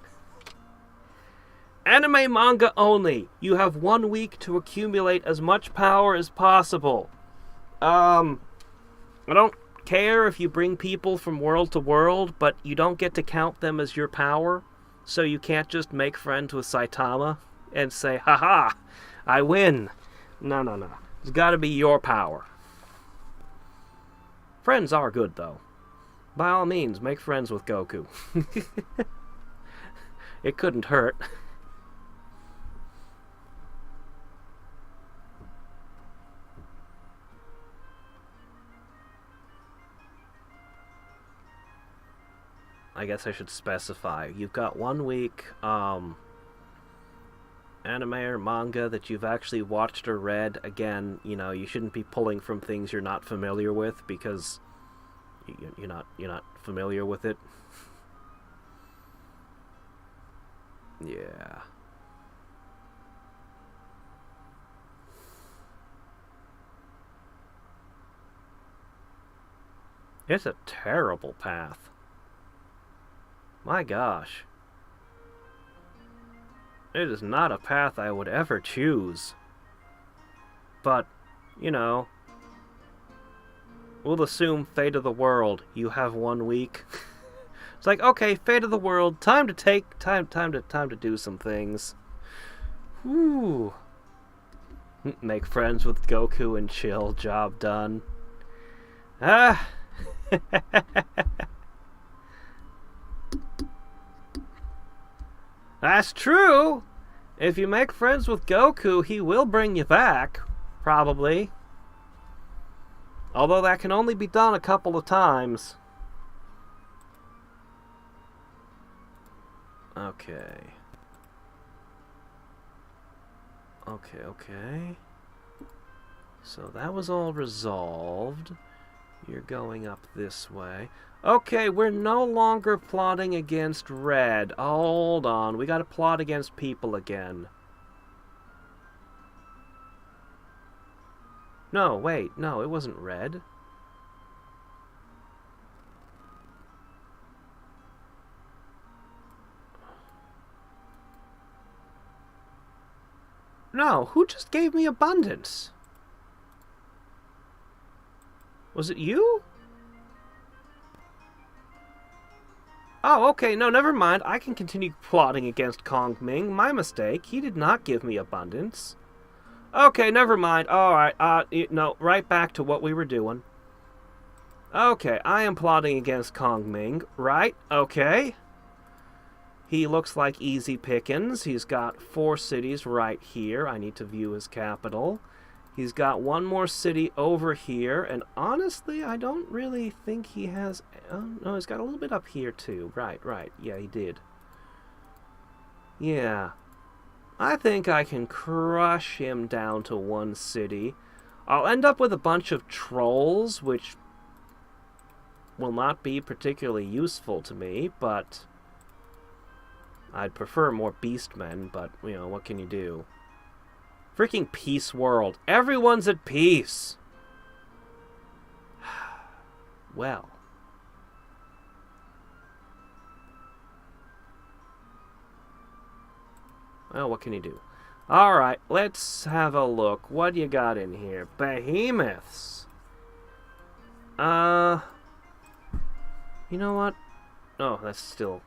[SPEAKER 1] Anime manga only. You have 1 week to accumulate as much power as possible. I don't care if you bring people from world to world, but you don't get to count them as your power. So you can't just make friends with Saitama and say, haha, I win. No. It's gotta be your power. Friends are good, though. By all means, make friends with Goku. It couldn't hurt. I guess I should specify. You've got 1 week, anime or manga that you've actually watched or read. Again, you know, you shouldn't be pulling from things you're not familiar with, because you're not familiar with it. Yeah. It's a terrible path. My gosh. It is not a path I would ever choose. But, you know, we'll assume fate of the world. You have 1 week. It's like, okay, fate of the world. Time to do some things. Whew. Make friends with Goku and chill. Job done. Ah. That's true. If you make friends with Goku, he will bring you back. Probably. Although that can only be done a couple of times. Okay. So that was all resolved. You're going up this way. Okay, we're no longer plotting against Red. Hold on, we gotta plot against people again. No, wait, no, it wasn't Red. No, who just gave me abundance? Was it you? Oh, okay, no, never mind. I can continue plotting against Kong Ming. My mistake. He did not give me abundance. Okay, never mind. Alright, no, right back to what we were doing. Okay, I am plotting against Kong Ming. Right, okay. He looks like easy pickings. He's got 4 cities right here. I need to view his capital. He's got 1 more city over here, and honestly, I don't really think he has... Oh, no, he's got a little bit up here, too. Right. Yeah, he did. Yeah. I think I can crush him down to 1 city. I'll end up with a bunch of trolls, which will not be particularly useful to me, but... I'd prefer more beastmen, but, you know, what can you do? Freaking peace world. Everyone's at peace. Well. Well, what can you do? Alright, let's have a look. What do you got in here? Behemoths. You know what? Oh, that's still...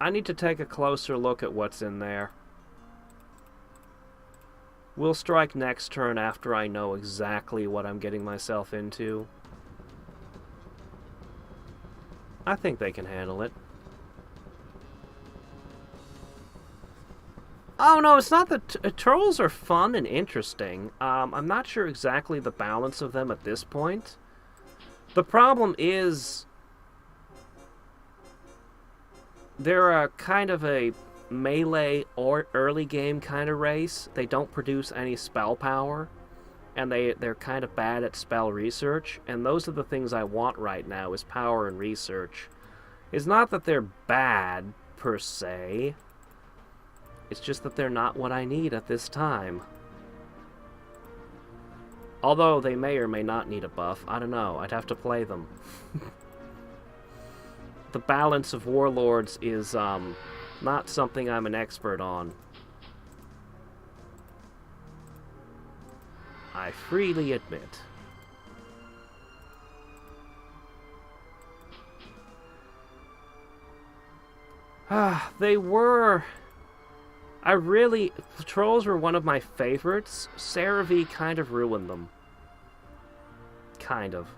[SPEAKER 1] I need to take a closer look at what's in there. We'll strike next turn after I know exactly what I'm getting myself into. I think they can handle it. Oh no, it's not that... trolls are fun and interesting. I'm not sure exactly the balance of them at this point. The problem is... they're a kind of a melee or early game kind of race. They don't produce any spell power, and they're kind of bad at spell research, and those are the things I want right now, is power and research. It's not that they're bad, per se. It's just that they're not what I need at this time. Although they may or may not need a buff. I don't know. I'd have to play them. The balance of warlords is not something I'm an expert on. I freely admit. They were... Trolls were one of my favorites. CeraV kind of ruined them. Kind of.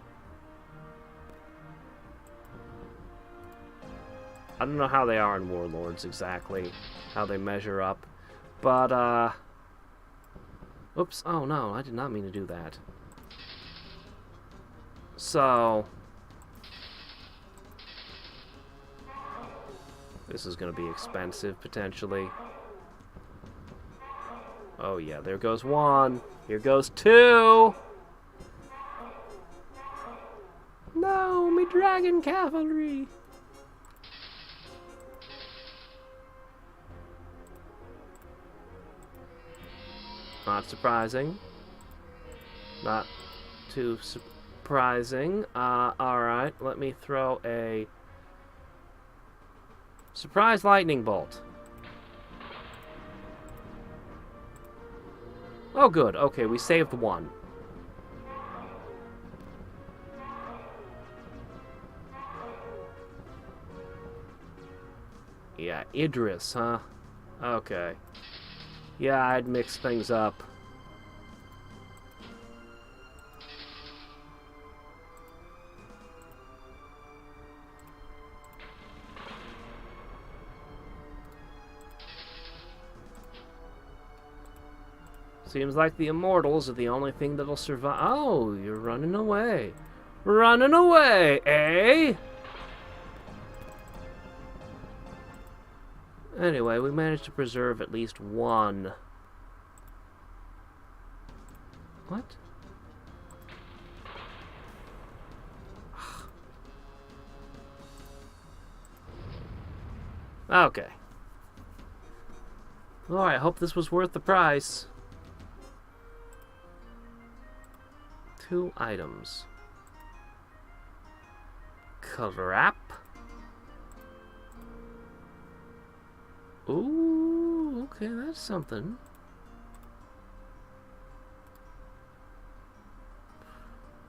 [SPEAKER 1] I don't know how they are in Warlords exactly. How they measure up. But, oops. Oh, no. I did not mean to do that. So... This is going to be expensive, potentially. Oh, yeah. There goes one. Here goes two. No, me dragon cavalry. Not surprising. Not too surprising. Alright. Let me throw a... surprise lightning bolt. Oh, good. Okay, we saved one. Yeah, Hadriex, huh? Okay. Yeah, I'd mix things up. Seems like the immortals are the only thing that'll survive. Oh, you're running away. Running away, eh? Anyway, we managed to preserve at least one. What? Okay. Well, I hope this was worth the price. 2 items. Crap. Ooh, okay, that's something.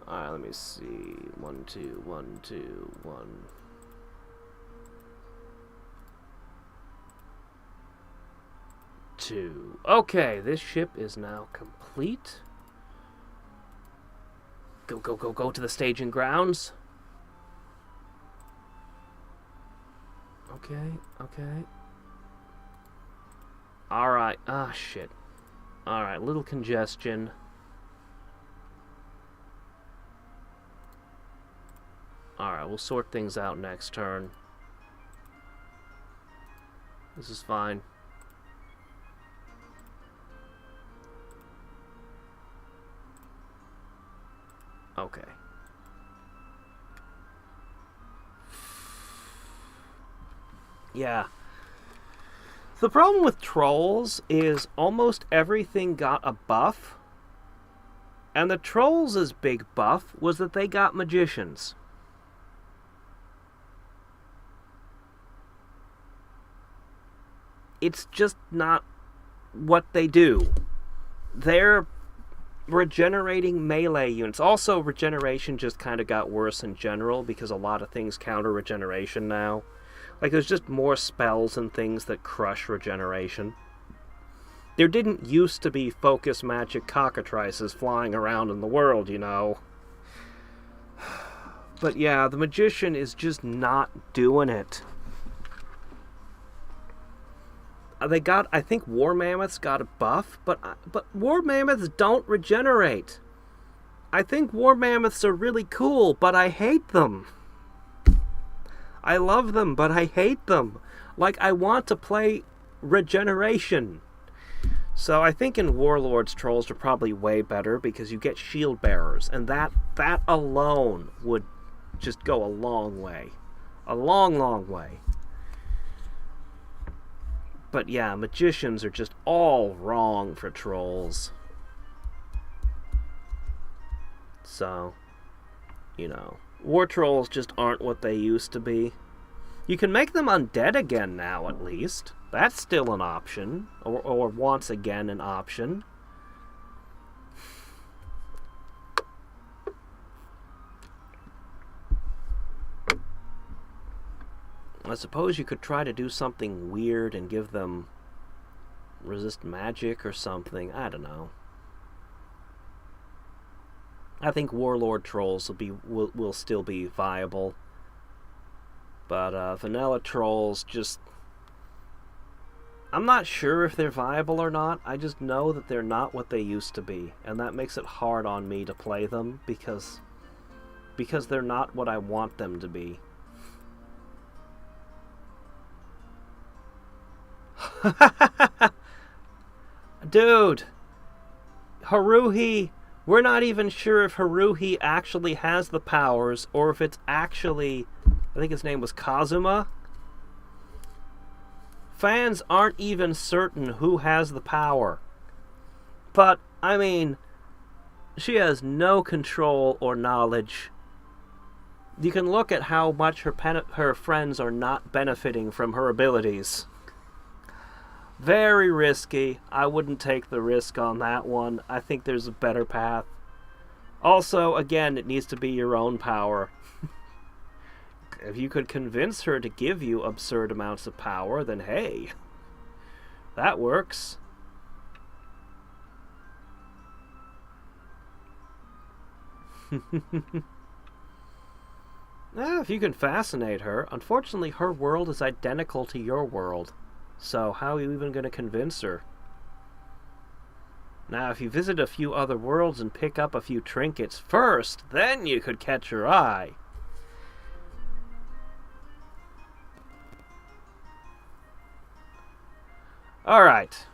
[SPEAKER 1] Alright, let me see. 1, 2, 1, 2, 1. Two. Okay, this ship is now complete. Go, go, go, go to the staging grounds. Okay, okay. Alright, ah, shit. Alright, little congestion. Alright, we'll sort things out next turn. This is fine. Okay. Yeah. The problem with trolls is almost everything got a buff. And the trolls' big buff was that they got magicians. It's just not what they do. They're regenerating melee units. Also, regeneration just kind of got worse in general because a lot of things counter regeneration now. Like, there's just more spells and things that crush regeneration. There didn't used to be focus magic cockatrices flying around in the world, you know. But yeah, the magician is just not doing it. They got, I think war mammoths got a buff, but war mammoths don't regenerate. I think war mammoths are really cool, but I hate them. I love them, but I hate them. Like, I want to play regeneration. So I think in Warlords, trolls are probably way better because you get shield bearers, and that alone would just go a long way. A long, long way. But yeah, magicians are just all wrong for trolls. So, you know, war trolls just aren't what they used to be. You can make them undead again now, at least. That's still an option. Or once again an option. I suppose you could try to do something weird and give them resist magic or something. I don't know. I think warlord trolls will still be viable. But vanilla trolls just... I'm not sure if they're viable or not. I just know that they're not what they used to be. And that makes it hard on me to play them because they're not what I want them to be. Dude! Haruhi! We're not even sure if Haruhi actually has the powers, or if it's actually... I think his name was Kazuma? Fans aren't even certain who has the power. But, I mean, she has no control or knowledge. You can look at how much her friends are not benefiting from her abilities. Very risky. I wouldn't take the risk on that one. I think there's a better path. Also, again, it needs to be your own power. If you could convince her to give you absurd amounts of power, then hey, that works. If you can fascinate her. Unfortunately, her world is identical to your world. So how are you even going to convince her? Now, if you visit a few other worlds and pick up a few trinkets first, then you could catch her eye. Alright.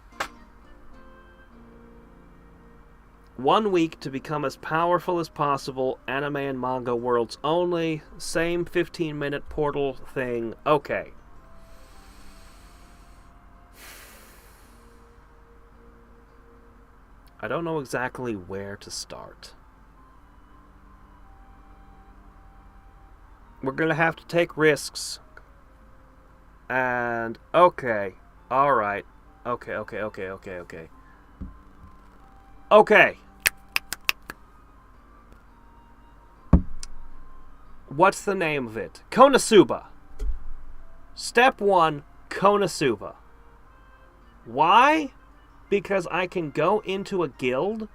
[SPEAKER 1] 1 week to become as powerful as possible. Anime and manga worlds only. Same 15-minute portal thing. Okay. I don't know exactly where to start. We're gonna have to take risks. And, okay. Alright. Okay. Okay. What's the name of it? Konosuba. Step 1, Konosuba. Why? Because I can go into a guild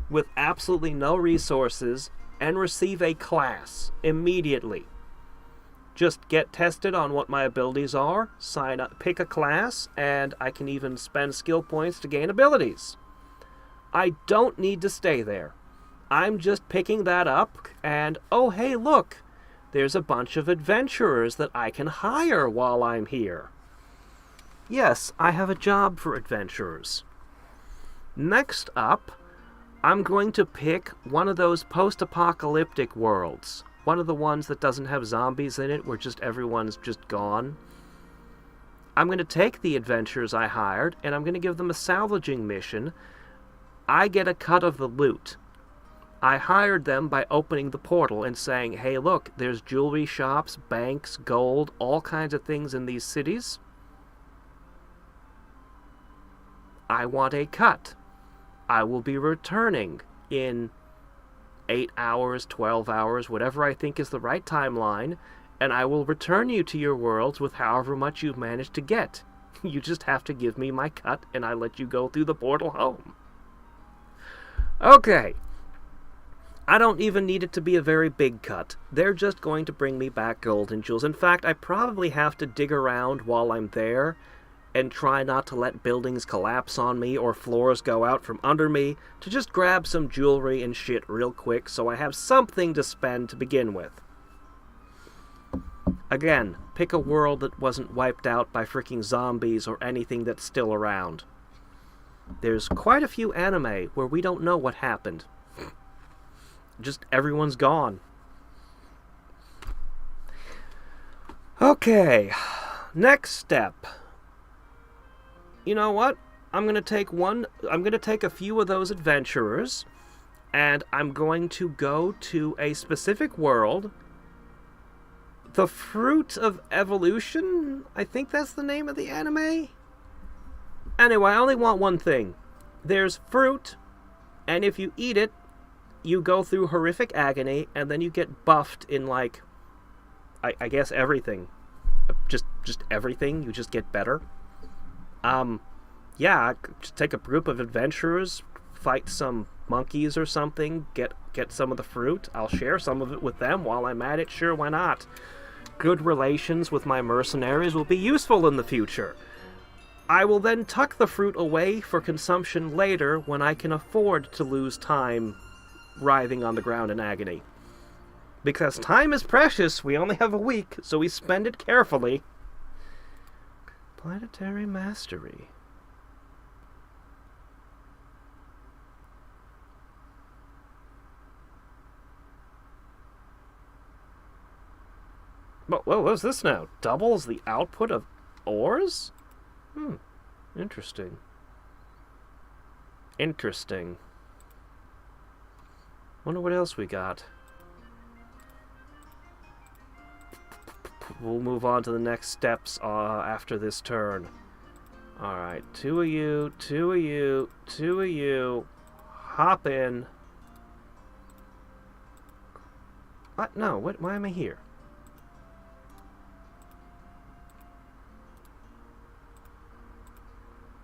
[SPEAKER 1] with absolutely no resources and receive a class immediately. Just get tested on what my abilities are, sign up, pick a class, and I can even spend skill points to gain abilities. I don't need to stay there. I'm just picking that up, and oh hey look, there's a bunch of adventurers that I can hire while I'm here. Yes, I have a job for adventurers. Next up, I'm going to pick one of those post-apocalyptic worlds. One of the ones that doesn't have zombies in it, where just everyone's just gone. I'm going to take the adventurers I hired, and I'm going to give them a salvaging mission. I get a cut of the loot. I hired them by opening the portal and saying, hey look, there's jewelry shops, banks, gold, all kinds of things in these cities. I want a cut. I will be returning in 8 hours, 12 hours, whatever I think is the right timeline, and I will return you to your worlds with however much you've managed to get. You just have to give me my cut, and I let you go through the portal home. Okay. I don't even need it to be a very big cut. They're just going to bring me back gold and jewels. In fact, I probably have to dig around while I'm there and try not to let buildings collapse on me or floors go out from under me, to just grab some jewelry and shit real quick so I have something to spend to begin with. Again, pick a world that wasn't wiped out by freaking zombies or anything that's still around. There's quite a few anime where we don't know what happened. Just everyone's gone. Okay, next step. You know what? I'm gonna take a few of those adventurers. And I'm going to go to a specific world. The Fruit of Evolution? I think that's the name of the anime? Anyway, I only want one thing. There's fruit, and if you eat it, you go through horrific agony, and then you get buffed in, like, I guess everything. Just everything. You just get better. Yeah, just take a group of adventurers, fight some monkeys or something, get some of the fruit. I'll share some of it with them while I'm at it. Sure, why not? Good relations with my mercenaries will be useful in the future. I will then tuck the fruit away for consumption later when I can afford to lose time writhing on the ground in agony. Because time is precious, we only have a week, so we spend it carefully. Planetary Mastery. Whoa, what's this now? Doubles the output of ores? Interesting. Interesting. Wonder what else we got. We'll move on to the next steps after this turn. Alright, two of you. Hop in. What? No, why am I here?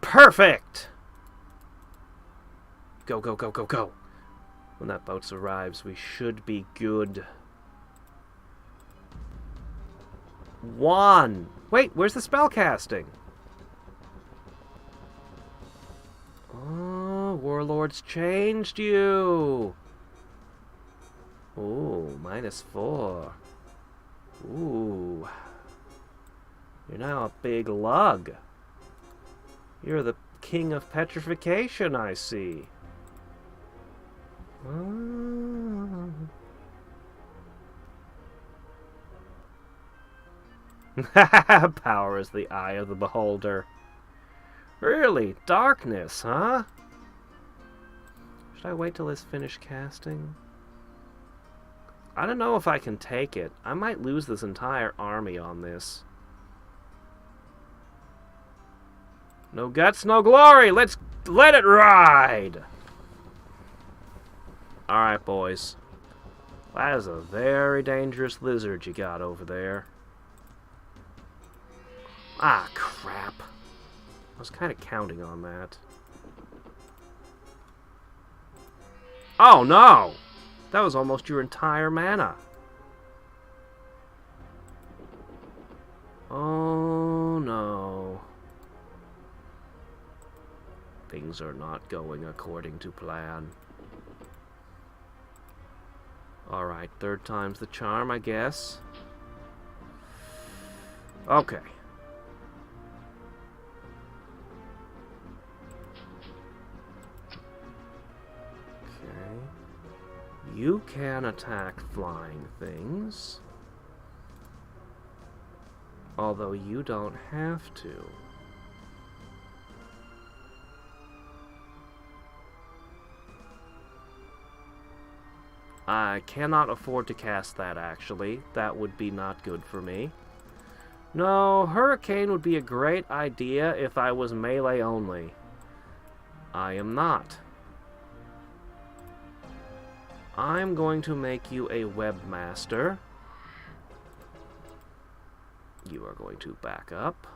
[SPEAKER 1] Perfect! Go. When that boat arrives, we should be good. 1. Wait, where's the spell casting? Oh, Warlords changed you. Ooh, -4. Ooh. You're now a big lug. You're the king of petrification, I see. Power is the eye of the beholder. Really? Darkness, huh? Should I wait till it's finished casting? I don't know if I can take it. I might lose this entire army on this. No guts, no glory! Let's let it ride! Alright, boys. That is a very dangerous lizard you got over there. Ah, crap. I was kind of counting on that. Oh, no! That was almost your entire mana. Oh, no. Things are not going according to plan. Alright, third time's the charm, I guess. Okay. You can attack flying things, although you don't have to. I cannot afford to cast that, actually. That would be not good for me. No, Hurricane would be a great idea if I was melee only. I am not. I'm going to make you a webmaster. You are going to back up.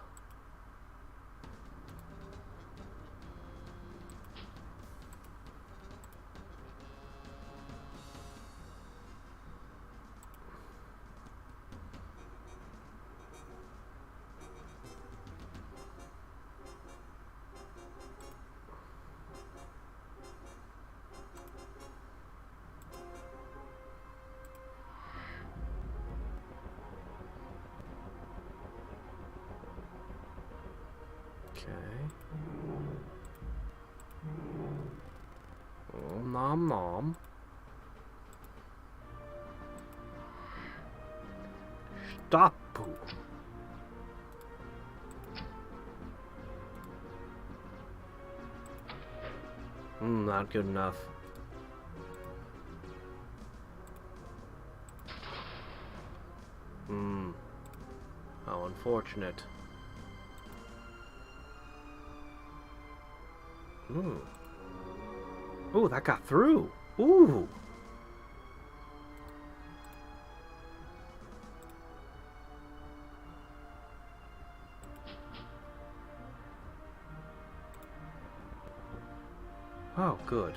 [SPEAKER 1] Okay. Oh, nom. Stop. Not good enough. unfortunate. Ooh. Ooh, that got through. Ooh. Oh, good.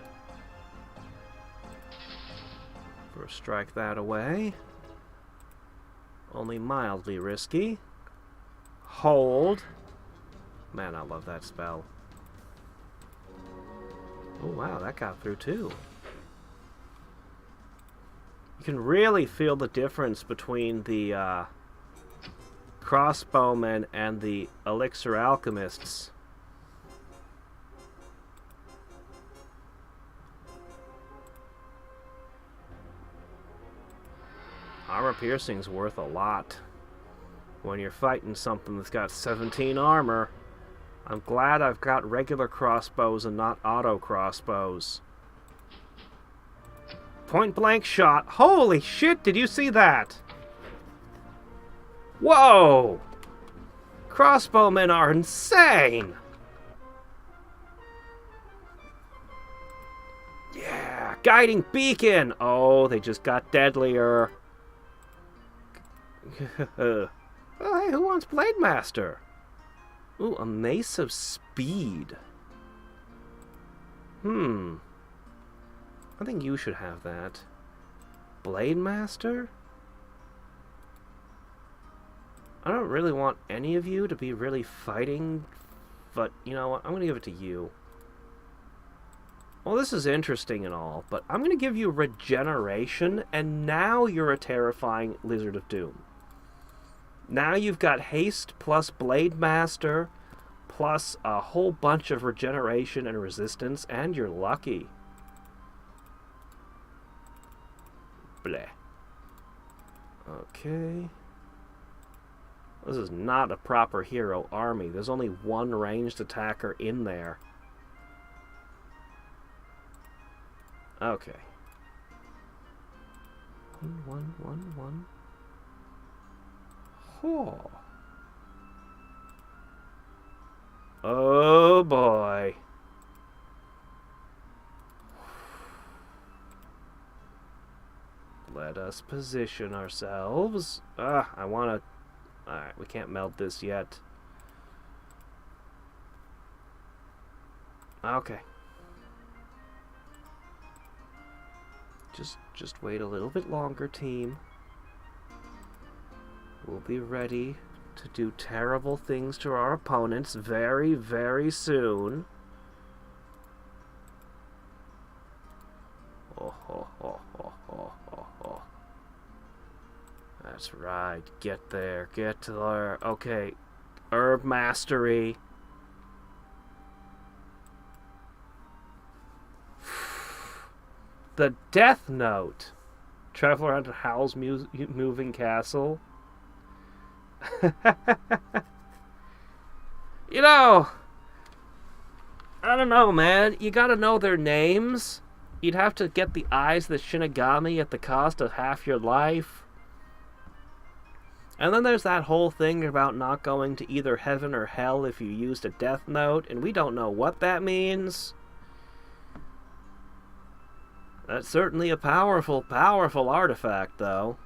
[SPEAKER 1] First strike that away. Only mildly risky. Hold. Man, I love that spell. Oh, wow, that got through too. You can really feel the difference between the crossbowmen and the elixir alchemists. Armor piercing's worth a lot when you're fighting something that's got 17 armor. I'm glad I've got regular crossbows and not auto crossbows. Point blank shot. Holy shit, did you see that? Whoa! Crossbowmen are insane! Yeah, guiding beacon! Oh, they just got deadlier. Oh, hey, who wants Blade Master? Ooh, a Mace of Speed. I think you should have that. Blade Master? I don't really want any of you to be really fighting, but you know what? I'm going to give it to you. Well, this is interesting and all, but I'm going to give you regeneration, and now you're a terrifying Lizard of Doom. Now you've got haste plus Blade Master plus a whole bunch of regeneration and resistance, and you're lucky. Bleh. Okay. This is not a proper hero army. There's only one ranged attacker in there. Okay. 1, 1, 1, 1. Oh. Oh boy. Let us position ourselves. I want to... Alright, we can't melt this yet. Okay. Just wait a little bit longer, team. We'll be ready to do terrible things to our opponents very, very soon. Oh, oh, oh, oh, oh, oh, oh. That's right. Get there. Get to there. Okay. Herb Mastery. The Death Note. Travel around to Howl's moving castle. You know, I don't know, man. You gotta know their names. You'd have to get the eyes of the Shinigami at the cost of half your life. And then there's that whole thing about not going to either heaven or hell if you used a Death Note, and we don't know what that means. That's certainly a powerful, powerful artifact, though.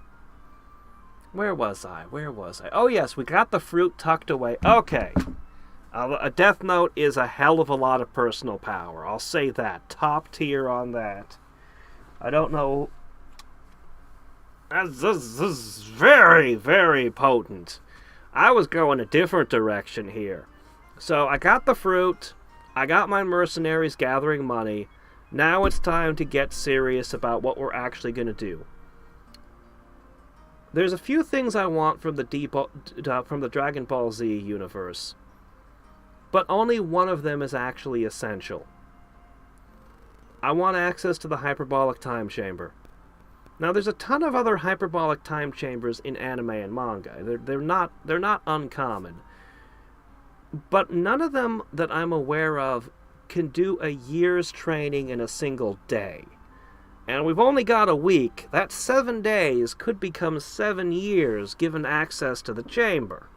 [SPEAKER 1] Where was I? Where was I? Oh, yes, we got the fruit tucked away. Okay. A Death Note is a hell of a lot of personal power. I'll say that. Top tier on that. I don't know. This is very, very potent. I was going a different direction here. So I got the fruit. I got my mercenaries gathering money. Now it's time to get serious about what we're actually going to do. There's a few things I want from the Dragon Ball Z universe, but only one of them is actually essential. I want access to the hyperbolic time chamber. Now, there's a ton of other hyperbolic time chambers in anime and manga. They're not uncommon, but none of them that I'm aware of can do a year's training in a single day. And we've only got a week. That 7 days could become 7 years given access to the chamber.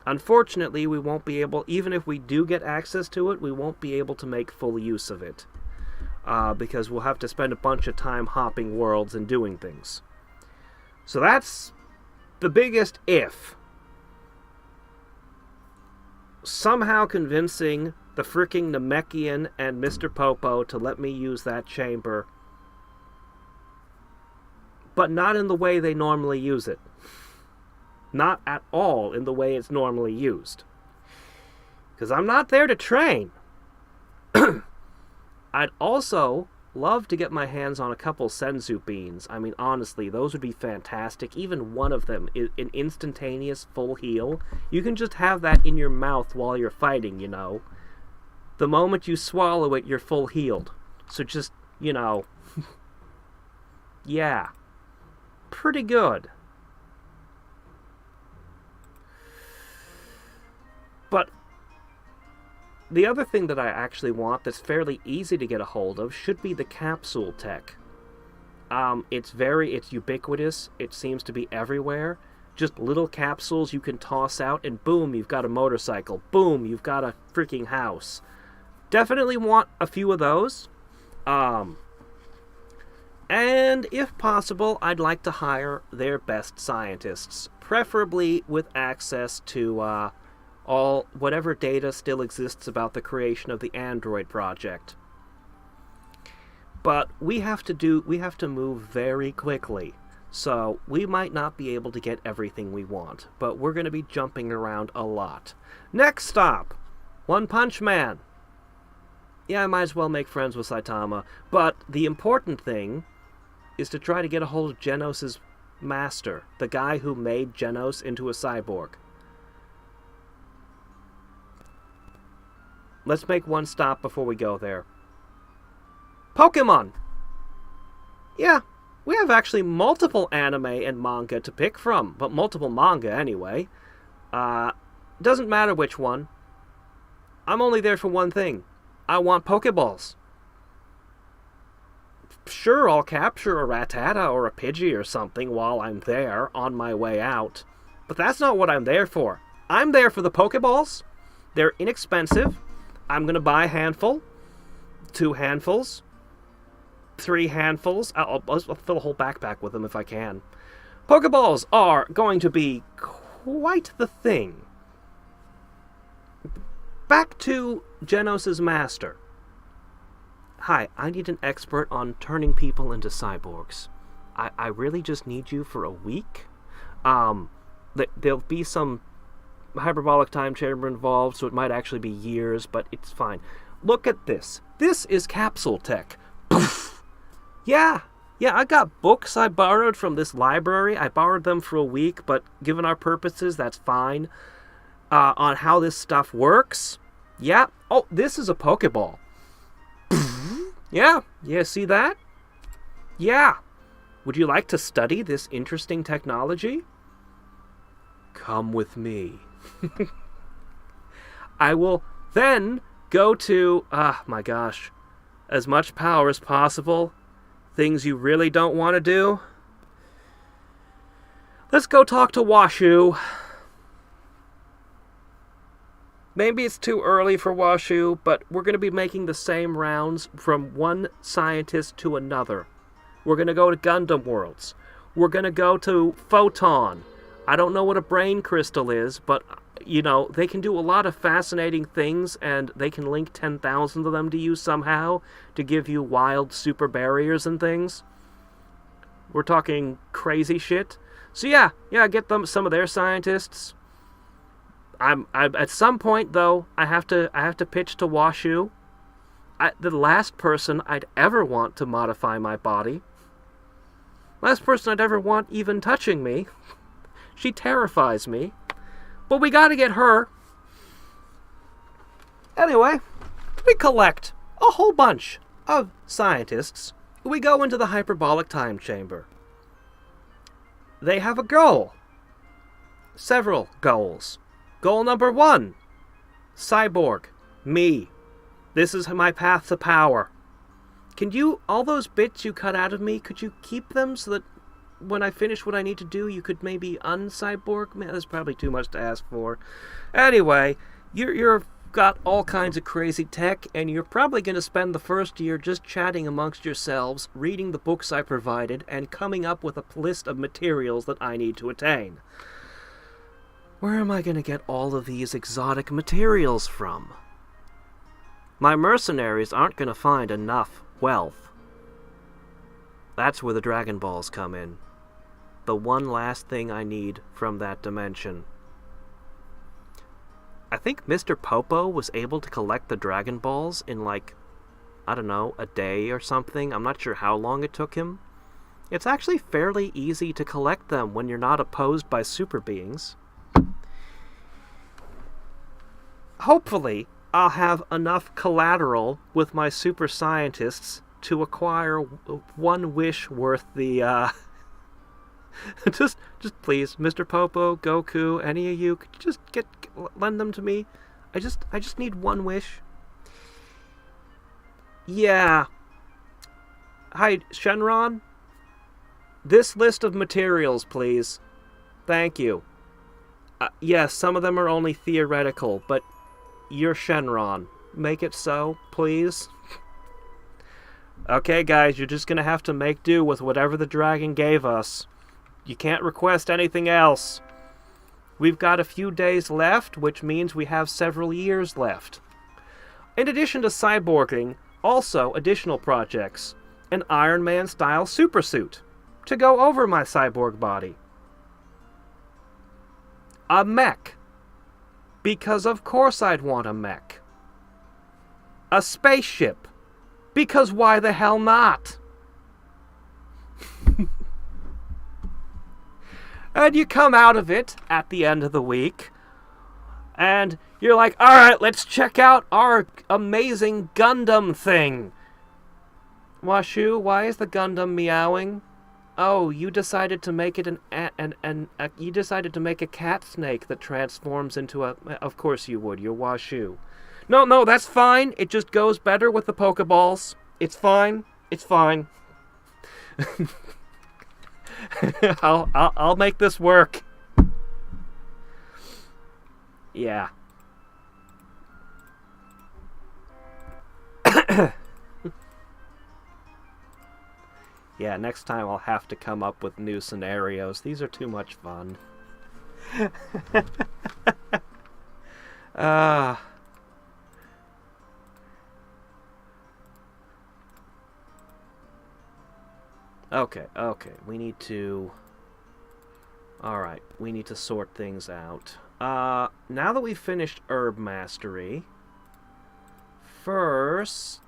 [SPEAKER 1] Unfortunately, we won't be able, even if we do get access to it, we won't be able to make full use of it. Because we'll have to spend a bunch of time hopping worlds and doing things. So that's the biggest if. Somehow convincing the fricking Namekian and Mr. Popo to let me use that chamber. But not in the way they normally use it. Not at all in the way it's normally used. Because I'm not there to train. I'd also love to get my hands on a couple Senzu beans. I mean, honestly, those would be fantastic. Even one of them, an instantaneous full heal. You can just have that in your mouth while you're fighting, you know. The moment you swallow it, you're full healed. So just, you know, yeah. Pretty good. But the other thing that I actually want that's fairly easy to get a hold of should be the capsule tech. It's ubiquitous. It seems to be everywhere. Just little capsules you can toss out and boom, you've got a motorcycle. Boom, you've got a freaking house. Definitely want a few of those. And if possible, I'd like to hire their best scientists. Preferably with access to, whatever data still exists about the creation of the Android project. But we have to move very quickly, so we might not be able to get everything we want, but we're going to be jumping around a lot. Next stop, One Punch Man. Yeah, I might as well make friends with Saitama, but the important thing is to try to get a hold of Genos' master, the guy who made Genos into a cyborg. Let's make one stop before we go there. Pokemon! Yeah, we have actually multiple anime and manga to pick from, but multiple manga anyway. Doesn't matter which one. I'm only there for one thing. I want Pokeballs. Sure, I'll capture a Rattata or a Pidgey or something while I'm there on my way out, but that's not what I'm there for. I'm there for the Pokeballs. They're inexpensive. I'm going to buy a handful, 2 handfuls, 3 handfuls. I'll fill a whole backpack with them if I can. Pokeballs are going to be quite the thing. Back to Genos' master. Hi, I need an expert on turning people into cyborgs. I really just need you for a week. There'll be some hyperbolic time chamber involved, so it might actually be years, but it's fine. Look at this. This is capsule tech. Poof. Yeah, I got books I borrowed from this library. I borrowed them for a week, but given our purposes, that's fine. On how this stuff works. Yeah. Oh, this is a Pokeball. Yeah, see that? Yeah. Would you like to study this interesting technology? Come with me. I will then go to, my gosh, as much power as possible. Things you really don't want to do. Let's go talk to Washu. Maybe it's too early for Washu, but we're going to be making the same rounds from one scientist to another. We're going to go to Gundam Worlds. We're going to go to Photon. I don't know what a brain crystal is, but, you know, they can do a lot of fascinating things, and they can link 10,000 of them to you somehow to give you wild super barriers and things. We're talking crazy shit. So yeah, get them some of their scientists. I'm at some point though, I have to pitch to Washu. The last person I'd ever want to modify my body. Last person I'd ever want even touching me. She terrifies me. But we gotta get her. Anyway, we collect a whole bunch of scientists. We go into the hyperbolic time chamber. They have a goal. Several goals. Goal number 1. Cyborg. Me. This is my path to power. Can you, all those bits you cut out of me, could you keep them so that when I finish what I need to do, you could maybe uncyborg me? That's probably too much to ask for. Anyway, you're got all kinds of crazy tech, and you're probably going to spend the first year just chatting amongst yourselves, reading the books I provided, and coming up with a list of materials that I need to attain. Where am I going to get all of these exotic materials from? My mercenaries aren't going to find enough wealth. That's where the Dragon Balls come in. The one last thing I need from that dimension. I think Mr. Popo was able to collect the Dragon Balls in, like, I don't know, a day or something. I'm not sure how long it took him. It's actually fairly easy to collect them when you're not opposed by super beings. Hopefully, I'll have enough collateral with my super scientists to acquire one wish worth the, just please, Mr. Popo, Goku, any of you, could you just lend them to me? I just need one wish. Yeah. Hi, Shenron? This list of materials, please. Thank you. Yes, some of them are only theoretical, but you're Shenron. Make it so, please. Okay, guys, you're just gonna have to make do with whatever the dragon gave us. You can't request anything else. We've got a few days left, which means we have several years left. In addition to cyborging, also additional projects. An Iron Man-style supersuit to go over my cyborg body. A mech. Because of course I'd want a mech. A spaceship. Because why the hell not? And you come out of it at the end of the week, and you're like, alright, let's check out our amazing Gundam thing. Washu, why is the Gundam meowing? Oh, you decided to make it you decided to make a cat snake that transforms into a... Of course you would, you're Washu. No, that's fine. It just goes better with the Pokeballs. It's fine. It's fine. I'll make this work. Yeah. Yeah, next time I'll have to come up with new scenarios. These are too much fun. Okay, we need to... Alright, we need to sort things out. Now that we've finished Herb Mastery, first...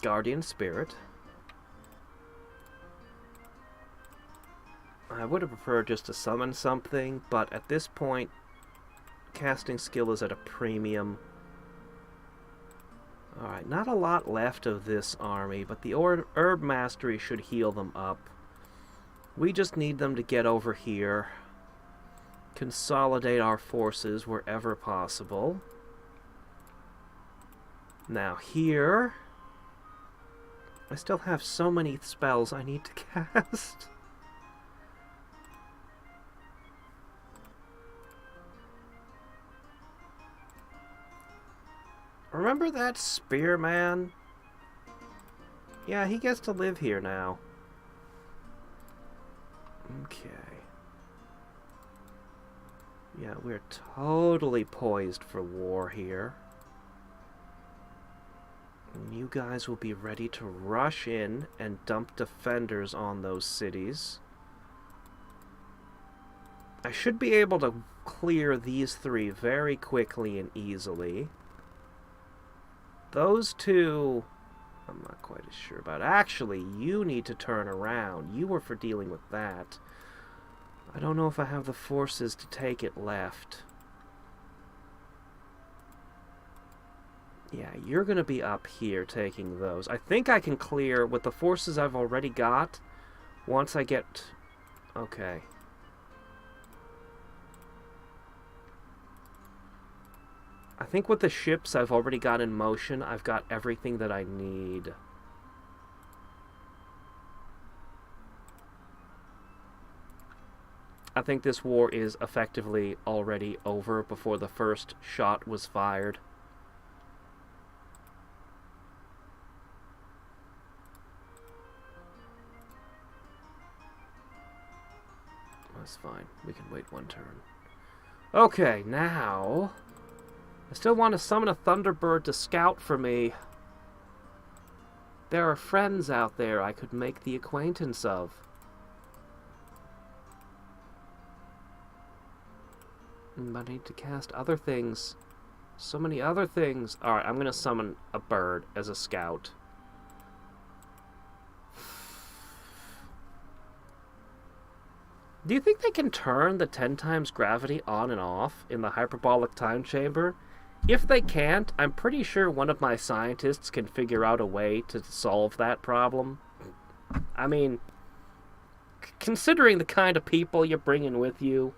[SPEAKER 1] Guardian Spirit. I would have preferred just to summon something, but at this point, casting skill is at a premium. Alright, not a lot left of this army, but the Herb Mastery should heal them up. We just need them to get over here, consolidate our forces wherever possible. Now here... I still have so many spells I need to cast. Remember that Spearman? Yeah, he gets to live here now. Okay. Yeah, we're totally poised for war here. And you guys will be ready to rush in and dump defenders on those cities. I should be able to clear these three very quickly and easily. Those two, I'm not quite as sure about. Actually, you need to turn around. You were for dealing with that. I don't know if I have the forces to take it left. Yeah, you're going to be up here taking those. I think I can clear with the forces I've already got once I get... Okay. I think with the ships I've already got in motion, I've got everything that I need. I think this war is effectively already over before the first shot was fired. That's fine. We can wait one turn. Okay, now... I still want to summon a Thunderbird to scout for me. There are friends out there I could make the acquaintance of. But I need to cast other things. So many other things. Alright, I'm going to summon a bird as a scout. Do you think they can turn the 10 times gravity on and off in the hyperbolic time chamber? If they can't, I'm pretty sure one of my scientists can figure out a way to solve that problem. I mean, considering the kind of people you're bringing with you...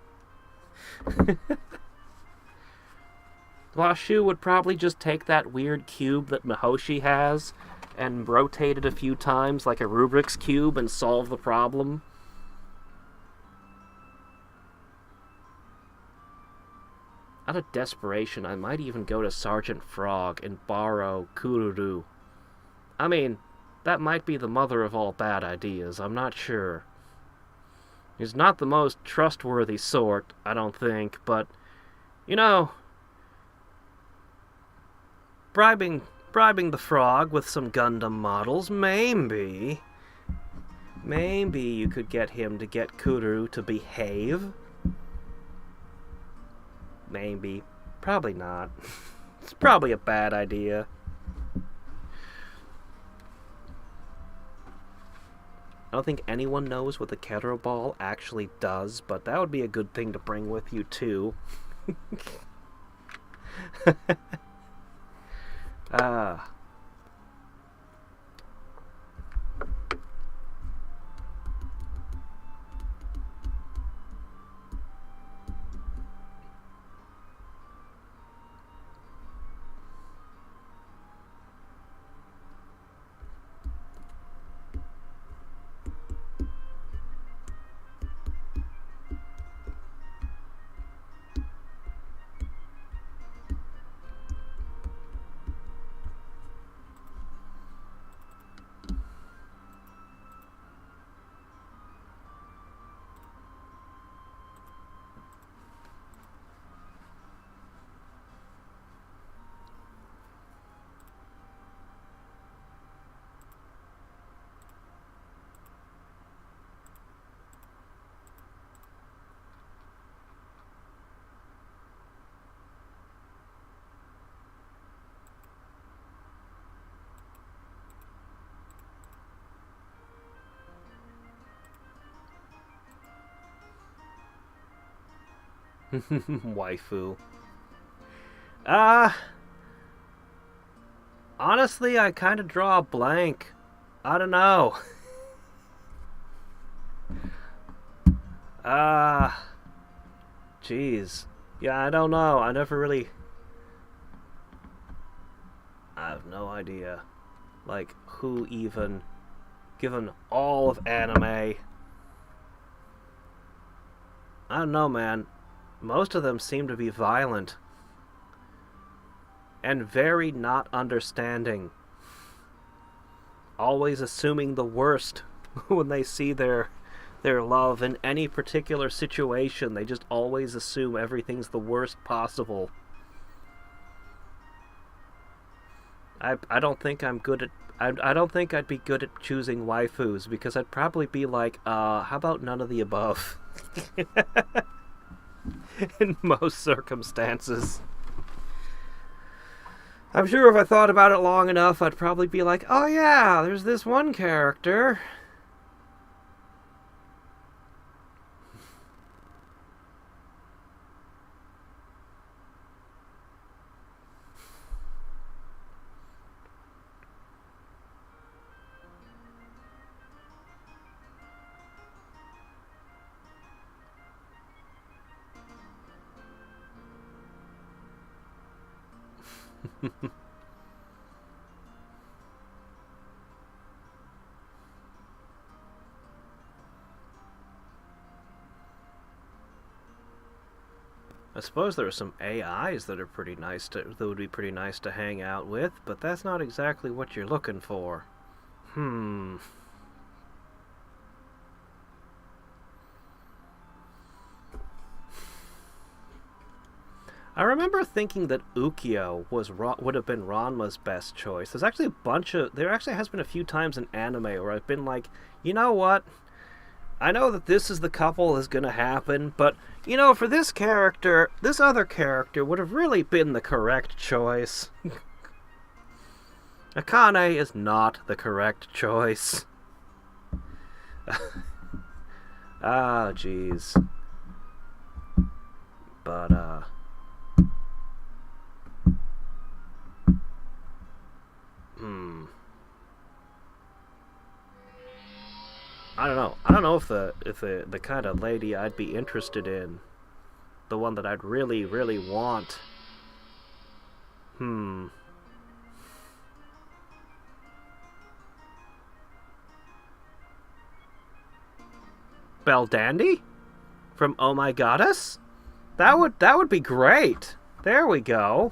[SPEAKER 1] Washu would probably just take that weird cube that Mihoshi has and rotate it a few times like a Rubik's Cube and solve the problem. Out of desperation, I might even go to Sergeant Frog and borrow Kururu. I mean, that might be the mother of all bad ideas, I'm not sure. He's not the most trustworthy sort, I don't think, but, you know, bribing the frog with some Gundam models, maybe you could get him to get Kururu to behave. Maybe. Probably not. It's probably a bad idea. I don't think anyone knows what the Kettle Ball actually does, but that would be a good thing to bring with you, too. Ah. Waifu. Honestly, I kind of draw a blank. I don't know. Jeez. Yeah, I don't know. I have no idea. Like, who even... Given all of anime... I don't know, man. Most of them seem to be violent. And very not understanding. Always assuming the worst when they see their love in any particular situation. They just always assume everything's the worst possible. I don't think I'm good at... I don't think I'd be good at choosing waifus, because I'd probably be like, how about none of the above? In most circumstances. I'm sure if I thought about it long enough, I'd probably be like, oh yeah, there's this one character. I suppose there are some AIs that are pretty nice that would be pretty nice to hang out with, but that's not exactly what you're looking for. I remember thinking that Ukyo would have been Ranma's best choice. There actually has been a few times in anime where I've been like, you know what? I know that this is the couple is gonna happen, but, you know, for this character, this other character would have really been the correct choice. Akane is not the correct choice. Ah, jeez. But, I don't know. I don't know if the kind of lady I'd be interested in, the one that I'd really, really want. Belle Dandy? From Oh My Goddess? That would be great. There we go.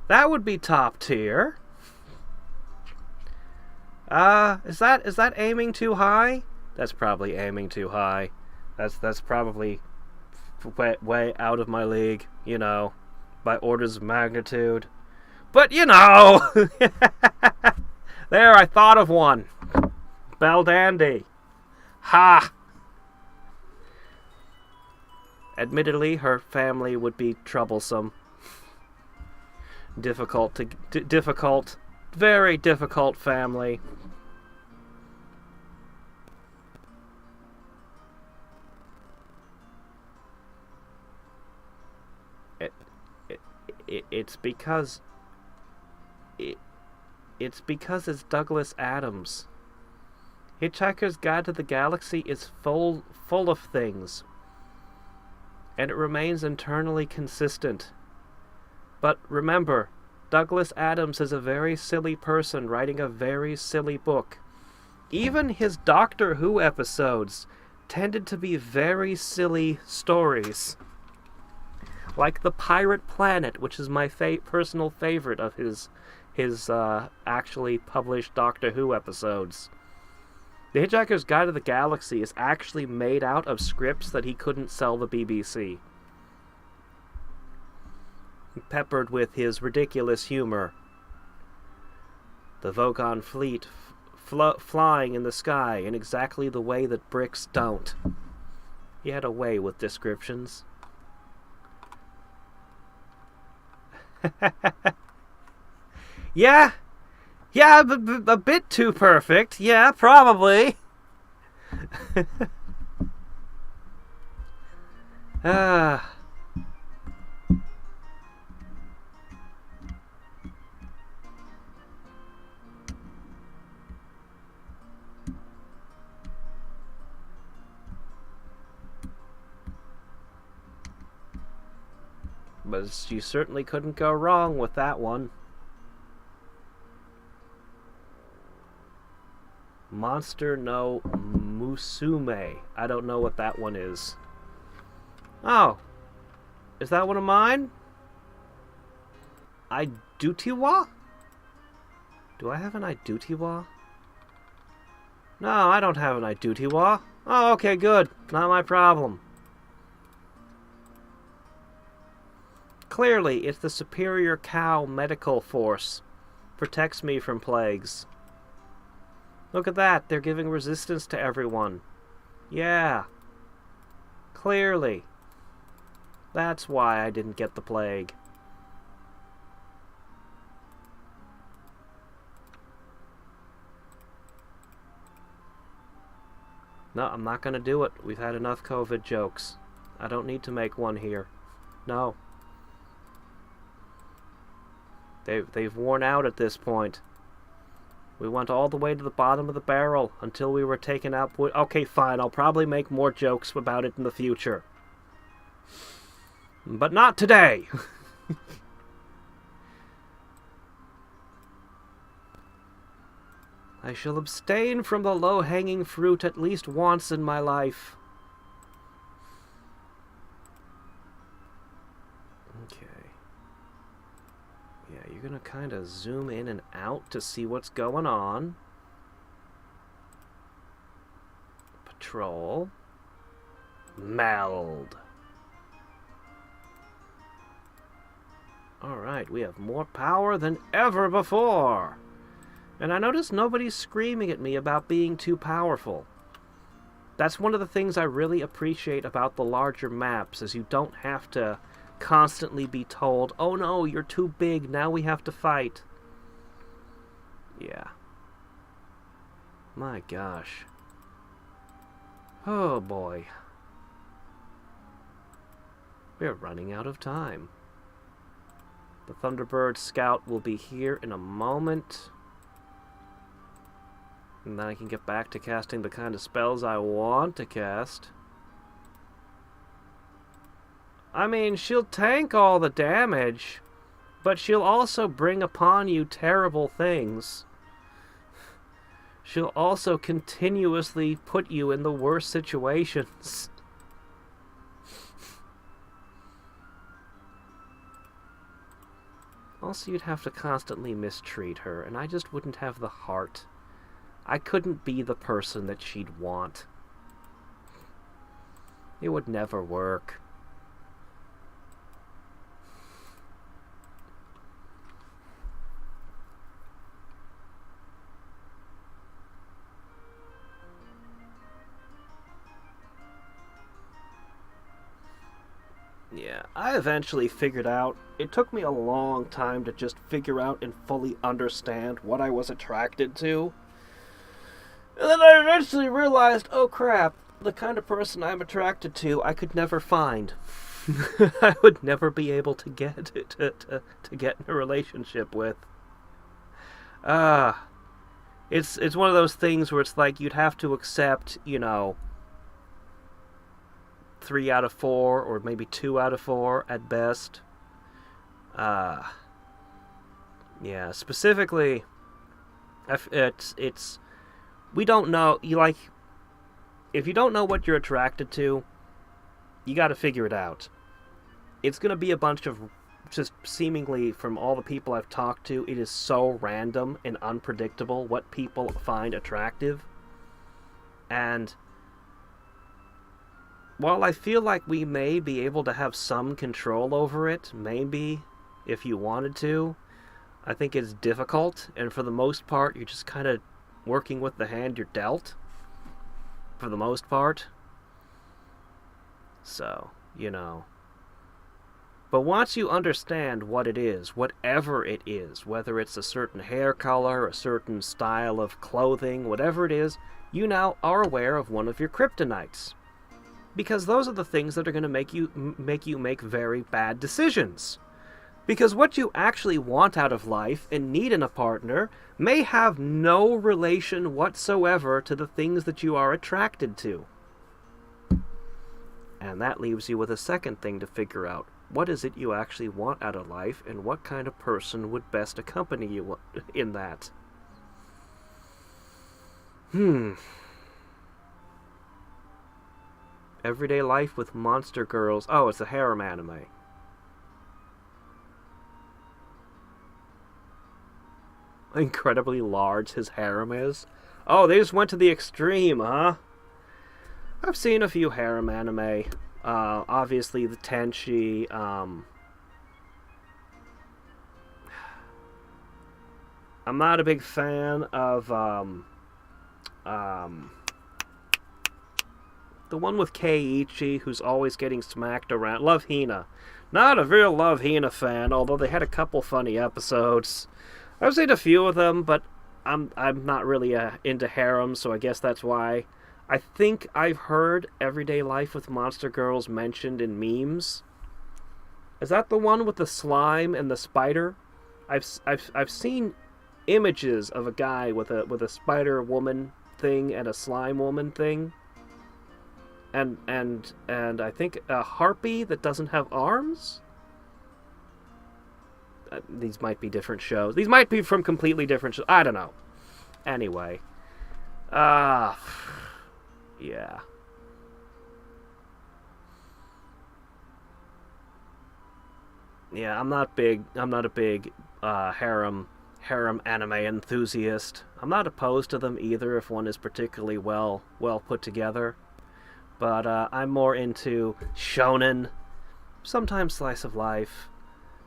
[SPEAKER 1] That would be top tier. Is that aiming too high? That's probably aiming too high. That's probably way out of my league, you know, by orders of magnitude. But, you know, there, I thought of one. Belle Dandy. Ha! Admittedly, her family would be troublesome. Difficult, very difficult family. It's because it's Douglas Adams. Hitchhiker's Guide to the Galaxy is full of things, and it remains internally consistent. But remember, Douglas Adams is a very silly person writing a very silly book. Even his Doctor Who episodes tended to be very silly stories. Like The Pirate Planet, which is my personal favorite of his actually published Doctor Who episodes. The Hitchhiker's Guide to the Galaxy is actually made out of scripts that he couldn't sell the BBC. Peppered with his ridiculous humor. The Vogon fleet flying in the sky in exactly the way that bricks don't. He had a way with descriptions. Yeah, a bit too perfect. Yeah, probably. But you certainly couldn't go wrong with that one. Monster no Musume. I don't know what that one is. Oh. Is that one of mine? Idutiwa? Do I have an Idutiwa? No, I don't have an Idutiwa. Oh, okay, good. Not my problem. Clearly, it's the Superior Cow Medical Force. Protects me from plagues. Look at that, they're giving resistance to everyone. Yeah. Clearly. That's why I didn't get the plague. No, I'm not gonna do it. We've had enough COVID jokes. I don't need to make one here. No. They've worn out at this point. We went all the way to the bottom of the barrel until we were taken out. Okay, fine, I'll probably make more jokes about it in the future. But not today! I shall abstain from the low-hanging fruit at least once in my life. Okay. Yeah, you're gonna kind of zoom in and out to see what's going on. Patrol. Meld. Alright, we have more power than ever before. And I notice nobody's screaming at me about being too powerful. That's one of the things I really appreciate about the larger maps, is you don't have to constantly be told, oh no, you're too big, now we have to fight. Yeah. My gosh. Oh boy. We're running out of time. The Thunderbird Scout will be here in a moment. And then I can get back to casting the kind of spells I want to cast. I mean, she'll tank all the damage, but she'll also bring upon you terrible things. She'll also continuously put you in the worst situations. Also, you'd have to constantly mistreat her, and I just wouldn't have the heart. I couldn't be the person that she'd want. It would never work. Yeah, I eventually figured out, it took me a long time to just figure out and fully understand what I was attracted to. And then I eventually realized, oh crap, the kind of person I'm attracted to I could never find. I would never be able to get to get in a relationship with. It's one of those things where it's like you'd have to accept, you know, 3 out of 4, or maybe 2 out of 4 at best. Yeah, specifically, it's we don't know. If you don't know what you're attracted to, you got to figure it out. It's gonna be a bunch of just seemingly, from all the people I've talked to, it is so random and unpredictable what people find attractive. And while I feel like we may be able to have some control over it, maybe, if you wanted to, I think it's difficult, and for the most part, you're just kind of working with the hand you're dealt, for the most part. So, you know. But once you understand what it is, whatever it is, whether it's a certain hair color, a certain style of clothing, whatever it is, you now are aware of one of your kryptonites. Because those are the things that are going to make you make very bad decisions. Because what you actually want out of life and need in a partner may have no relation whatsoever to the things that you are attracted to. And that leaves you with a second thing to figure out. What is it you actually want out of life, and what kind of person would best accompany you in that? Everyday Life with Monster Girls. Oh, it's a harem anime. Incredibly large his harem is. Oh, they just went to the extreme, huh? I've seen a few harem anime. Obviously the Tenchi, I'm not a big fan of, the one with Keiichi, who's always getting smacked around. Love Hina. Not a real Love Hina fan, although they had a couple funny episodes. I've seen a few of them, but I'm not really into harems, so I guess that's why. I think I've heard Everyday Life with Monster Girls mentioned in memes. Is that the one with the slime and the spider? I've seen images of a guy with a spider woman thing and a slime woman thing. And I think a harpy that doesn't have arms? These might be different shows. These might be from completely different shows. I don't know. Anyway. Yeah. Yeah, I'm not a big harem anime enthusiast. I'm not opposed to them either if one is particularly well put together. But I'm more into shonen, sometimes slice of life.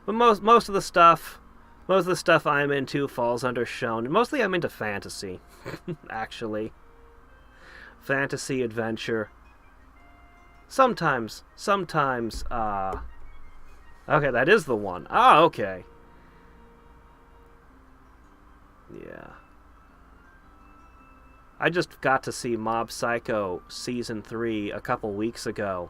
[SPEAKER 1] But most of the stuff I'm into falls under shonen. Mostly I'm into fantasy, actually. Fantasy adventure. Sometimes, okay, that is the one. Ah, okay. Yeah. I just got to see Mob Psycho Season 3 a couple weeks ago.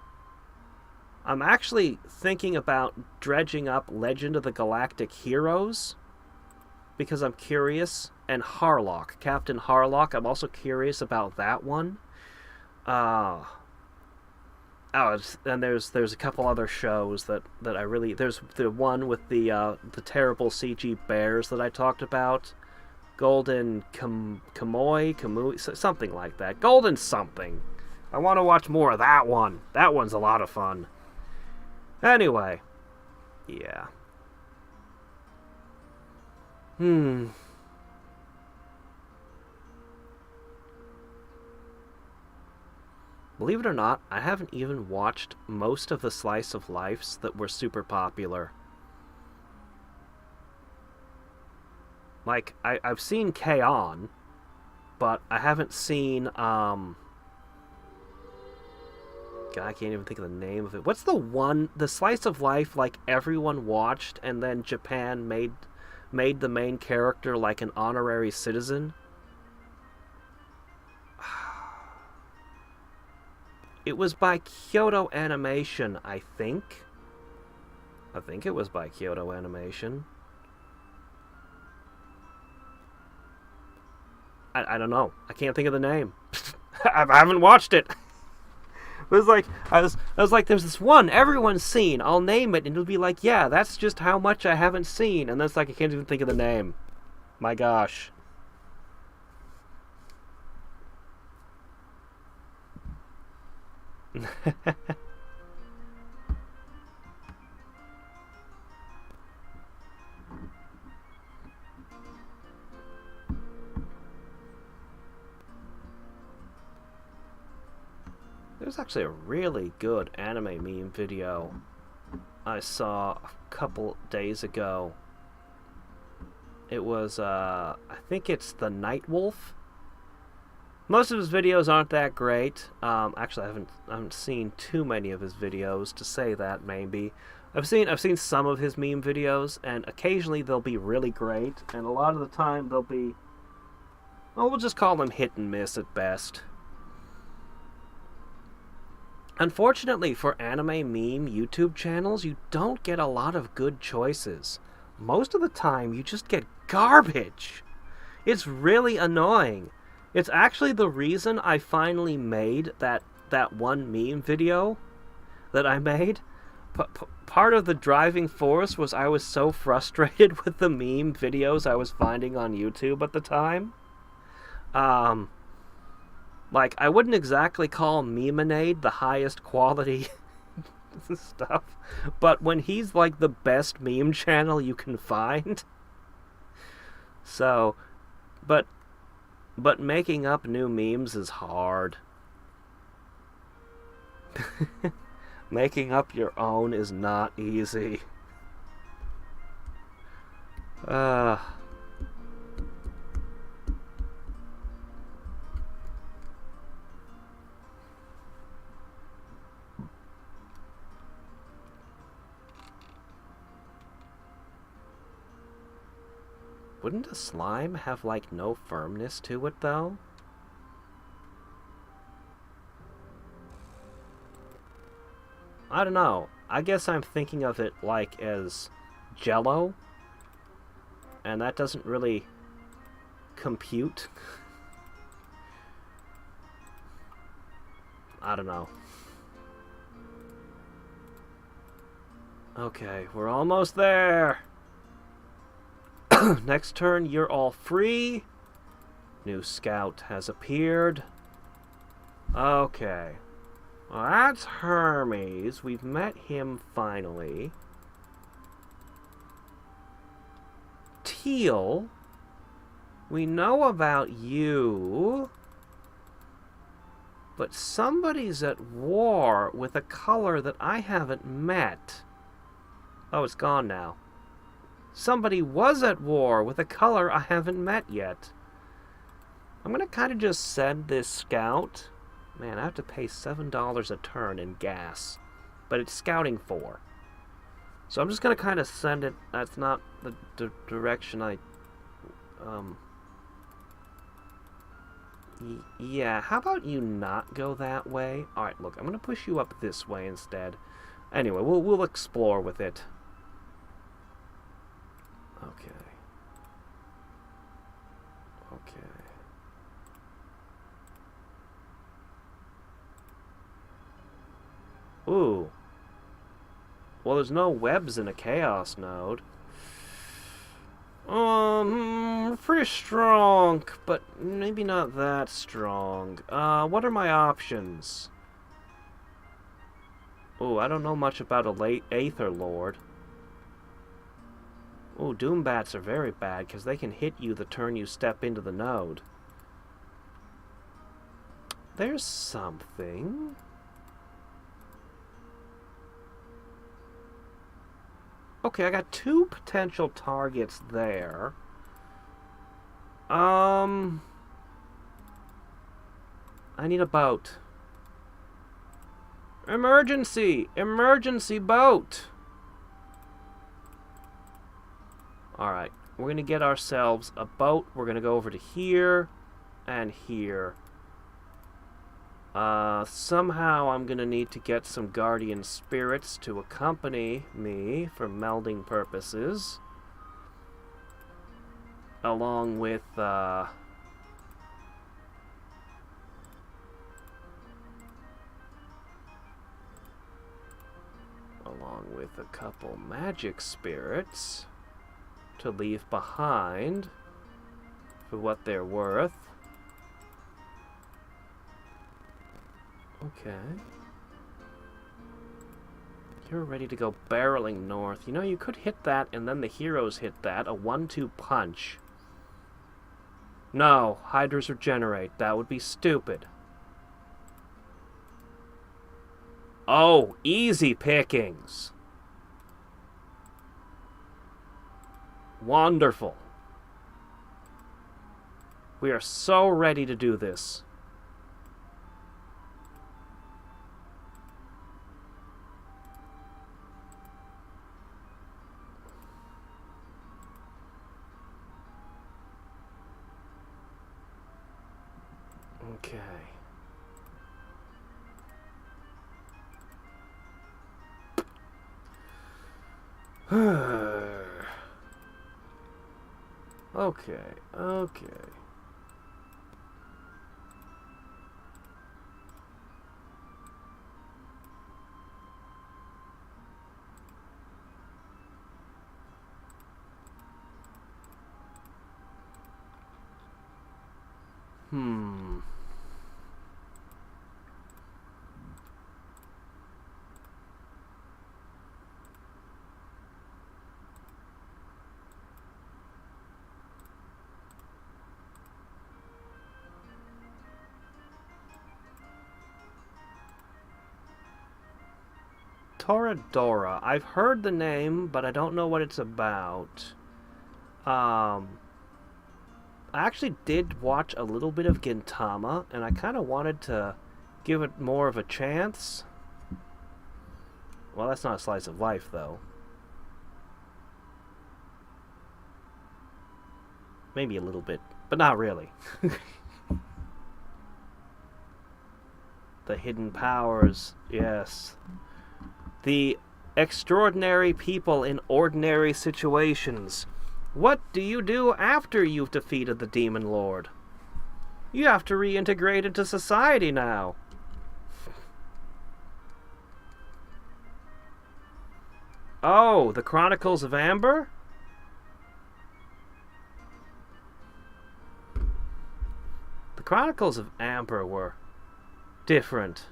[SPEAKER 1] I'm actually thinking about dredging up Legend of the Galactic Heroes because I'm curious. And Harlock, Captain Harlock, I'm also curious about that one. And there's a couple other shows that I really... There's the one with the terrible CG bears that I talked about. Golden Kamui, something like that. Golden something. I want to watch more of that one. That one's a lot of fun. Anyway. Yeah. Believe it or not, I haven't even watched most of the slice of lifes that were super popular. Like, I've seen K-On!, but I haven't seen, God, I can't even think of the name of it. What's the slice of life, like, everyone watched, and then Japan made the main character, like, an honorary citizen? It was by Kyoto Animation, I think. I think it was by Kyoto Animation. I don't know. I can't think of the name. I haven't watched it. It was like I was like, there's this one everyone's seen. I'll name it, and it'll be like, yeah, that's just how much I haven't seen. And then it's like I can't even think of the name. My gosh. There's actually a really good anime meme video I saw a couple days ago. It was, I think it's the Night Wolf. Most of his videos aren't that great. Actually, I haven't seen too many of his videos to say that. Maybe I've seen some of his meme videos, and occasionally they'll be really great, and a lot of the time they'll be, well, we'll just call them hit and miss at best. Unfortunately for anime meme YouTube channels, you don't get a lot of good choices. Most of the time, you just get garbage. It's really annoying. It's actually the reason I finally made that one meme video that I made. Part of the driving force was I was so frustrated with the meme videos I was finding on YouTube at the time. Like, I wouldn't exactly call Memenade the highest quality stuff, but when he's like the best meme channel you can find. So, but making up new memes is hard. Making up your own is not easy. Wouldn't a slime have, like, no firmness to it, though? I don't know. I guess I'm thinking of it, like, as Jello. And that doesn't really compute. I don't know. Okay, we're almost there! Next turn, you're all free. New scout has appeared. Okay. Well, that's Hermes. We've met him finally. Teal. We know about you. But somebody's at war with a color that I haven't met. Oh, it's gone now. Somebody was at war with a color I haven't met yet. I'm going to kind of just send this scout. Man, I have to pay $7 a turn in gas. But it's scouting 4. So I'm just going to kind of send it. That's not the direction I... Yeah, how about you not go that way? Alright, look, I'm going to push you up this way instead. Anyway, we'll explore with it. Okay. Okay. Ooh. Well, there's no webs in a chaos node. Pretty strong, but maybe not that strong. What are my options? Oh, I don't know much about a late Aether Lord. Oh, Doombats are very bad, because they can hit you the turn you step into the node. There's something. Okay, I got 2 potential targets there. I need a boat. Emergency! Emergency boat! Alright, we're going to get ourselves a boat. We're going to go over to here and here. Somehow I'm going to need to get some guardian spirits to accompany me for melding purposes. Along with, along with a couple magic spirits to leave behind for what they're worth. Okay. You're ready to go barreling north. You know, you could hit that and then the heroes hit that. A 1-2 punch. No, Hydras regenerate. That would be stupid. Oh, easy pickings. Wonderful. We are so ready to do this. Okay. Okay. Toradora. I've heard the name, but I don't know what it's about. I actually did watch a little bit of Gintama, and I kind of wanted to give it more of a chance. Well, that's not a slice of life, though. Maybe a little bit, but not really. The hidden powers, yes. The extraordinary people in ordinary situations. What do you do after you've defeated the Demon Lord? You have to reintegrate into society now. Oh, the Chronicles of Amber? Chronicles of Amber were different.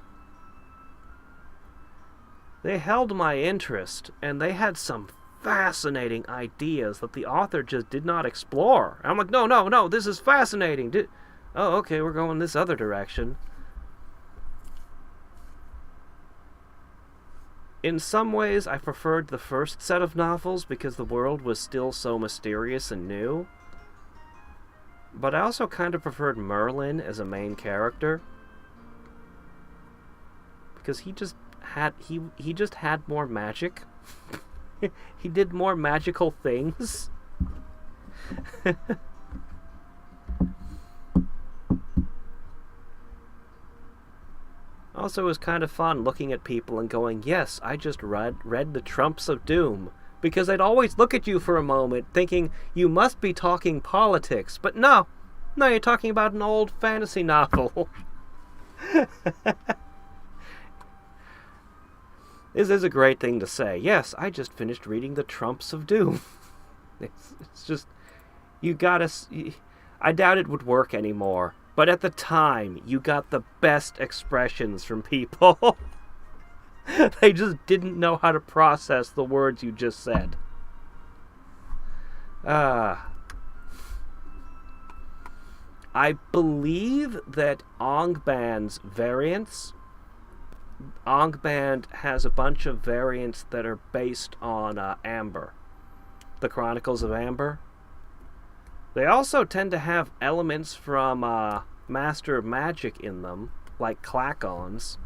[SPEAKER 1] They held my interest, and they had some fascinating ideas that the author just did not explore. I'm like, no, this is fascinating. Oh, okay, we're going this other direction. In some ways, I preferred the first set of novels because the world was still so mysterious and new. But I also kind of preferred Merlin as a main character. Because he just had more magic. He did more magical things. Also, it was kind of fun looking at people and going, yes, I just read the Trumps of Doom. Because they'd always look at you for a moment, thinking you must be talking politics. But no, you're talking about an old fantasy novel. This is a great thing to say. Yes, I just finished reading the Trumps of Doom. It's just, you gotta... I doubt it would work anymore. But at the time, you got the best expressions from people. They just didn't know how to process the words you just said. I believe that Angband's variants... Angband has a bunch of variants that are based on Amber. The Chronicles of Amber. They also tend to have elements from Master of Magic in them, like Clackons.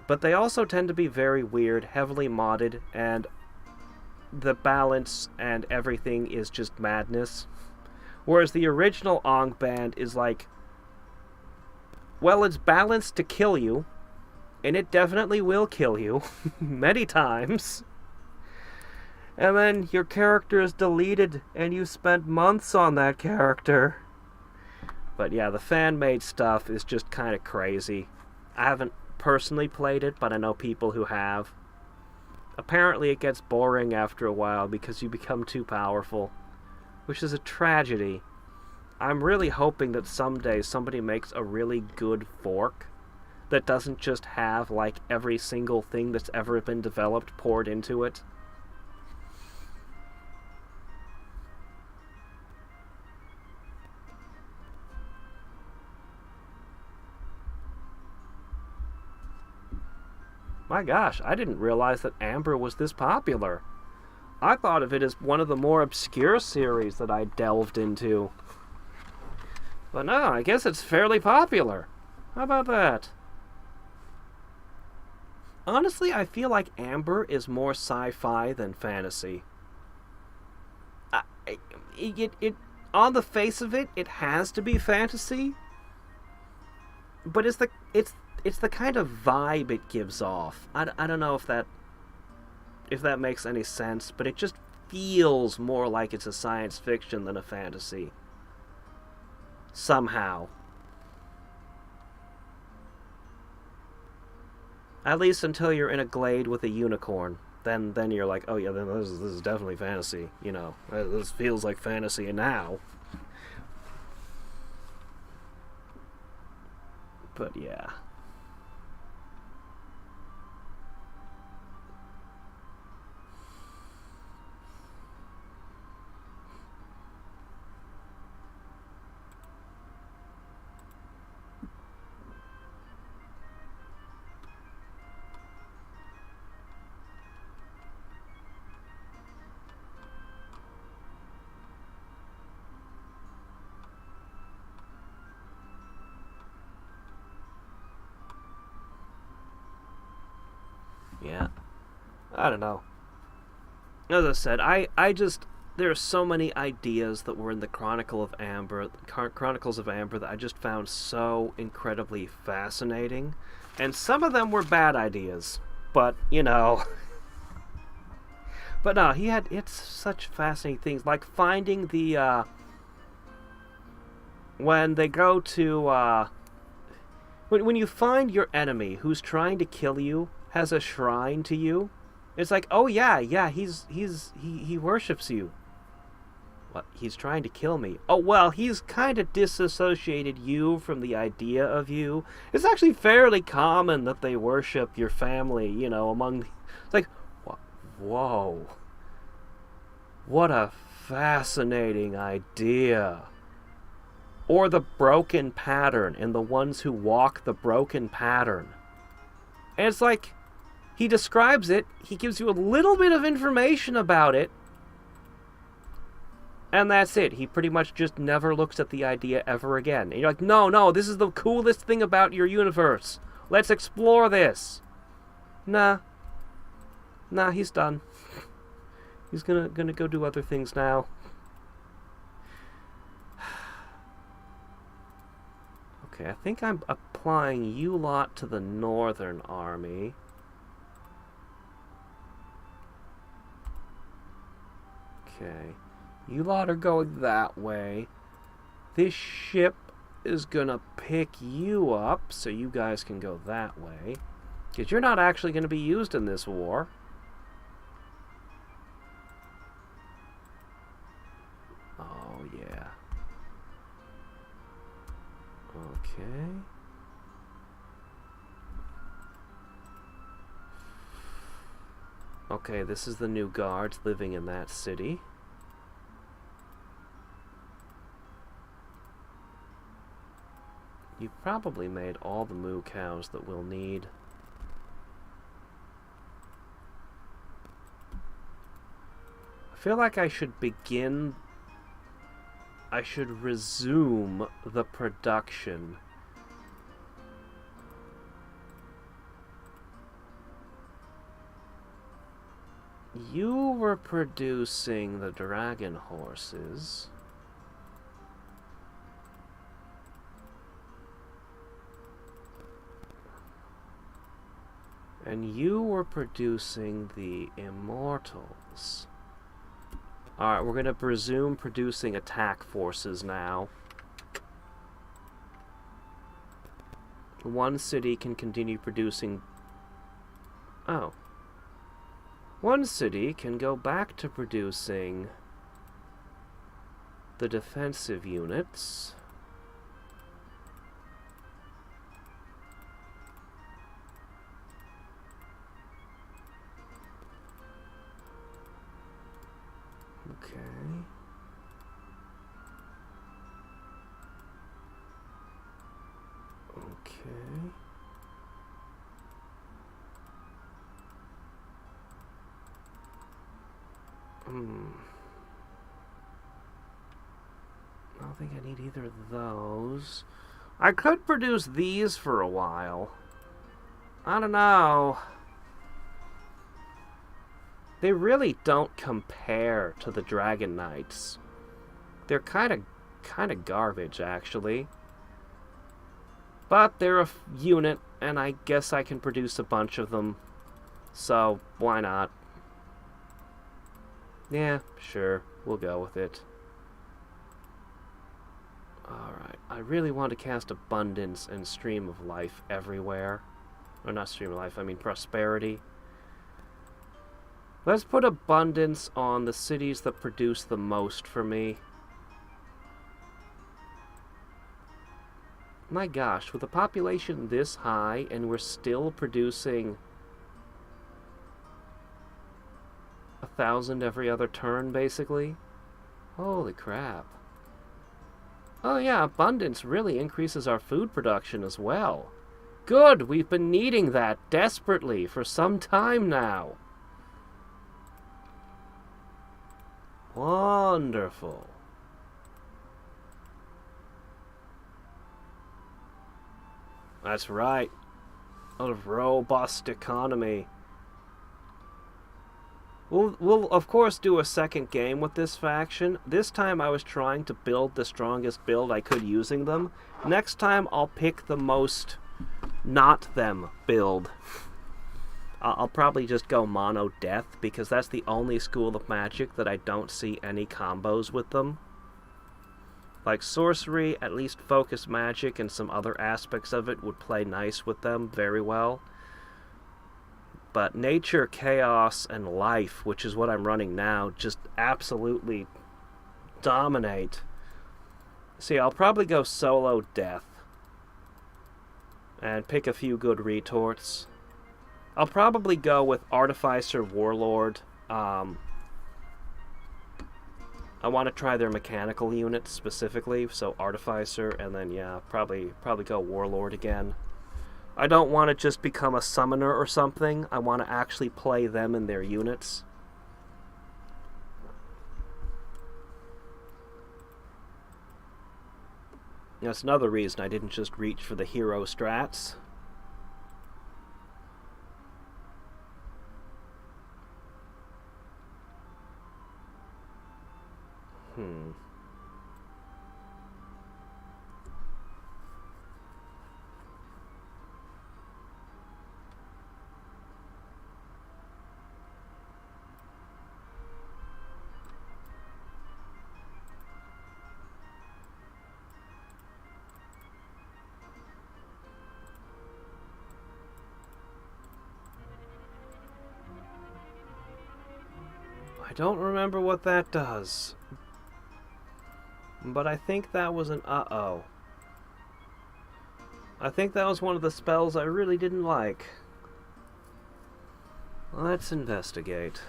[SPEAKER 1] But they also tend to be very weird, heavily modded, and the balance and everything is just madness. Whereas the original Angband is like, well, it's balanced to kill you, and it definitely will kill you, many times. And then your character is deleted, and you spent months on that character. But yeah, the fan-made stuff is just kind of crazy. I haven't personally played it, but I know people who have. Apparently it gets boring after a while because you become too powerful, which is a tragedy. I'm really hoping that someday somebody makes a really good fork that doesn't just have, like, every single thing that's ever been developed poured into it. My gosh, I didn't realize that Amber was this popular. I thought of it as one of the more obscure series that I delved into. But no, I guess it's fairly popular. How about that? Honestly, I feel like Amber is more sci-fi than fantasy. On the face of it, it has to be fantasy. But it's the kind of vibe it gives off. I don't know if that makes any sense, but it just feels more like it's a science fiction than a fantasy. Somehow. At least until you're in a glade with a unicorn. Then you're like, oh yeah, then this is definitely fantasy. You know, this feels like fantasy now. But yeah. Yeah. I don't know. As I said, I just... There are so many ideas that were in the Chronicles of Amber that I just found so incredibly fascinating. And some of them were bad ideas. But, you know... But no, it's such fascinating things. Like finding the, when they go to, when you find your enemy who's trying to kill you, has a shrine to you, it's like, oh yeah, he worships you. What? He's trying to kill me. Oh, well, he's kind of disassociated you from the idea of you. It's actually fairly common that they worship your family, you know, among... It's like, whoa. What a fascinating idea. Or the broken pattern and the ones who walk the broken pattern. And it's like, he describes it, he gives you a little bit of information about it, and that's it. He pretty much just never looks at the idea ever again. And you're like, no, this is the coolest thing about your universe. Let's explore this. Nah, he's done. He's gonna go do other things now. Okay, I think I'm applying you lot to the Northern Army. Okay. You lot are going that way. This ship is gonna pick you up, so you guys can go that way. Because you're not actually gonna be used in this war. Oh, yeah. Okay. Okay, this is the new guards living in that city. You've probably made all the moo cows that we'll need. I feel like I should resume the production. You were producing the dragon horses. And you were producing the immortals. Alright, we're gonna resume producing attack forces now. One city can continue producing... Oh. One city can go back to producing the defensive units. Okay. Okay. I don't think I need either of those. I could produce these for a while. I don't know. They really don't compare to the Dragon Knights. They're kind of garbage, actually. But they're a unit, and I guess I can produce a bunch of them. So, why not? Yeah, sure. We'll go with it. Alright. I really want to cast Abundance and Stream of Life everywhere. Or not Stream of Life, I mean Prosperity. Let's put Abundance on the cities that produce the most for me. My gosh, with a population this high, and we're still producing 1,000 every other turn, basically? Holy crap. Oh yeah, Abundance really increases our food production as well. Good, we've been needing that desperately for some time now. Wonderful. That's right. A robust economy. We'll of course do a second game with this faction. This time I was trying to build the strongest build I could using them. Next time I'll pick the most not them build. I'll probably just go mono death because that's the only school of magic that I don't see any combos with them. Like sorcery, at least focus magic and some other aspects of it would play nice with them very well. But nature, chaos, and life, which is what I'm running now, just absolutely dominate. See, I'll probably go solo death. And pick a few good retorts. I'll probably go with Artificer Warlord. I want to try their mechanical units specifically, so Artificer, and then yeah, probably go Warlord again. I don't want to just become a summoner or something. I want to actually play them and their units. That's another reason I didn't just reach for the hero strats. I don't remember what that does. But I think that was an uh-oh. I think that was one of the spells I really didn't like. Let's investigate.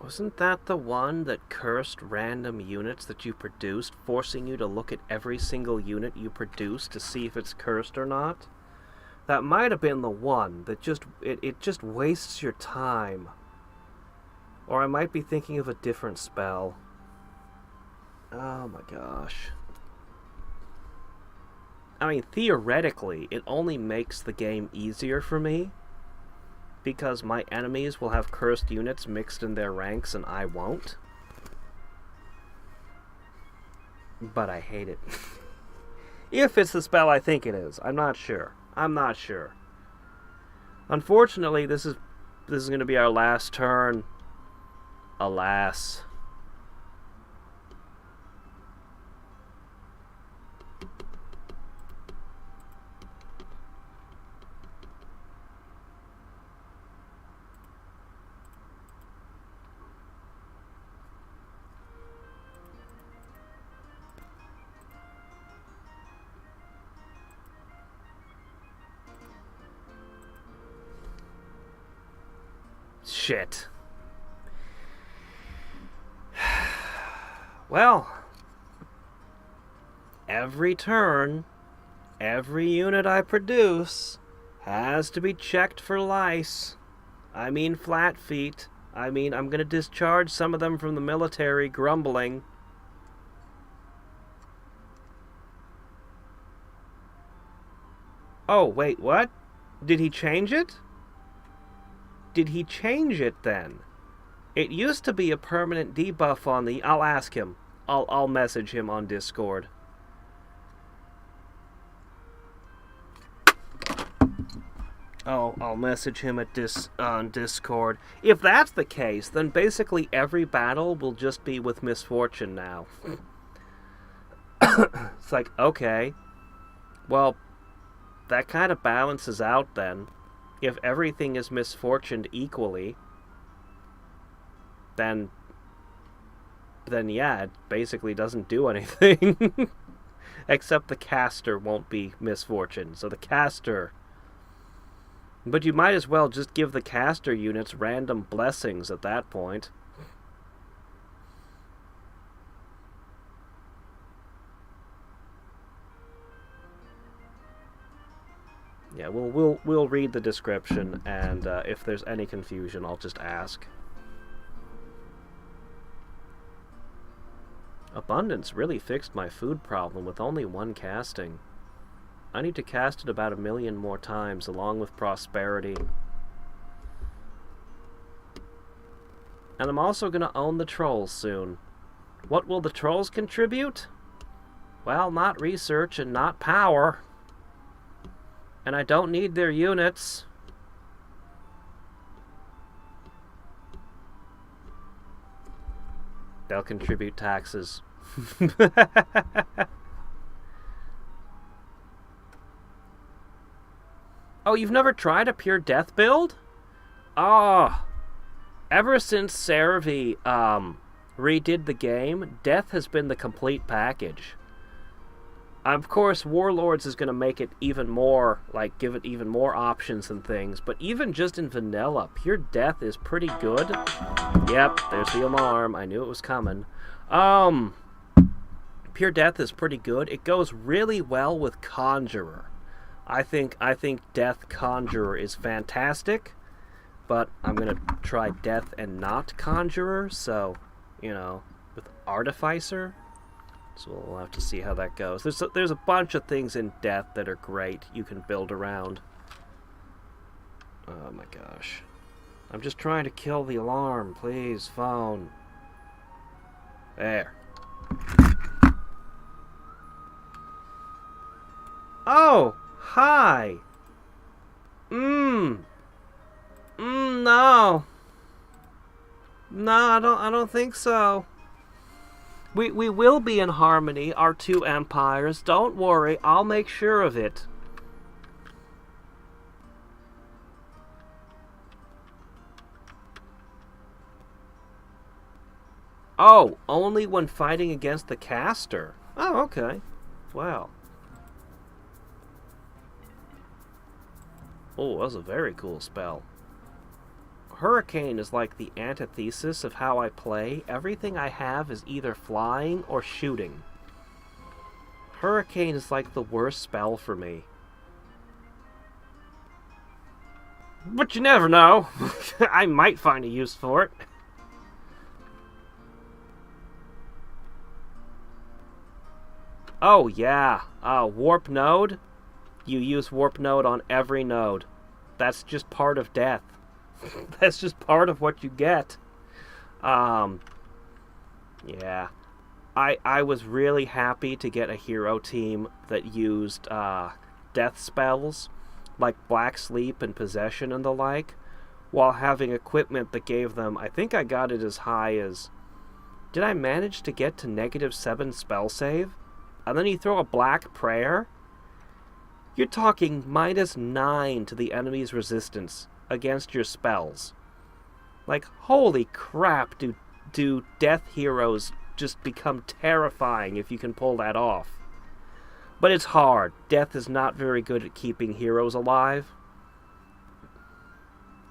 [SPEAKER 1] Wasn't that the one that cursed random units that you produced, forcing you to look at every single unit you produced to see if it's cursed or not? That might have been the one that it just wastes your time. Or I might be thinking of a different spell. Oh my gosh. I mean, theoretically, it only makes the game easier for me, because my enemies will have cursed units mixed in their ranks and I won't. But I hate it. If it's the spell I think it is. I'm not sure. Unfortunately, this is going to be our last turn. Alas. Shit. Well, every turn, every unit I produce has to be checked for lice. I mean flat feet. I mean, I'm gonna discharge some of them from the military, grumbling. Oh, wait, what? Did he change it? Did he change it then? It used to be a permanent debuff on the... I'll ask him. I'll message him on Discord. I'll message him on Discord. If that's the case, then basically every battle will just be with misfortune now. It's like, okay. Well, that kind of balances out then. If everything is misfortuned equally, then yeah, it basically doesn't do anything. Except the caster won't be misfortune. So the caster... But you might as well just give the caster units random blessings at that point. Yeah, we'll read the description, and if there's any confusion, I'll just ask. Abundance really fixed my food problem with only one casting. I need to cast it about 1 million more times, along with prosperity. And I'm also going to own the trolls soon. What will the trolls contribute? Well, not research and not power. And I don't need their units. They'll contribute taxes. Oh, you've never tried a pure death build? Oh, ever since Cerevi redid the game, death has been the complete package. Of course, Warlords is going to make it even more, like, give it even more options and things, but even just in vanilla, pure death is pretty good. Yep, there's the alarm. I knew it was coming. Pure death is pretty good. It goes really well with Conjurer. I think Death Conjurer is fantastic, but I'm going to try Death and not Conjurer, so, you know, with Artificer. So we'll have to see how that goes. There's a bunch of things in Death that are great you can build around. Oh my gosh. I'm just trying to kill the alarm. Please, phone. There. Oh! Hi! No. No, I don't think so. We will be in harmony, our two empires. Don't worry, I'll make sure of it. Oh, only when fighting against the caster. Oh, okay. Wow. Oh, that was a very cool spell. Hurricane is like the antithesis of how I play. Everything I have is either flying or shooting. Hurricane is like the worst spell for me. But you never know. I might find a use for it. Oh, yeah. Warp Node? You use Warp Node on every node. That's just part of death. That's just part of what you get. Yeah. I was really happy to get a hero team that used death spells, like Black Sleep and Possession and the like, while having equipment that gave them, I think I got it as high as... Did I manage to get to -7 spell save? And then you throw a Black Prayer? You're talking -9 to the enemy's resistance against your spells. Like, holy crap, do death heroes just become terrifying if you can pull that off. But it's hard. Death is not very good at keeping heroes alive.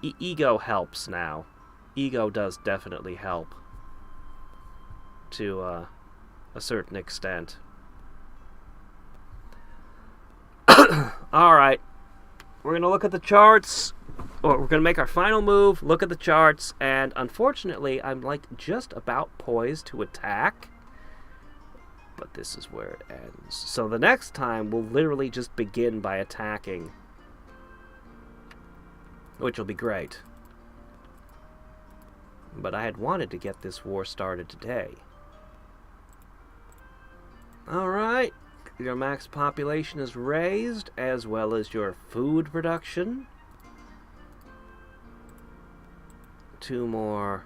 [SPEAKER 1] Ego helps now. Ego does definitely help. To a certain extent. Alright. We're going to look at the charts. Or we're going to make our final move, look at the charts, and unfortunately, I'm like just about poised to attack. But this is where it ends. So the next time, we'll literally just begin by attacking. Which will be great. But I had wanted to get this war started today. Alright. Your max population is raised, as well as your food production. 2 more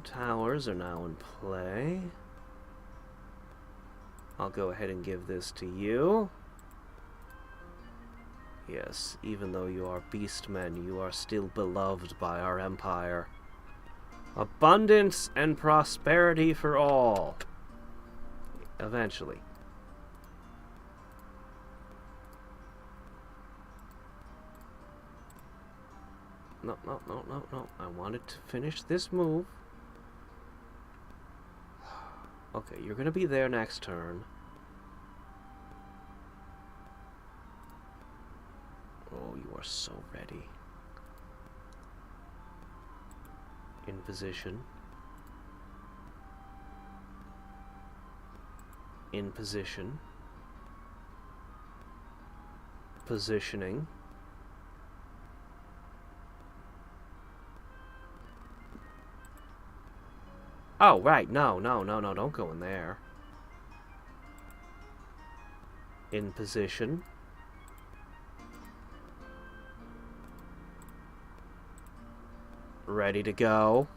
[SPEAKER 1] towers are now in play. I'll go ahead and give this to you. Yes, even though you are beastmen, you are still beloved by our empire. Abundance and prosperity for all. Eventually. No. I wanted to finish this move. Okay, you're gonna be there next turn. Oh, you are so ready. In position. In position. Positioning. Oh, right. No, don't go in there. In position. Ready to go.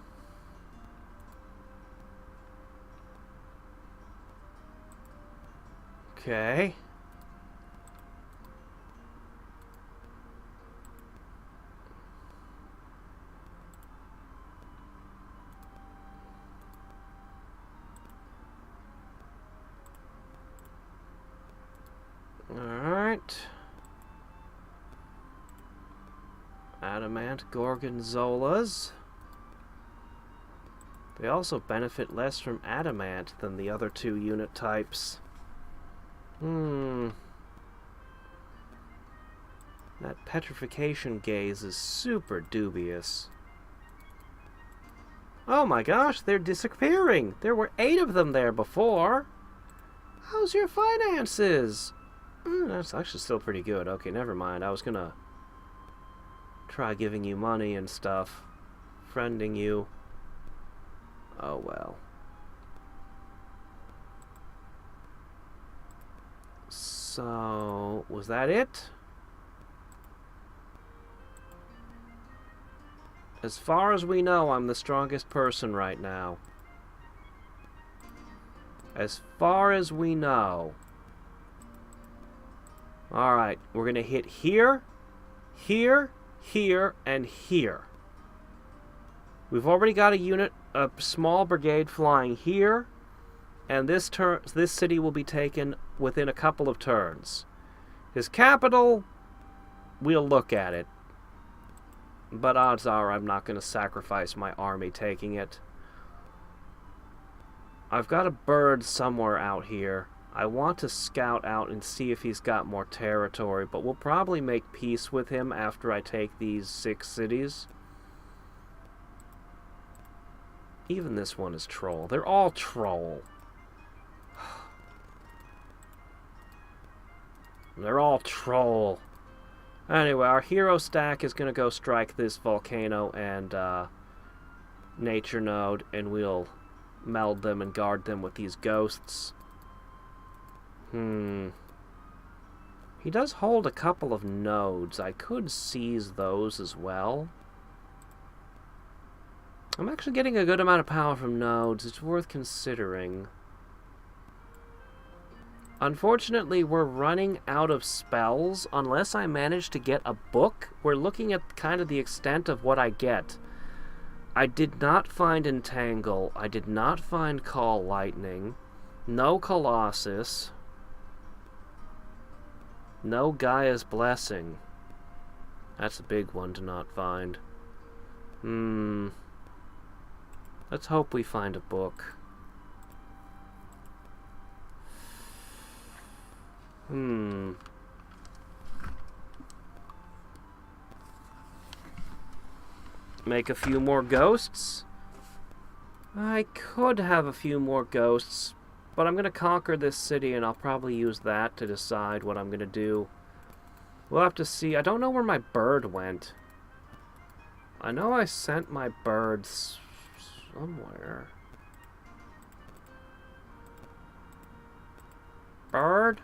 [SPEAKER 1] Okay. Alright. Adamant Gorgonzolas. They also benefit less from adamant than the other two unit types. That petrification gaze is super dubious. Oh my gosh, they're disappearing! There were 8 of them there before! How's your finances? That's actually still pretty good. Okay, never mind. I was gonna try giving you money and stuff. Friending you. Oh well. So, was that it? As far as we know, I'm the strongest person right now. As far as we know. Alright, we're gonna hit here, here, here, and here. We've already got a small brigade flying here, and this city will be taken within a couple of turns. His capital, we'll look at it. But odds are I'm not going to sacrifice my army taking it. I've got a bird somewhere out here. I want to scout out and see if he's got more territory, but we'll probably make peace with him after I take these 6 cities. Even this one is troll. They're all troll. They're all troll. Anyway, our hero stack is going to go strike this volcano and nature node, and we'll meld them and guard them with these ghosts. He does hold a couple of nodes. I could seize those as well. I'm actually getting a good amount of power from nodes. It's worth considering. Unfortunately, we're running out of spells. Unless I manage to get a book, we're looking at kind of the extent of what I get. I did not find Entangle. I did not find Call Lightning. No Colossus. No Gaia's Blessing. That's a big one to not find. Let's hope we find a book. Make a few more ghosts? I could have a few more ghosts, but I'm going to conquer this city and I'll probably use that to decide what I'm going to do. We'll have to see. I don't know where my bird went. I know I sent my birds somewhere. Bird?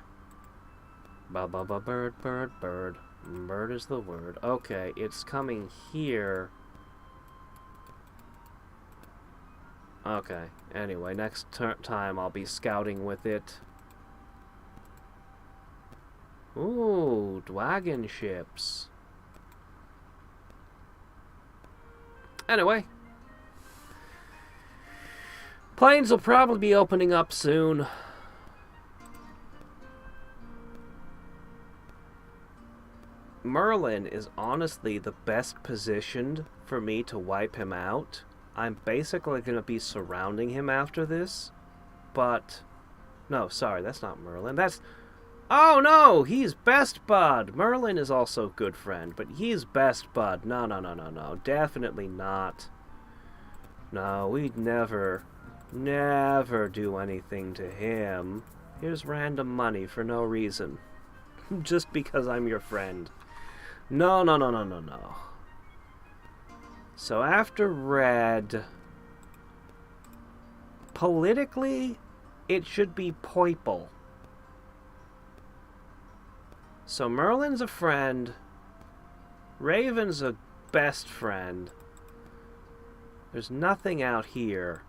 [SPEAKER 1] Ba-ba-ba, bird, bird, bird. Bird is the word. Okay, it's coming here. Okay, anyway, next time I'll be scouting with it. Ooh, wagon ships. Anyway. Planes will probably be opening up soon. Merlin is honestly the best positioned for me to wipe him out. I'm basically going to be surrounding him after this. But... no, sorry, that's not Merlin. That's... oh, no! He's Best Bud! Merlin is also good friend, but he's Best Bud. No, no, no, no, no. Definitely not. No, we'd never do anything to him. Here's random money for no reason. Just because I'm your friend. No, no, no, no, no, no. So after red... politically, it should be purple. So Merlin's a friend. Raven's a best friend. There's nothing out here.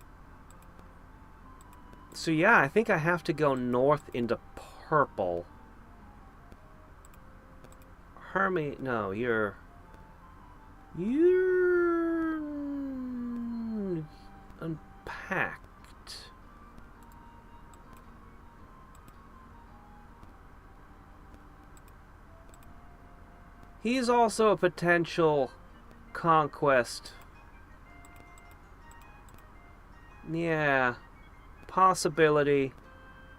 [SPEAKER 1] So yeah, I think I have to go north into purple. No, you're unpacked. He's also a potential conquest. Yeah. Possibility.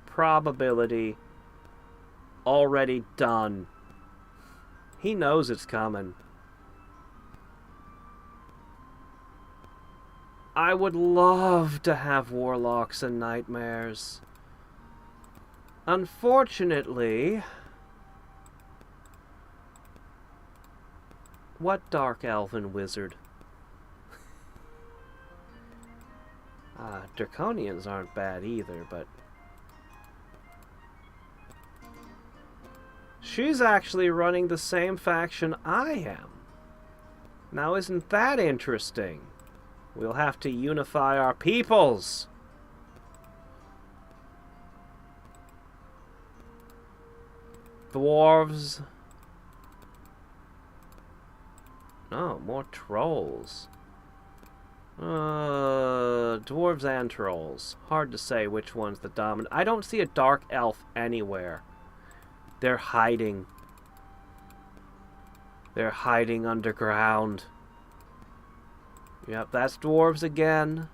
[SPEAKER 1] Probability. Already done. He knows it's coming. I would love to have warlocks and nightmares. Unfortunately... What dark elven wizard? Draconians aren't bad either, but... She's actually running the same faction I am. Now isn't that interesting? We'll have to unify our peoples. Dwarves. Oh, more trolls. Dwarves and trolls. Hard to say which one's the dominant. I don't see a dark elf anywhere. They're hiding. They're hiding underground. Yep, that's dwarves again.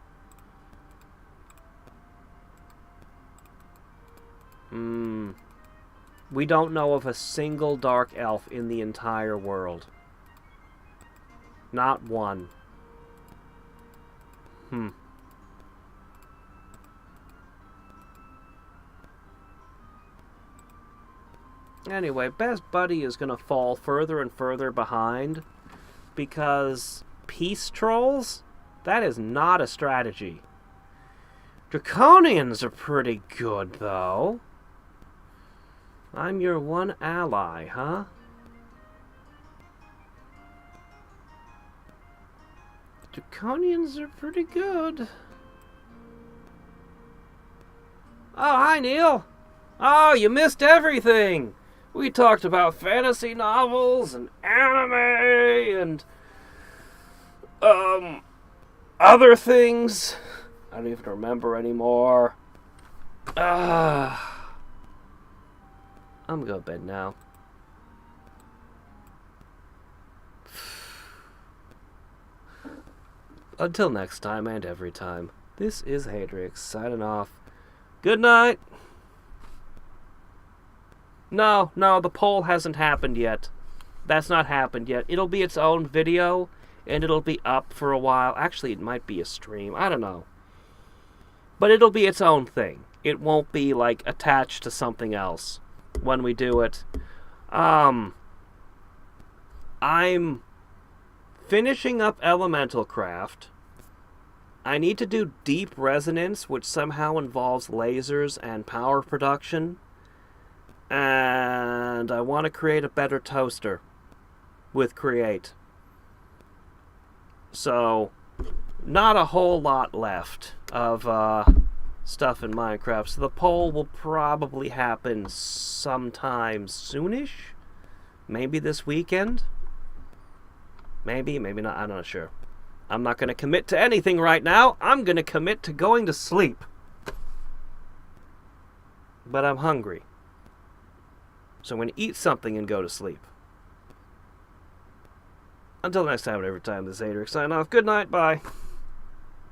[SPEAKER 1] We don't know of a single dark elf in the entire world. Not one. Anyway, Best Buddy is going to fall further and further behind because peace trolls? That is not a strategy. Draconians are pretty good, though. I'm your one ally, huh? Draconians are pretty good. Oh, hi, Neil. Oh, you missed everything. We talked about fantasy novels and anime and other things. I don't even remember anymore. I'm gonna go to bed now. Until next time and every time, this is Hadriex signing off. Good night. No, the poll hasn't happened yet. That's not happened yet. It'll be its own video, and it'll be up for a while. Actually, it might be a stream. I don't know. But it'll be its own thing. It won't be, like, attached to something else when we do it. I'm finishing up Elemental Craft. I need to do Deep Resonance, which somehow involves lasers and power production. And I want to create a better toaster with Create. So, not a whole lot left of stuff in Minecraft. So the poll will probably happen sometime soonish. Maybe this weekend. Maybe not. I'm not sure. I'm not going to commit to anything right now. I'm going to commit to going to sleep. But I'm hungry. So I'm going to eat something and go to sleep. Until next time and every time, this is Hadriex signing off. Good night, bye.